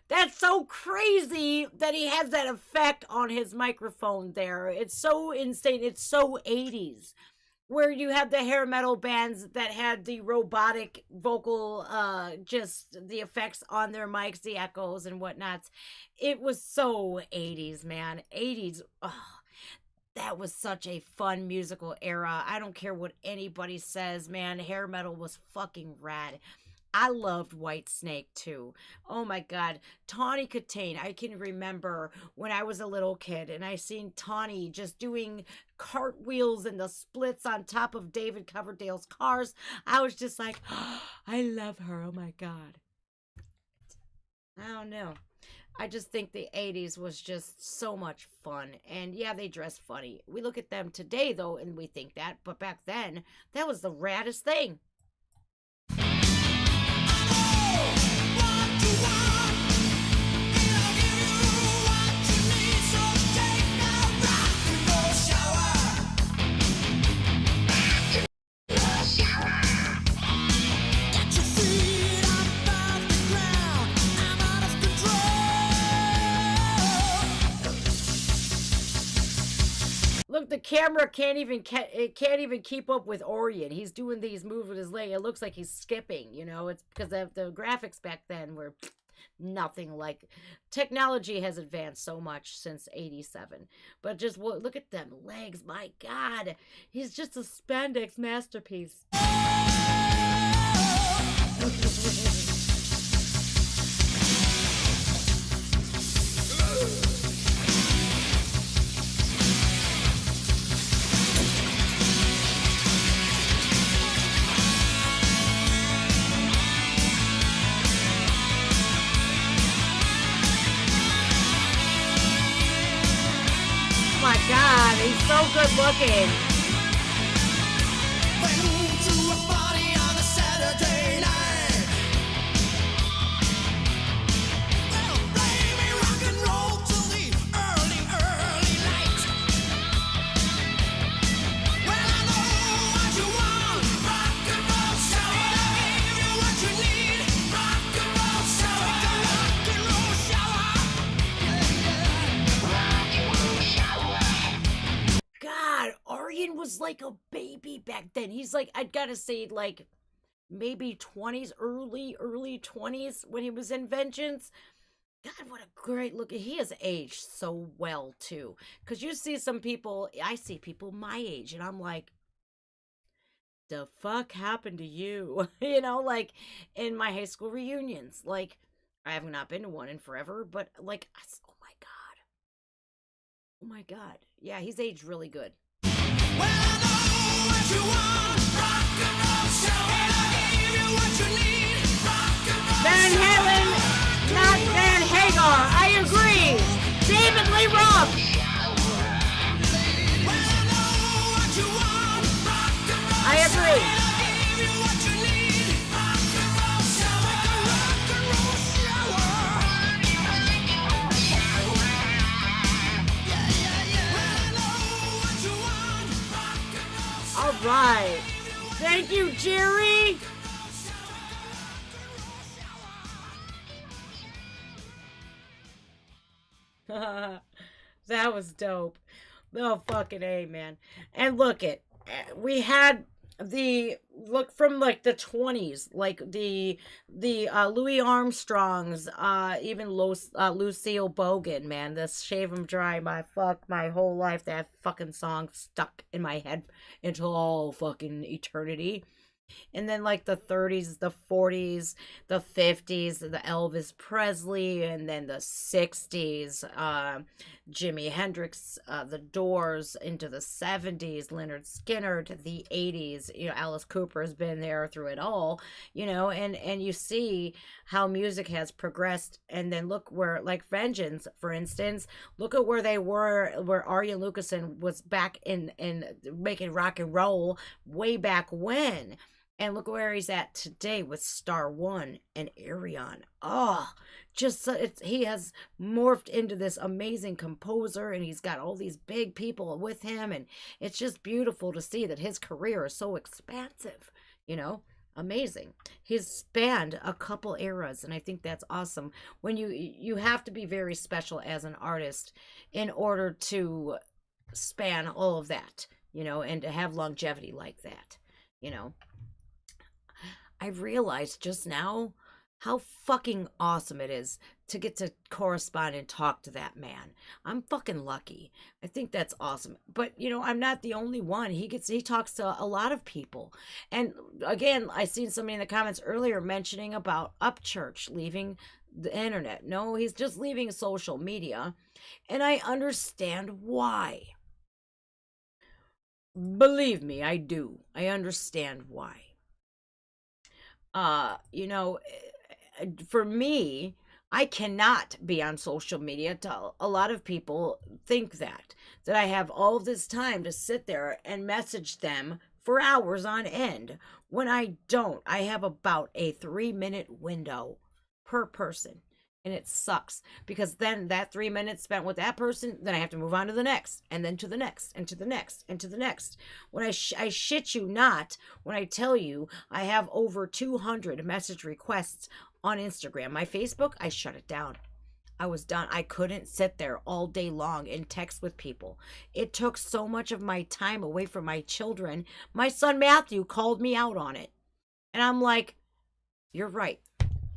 That's so crazy that he has that effect on his microphone there. It's so insane. It's so 80s. Where you have the hair metal bands that had the robotic vocal, just the effects on their mics, the echoes and whatnots. It was so 80s, man. 80s. Oh, that was such a fun musical era. I don't care what anybody says, man. Hair metal was fucking rad. I loved Whitesnake too. Oh my God. Tawny Katane. I can remember when I was a little kid and I seen Tawny just doing cartwheels and the splits on top of David Coverdale's cars. I was just like, oh, I love her. Oh my God. I don't know. I just think the 80s was just so much fun. And yeah, they dress funny. We look at them today though and we think that. But back then, that was the raddest thing. Look, the camera can't even keep up with Arjen. He's doing these moves with his leg. It looks like he's skipping, you know. It's because the graphics back then were nothing like. Technology has advanced so much since 87. But just look at them legs. My God. He's just a spandex masterpiece. My God, he's so good looking. Went to a party on a Saturday night. Well, play me rock and roll till the early light. Well, I know what you want, rock and roll shower. I give you what you need, rock and roll shower. Rock and roll shower. God, Aryan was like a baby back then. He's like, I'd gotta say, like, maybe 20s, early 20s when he was in Vengeance. God, what a great look. He has aged so well, too. Because you see some people, I see people my age, and I'm like, the fuck happened to you? You know, like, in my high school reunions. Like, I have not been to one in forever, but, like, oh my God. Oh my God. Yeah, he's aged really good. Well, I know what you want, rock and roll shower. I give you what you need, rock and roll Van Halen, not Van Hagar. I agree. David Lee Roth. Well, I know what you want, rock and roll I agree. I give you what you need, rock and roll shower. Rock and roll shower. Yeah. Well, I know what you want, rock and roll shower. All right. Thank you, Jerry. That was dope. Oh, fucking A, man. And look we had the look from like the 20s, like the Louis Armstrongs, even Lucille Bogan, man. This Shave 'Em Dry, my whole life. That fucking song stuck in my head until all fucking eternity. And then like the 30s, the 40s, the 50s, the Elvis Presley, and then the 60s, Jimi Hendrix, the Doors, into the 70s, Leonard Skinner, to the 80s. You know, Alice Cooper has been there through it all, you know, and you see how music has progressed. And then look where, like Vengeance, for instance, look at where they were, where Arjen Lucassen was back in making rock and roll way back when. And look where he's at today with Star One and Arion. Oh, just he has morphed into this amazing composer, and he's got all these big people with him, and it's just beautiful to see that his career is so expansive, you know. Amazing. He's spanned a couple eras, and I think that's awesome. When you have to be very special as an artist in order to span all of that, you know, and to have longevity like that, you know. I realized just now how fucking awesome it is to get to correspond and talk to that man. I'm fucking lucky. I think that's awesome. But, you know, I'm not the only one. He talks to a lot of people. And again, I seen somebody in the comments earlier mentioning about Upchurch leaving the internet. No, he's just leaving social media. And I understand why. Believe me, I do. I understand why. You know, for me, I cannot be on social media. A lot of people think that I have all this time to sit there and message them for hours on end, when I don't. I have about a 3-minute window per person. And it sucks, because then that 3 minutes spent with that person, then I have to move on to the next, and then to the next, and to the next, and to the next. When I shit you not, when I tell you I have over 200 message requests on Instagram. My Facebook, I shut it down. I was done. I couldn't sit there all day long and text with people. It took so much of my time away from my children. My son Matthew called me out on it. And I'm like, you're right.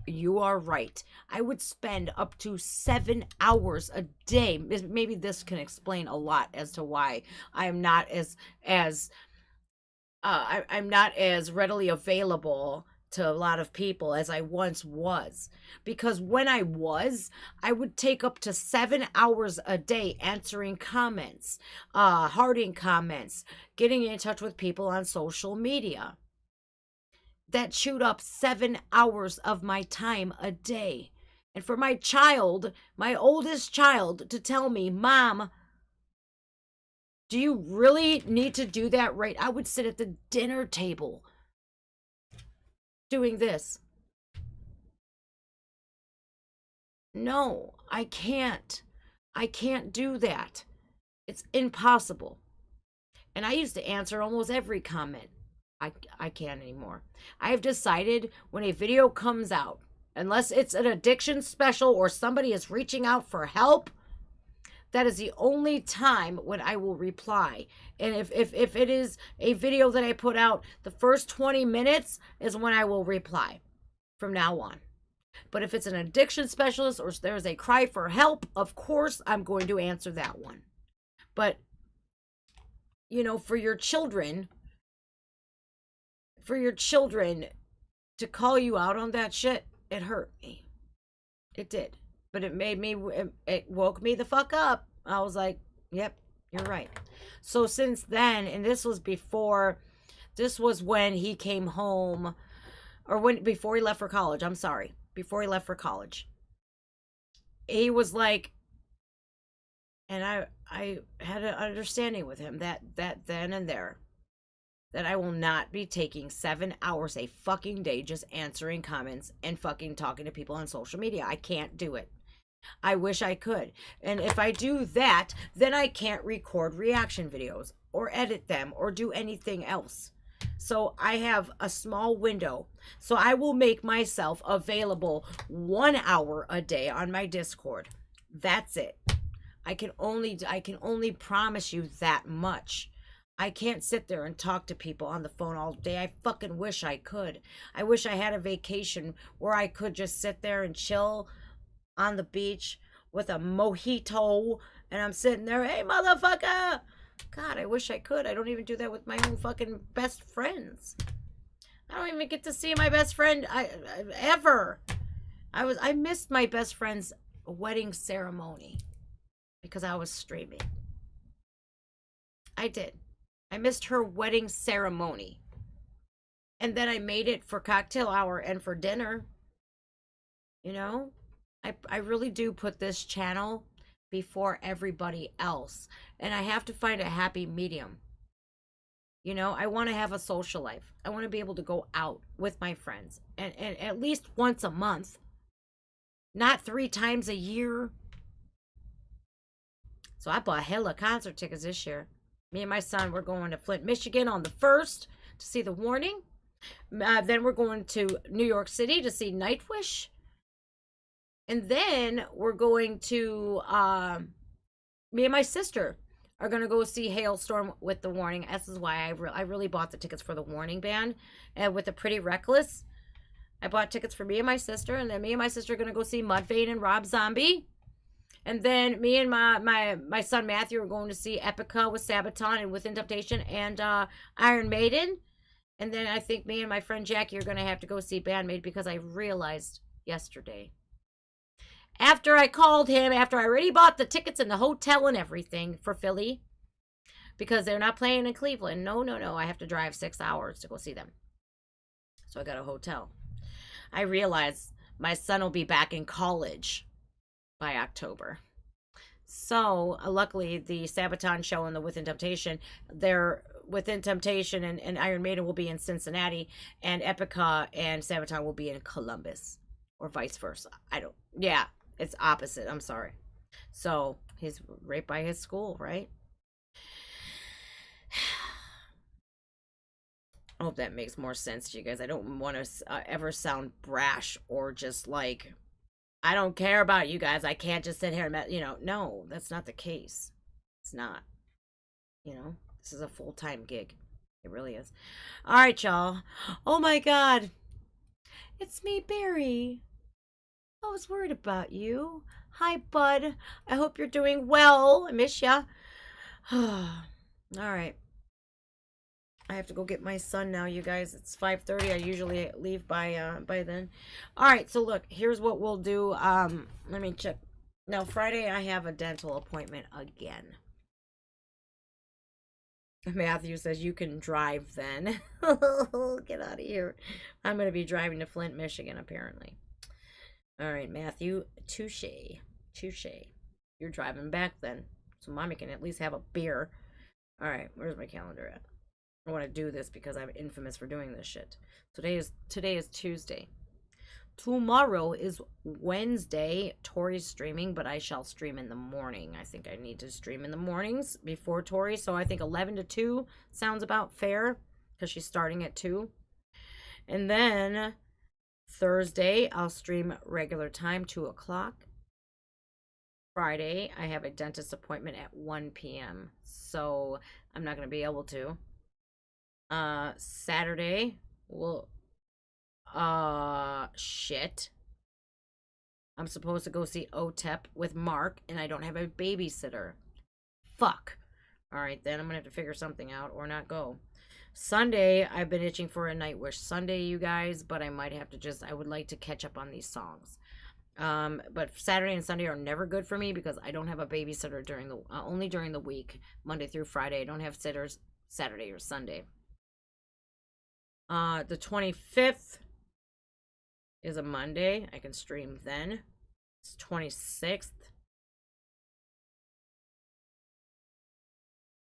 You are right. I would spend up to 7 hours a day. Maybe this can explain a lot as to why I am not I'm not as readily available to a lot of people as I once was. Because when I would take up to 7 hours a day answering comments, hearting comments, getting in touch with people on social media. That chewed up 7 hours of my time a day. And for my child, my oldest child, to tell me, Mom, do you really need to do that right? I would sit at the dinner table doing this. No, I can't. I can't do that. It's impossible. And I used to answer almost every comment. I can't anymore. I have decided when a video comes out, unless it's an addiction special or somebody is reaching out for help, that is the only time when I will reply. And if it is a video that I put out, the first 20 minutes is when I will reply from now on. But if it's an addiction specialist or there's a cry for help, of course I'm going to answer that one. But, you know, for your children to call you out on that shit, it hurt me. It did. But it woke me the fuck up. I was like, yep, you're right. So since then, and this was when he came home, or before he left for college, I'm sorry. Before he left for college. He was like, and I had an understanding with him that then and there, that I will not be taking 7 hours a fucking day just answering comments and fucking talking to people on social media. I can't do it. I wish I could. And if I do that, then I can't record reaction videos or edit them or do anything else. So I have a small window. So I will make myself available 1 hour a day on my Discord. That's it. I can only promise you that much. I can't sit there and talk to people on the phone all day. I fucking wish I could. I wish I had a vacation where I could just sit there and chill on the beach with a mojito and I'm sitting there, hey motherfucker. God, I wish I could. I don't even do that with my own fucking best friends. I don't even get to see my best friend ever. I missed my best friend's wedding ceremony because I was streaming. I did. I missed her wedding ceremony. And then I made it for cocktail hour and for dinner. You know? I really do put this channel before everybody else. And I have to find a happy medium. You know, I want to have a social life. I want to be able to go out with my friends. And at least once a month. Not 3 times a year. So I bought hella concert tickets this year. Me and my son, we're going to Flint, Michigan on the 1st to see The Warning. Then we're going to New York City to see Nightwish. And then we're going to, me and my sister are going to go see Hailstorm with The Warning. This is why I really bought the tickets for The Warning band. And with the Pretty Reckless, I bought tickets for me and my sister. And then me and my sister are going to go see Mudvayne and Rob Zombie. And then me and my son Matthew are going to see Epica with Sabaton and Within Temptation and Iron Maiden. And then I think me and my friend Jackie are going to have to go see Bandmate because I realized yesterday. After I called him, after I already bought the tickets and the hotel and everything for Philly, because they're not playing in Cleveland. No. I have to drive 6 hours to go see them. So I got a hotel. I realized my son will be back in college by October. So luckily the Sabaton show and the Within Temptation, they're Within Temptation and Iron Maiden will be in Cincinnati, and Epica and Sabaton will be in Columbus, or vice versa. It's opposite. I'm sorry. So he's right by his school, right? I hope that makes more sense to you guys. I don't want to ever sound brash or just like, I don't care about you guys. I can't just sit here and, no, that's not the case. It's not. This is a full-time gig. It really is. All right, y'all. Oh, my God. It's me, Barry. I was worried about you. Hi, bud. I hope you're doing well. I miss ya. All right. I have to go get my son now, you guys. It's 5:30. I usually leave by then. All right, so look, here's what we'll do. Let me check. Now, Friday, I have a dental appointment again. Matthew says you can drive then. Get out of here. I'm going to be driving to Flint, Michigan, apparently. All right, Matthew, touche. Touche. You're driving back then, so Mommy can at least have a beer. All right, where's my calendar at? I want to do this because I'm infamous for doing this shit. Today is Tuesday. Tomorrow is Wednesday. Tori's streaming, but I shall stream in the morning. I think I need to stream in the mornings before Tori, so I think 11 to 2 sounds about fair because she's starting at 2. And then Thursday, I'll stream regular time, 2 o'clock. Friday, I have a dentist appointment at 1 p.m., so I'm not going to be able to. Saturday, well, shit. I'm supposed to go see OTEP with Mark, and I don't have a babysitter. Fuck. Alright, then I'm gonna have to figure something out or not go. Sunday, I've been itching for a Nightwish Sunday, you guys, but I might have to I would like to catch up on these songs. But Saturday and Sunday are never good for me because I don't have a babysitter only during the week, Monday through Friday. I don't have sitters Saturday or Sunday. The 25th is a Monday. I can stream then. It's 26th.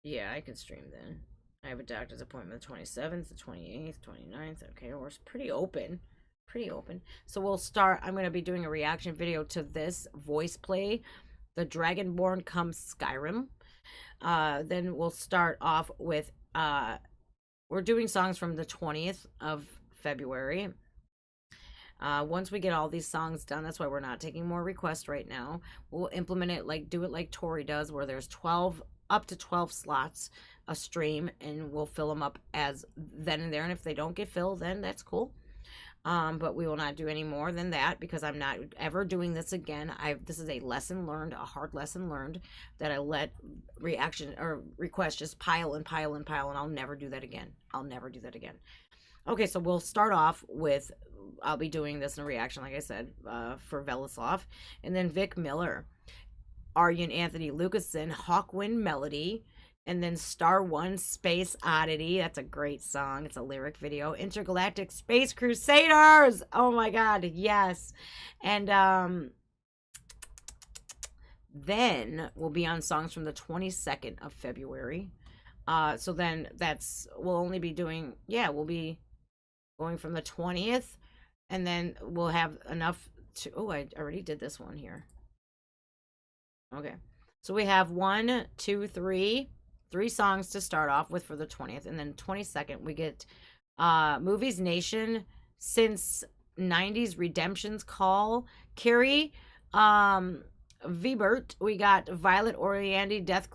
Yeah, I can stream then. I have a doctor's appointment the 27th, the 28th, 29th. Okay, we're pretty open. Pretty open. So we'll start. I'm going to be doing a reaction video to this voice play, The Dragonborn Comes Skyrim. Then we'll start off with, we're doing songs from the 20th of February. Once we get all these songs done, that's why we're not taking more requests right now. We'll implement it do it like Tori does, where there's up to 12 slots a stream, and we'll fill them up as then and there. And if they don't get filled, then that's cool. But we will not do any more than that because I'm not ever doing this again. This is a lesson learned, a hard lesson learned, that I let reaction or requests just pile and pile and pile, and I'll never do that again. I'll never do that again. Okay, so we'll start off with, I'll be doing this in a reaction, like I said, for Velislav, and then Vic Miller, Aryan Anthony Lucasen, Hawkwind Melody, and then Star One Space Oddity. That's a great song. It's a lyric video. Intergalactic Space Crusaders. Oh my God, yes. And then we'll be on songs from the 22nd of February. So then we'll only be doing, we'll be going from the 20th, and then we'll have enough to, I already did this one here. Okay. So we have 3 songs to start off with for the 20th, and then 22nd we get Movies Nation, Since 90s Redemption's Call, Carrie, Vibert, we got Violet Oriandy, Death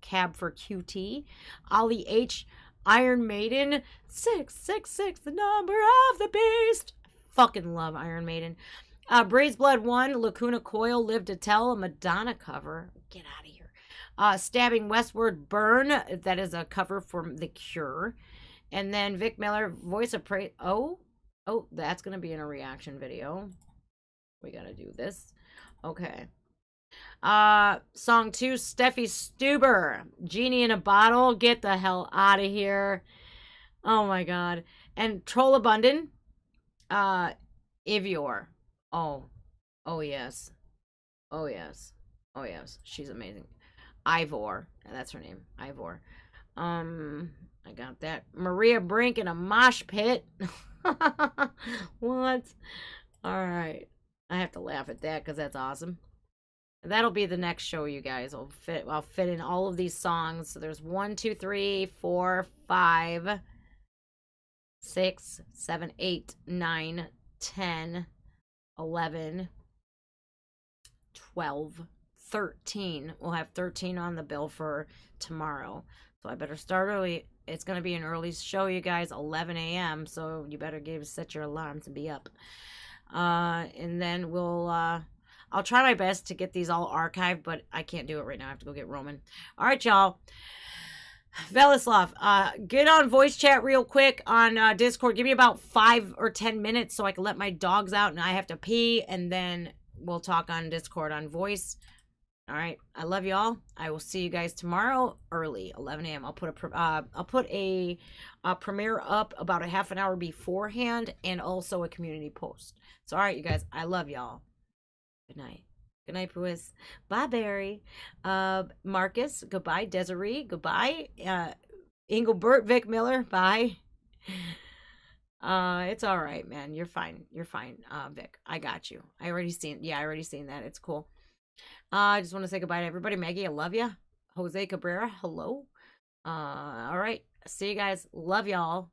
Cab for QT, Ollie H, Iron Maiden, 666, the number of the beast. Fucking love Iron Maiden. Braids Blood 1, Lacuna Coil, Live to Tell, a Madonna cover. Get out of here. Stabbing Westward, Burn. That is a cover from The Cure. And then Vic Miller, Voice of Praise. Oh, that's going to be in a reaction video. We got to do this. Okay. Song 2, Steffi Stuber, Genie in a Bottle. Get the hell out of here. Oh my God. And Troll Abundant, Ivior. Oh yes. Oh yes. She's amazing. Ivor, that's her name. Ivor. I got that. Maria Brink in a mosh pit. What? All right. I have to laugh at that because that's awesome. That'll be the next show, you guys. I'll fit in all of these songs. So there's 1, 2, 3, 4, 5, 6, 7, 8, 9, 10, 11, 12, 13. We'll have 13 on the bill for tomorrow. So I better start early. It's going to be an early show, you guys, 11 a.m. So you better set your alarms and be up. And then I'll try my best to get these all archived, but I can't do it right now. I have to go get Roman. All right, y'all. Velislav, get on voice chat real quick on Discord. Give me about 5 or 10 minutes so I can let my dogs out and I have to pee, and then we'll talk on Discord on voice. All right, I love y'all. I will see you guys tomorrow early, 11 a.m. I'll put a premiere up about a half an hour beforehand, and also a community post. So all right, you guys, I love y'all. Good night. Good night, Puis. Bye, Barry. Marcus, goodbye. Desiree, goodbye. Engelbert, Vic Miller, bye. It's all right, man. You're fine. You're fine, Vic. I got you. I already seen that. It's cool. I just want to say goodbye to everybody. Maggie, I love you. Jose Cabrera, hello. All right. See you guys. Love y'all.